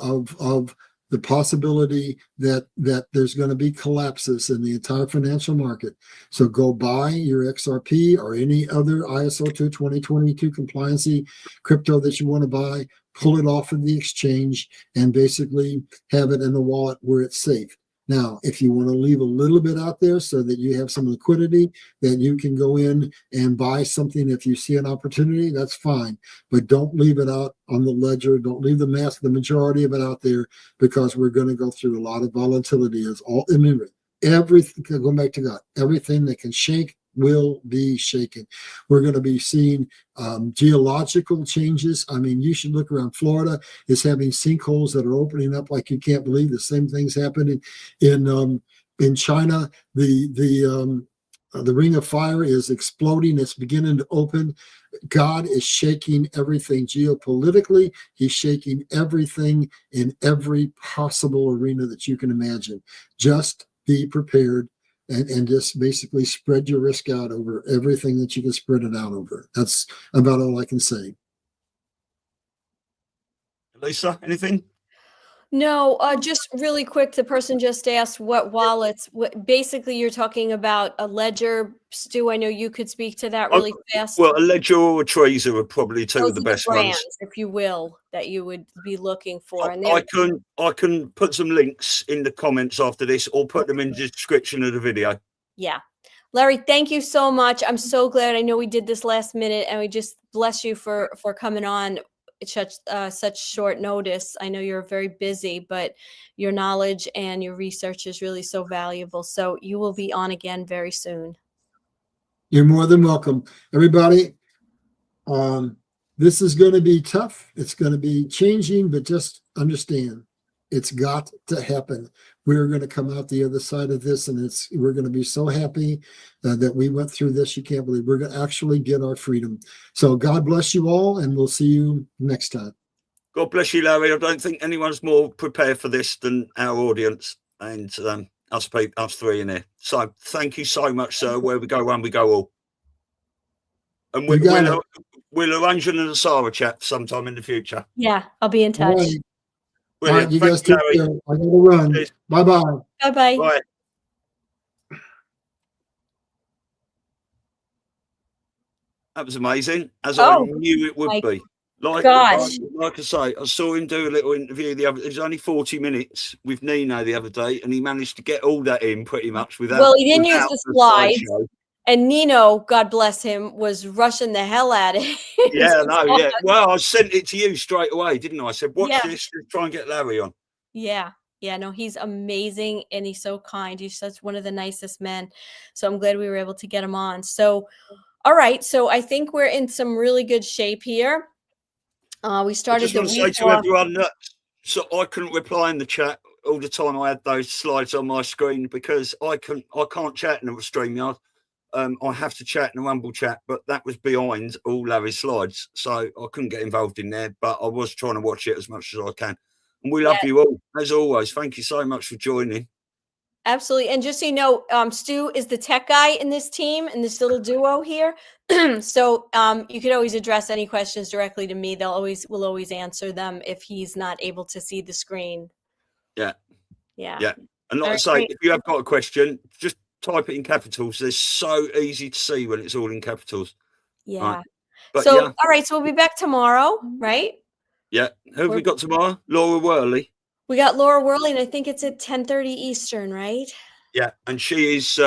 the possibility that there's going to be collapses in the entire financial market. So go buy your XRP or any other ISO 2022 compliancy crypto that you want to buy, pull it off of the exchange, and basically have it in the wallet where it's safe. Now, if you want to leave a little bit out there so that you have some liquidity, then you can go in and buy something if you see an opportunity, that's fine. But don't leave it out on the ledger. Don't leave the majority of it out there, because we're going to go through a lot of volatility. Remember, everything, going back to God, everything that can shake will be shaken. We're going to be seeing geological changes. I mean, you should look around. Florida is having sinkholes that are opening up like you can't believe. The same things happening in China. The ring of fire is exploding. It's beginning to open. God is shaking everything geopolitically. He's shaking everything in every possible arena that you can imagine. Just be prepared and just basically spread your risk out over everything that you can spread it out over. That's about all I can say.
Lisa, anything?
No, just really quick. The person just asked what wallets. Basically, you're talking about a Ledger. Stu, I know you could speak to that really fast.
Well, a Ledger or a Trezor are probably two
Those
of the
are
best
brands,
ones.
if you will, that you would be looking for. And
I can put some links in the comments after this, or put them in the description of the video.
Yeah. Larry, thank you so much. I'm so glad. I know we did this last minute, and we just bless you for coming on at such short notice. I know you're very busy, but your knowledge and your research is really so valuable. So you will be on again very soon.
You're more than welcome. Everybody, this is going to be tough. It's going to be changing, but just understand it's got to happen. We're going to come out the other side of this, and we're going to be so happy that we went through this. You can't believe we're going to actually get our freedom. So God bless you all, and we'll see you next time.
God bless you, Larry. I don't think anyone's more prepared for this than our audience and us three in here. So thank you so much, sir. Where we go one, we go all. And we'll arrange an Asara chat sometime in the future.
Yeah, I'll be in touch.
All right, you guys take care. I gotta run.
Cheers.
Bye-bye.
Bye-bye.
Bye. That was amazing, as I knew it would be. Like I say, I saw him do a little interview it was only 40 minutes with Nino the other day, and he managed to get all that in pretty much without.
Well, he didn't use the slides. And Nino, God bless him, was rushing the hell out of it.
Yeah, no, yeah. Well, I sent it to you straight away, didn't I? I said, watch this, try and get Larry on.
Yeah. Yeah, no, he's amazing, and he's so kind. He's such one of the nicest men. So I'm glad we were able to get him on. So, all right. So I think we're in some really good shape here. We started the week
off. I just want to say to everyone that so I couldn't reply in the chat all the time. I had those slides on my screen because I can't chat in the StreamYard. I have to chat in the Rumble chat, but that was behind all Larry's slides, so I couldn't get involved in there. But I was trying to watch it as much as I can. And we love you all, as always. Thank you so much for joining.
Absolutely. And just so you know, Stu is the tech guy in this team, in this little duo here. So you could always address any questions directly to me. We'll always answer them if he's not able to see the screen.
Yeah.
Yeah.
Yeah. And like I say, if you have got a question, just type it in capitals. They're so easy to see when it's all in capitals.
Yeah.
Right. But
so, all right. So we'll be back tomorrow, right?
Yeah. Who have we got tomorrow? Laura Worley.
We got Laura Worley, and I think it's at 10:30 Eastern, right?
Yeah. And she is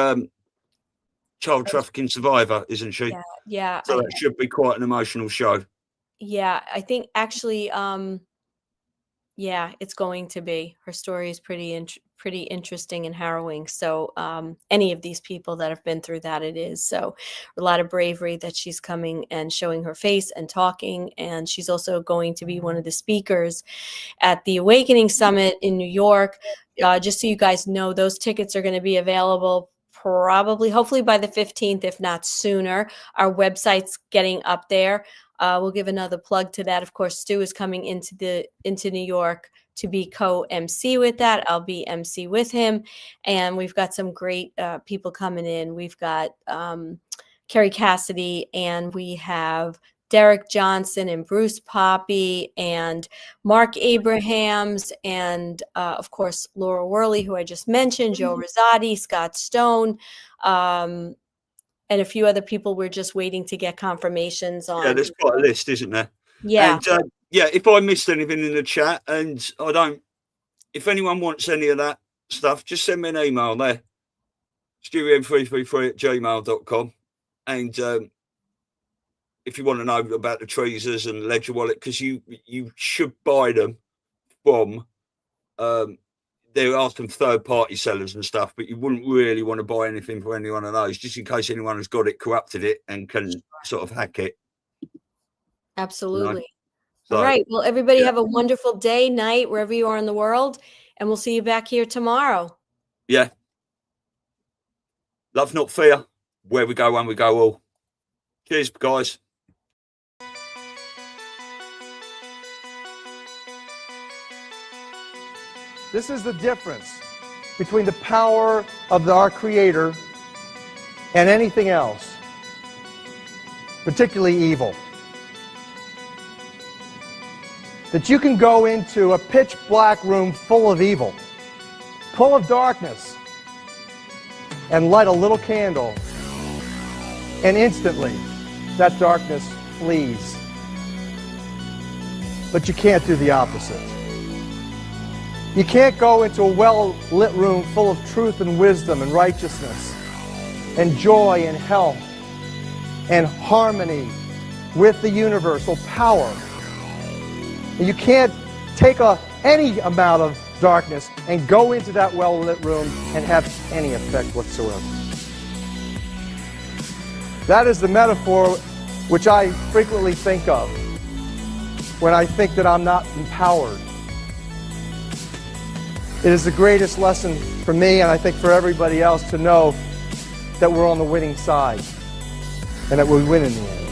child trafficking survivor, isn't she?
Yeah. Yeah.
So that should be quite an emotional show.
Yeah. I think actually, yeah, it's going to be. Her story is pretty interesting and harrowing. So any of these people that have been through that, it is. So a lot of bravery that she's coming and showing her face and talking. And she's also going to be one of the speakers at the Awakening Summit in New York. Just so you guys know, those tickets are going to be available hopefully by the 15th, if not sooner. Our website's getting up there. We'll give another plug to that. Of course, Stu is coming into New York to be co-MC with that. I'll be MC with him. And we've got some great people coming in. We've got Kerry Cassidy, and we have Derek Johnson and Bruce Poppy and Mark Abrahams, and of course, Laura Worley, who I just mentioned, Joe Rosati, Scott Stone, and a few other people we're just waiting to get confirmations on.
Yeah, there's quite a list, isn't there?
Yeah.
And yeah, if I missed anything in the chat, and if anyone wants any of that stuff, just send me an email there, studium333@gmail.com. And if you want to know about the Trezors and Ledger Wallet, because you should buy them from there are some third-party sellers and stuff, but you wouldn't really want to buy anything for any one of those, just in case anyone has got it, corrupted it, and can sort of hack it.
Absolutely.
You know? So,
all right. Well, everybody have a wonderful day, night, wherever you are in the world, and we'll see you back here tomorrow.
Yeah. Love, not fear. Where we go, when we go all. Cheers, guys.
This is the difference between the power of our Creator and anything else, particularly evil. That you can go into a pitch black room full of evil, full of darkness, and light a little candle, and instantly that darkness flees. But you can't do the opposite. You can't go into a well-lit room full of truth and wisdom and righteousness and joy and health and harmony with the universal power. And you can't take any amount of darkness and go into that well-lit room and have any effect whatsoever. That is the metaphor which I frequently think of when I think that I'm not empowered. It is the greatest lesson for me, and I think for everybody else, to know that we're on the winning side and that we win in the end.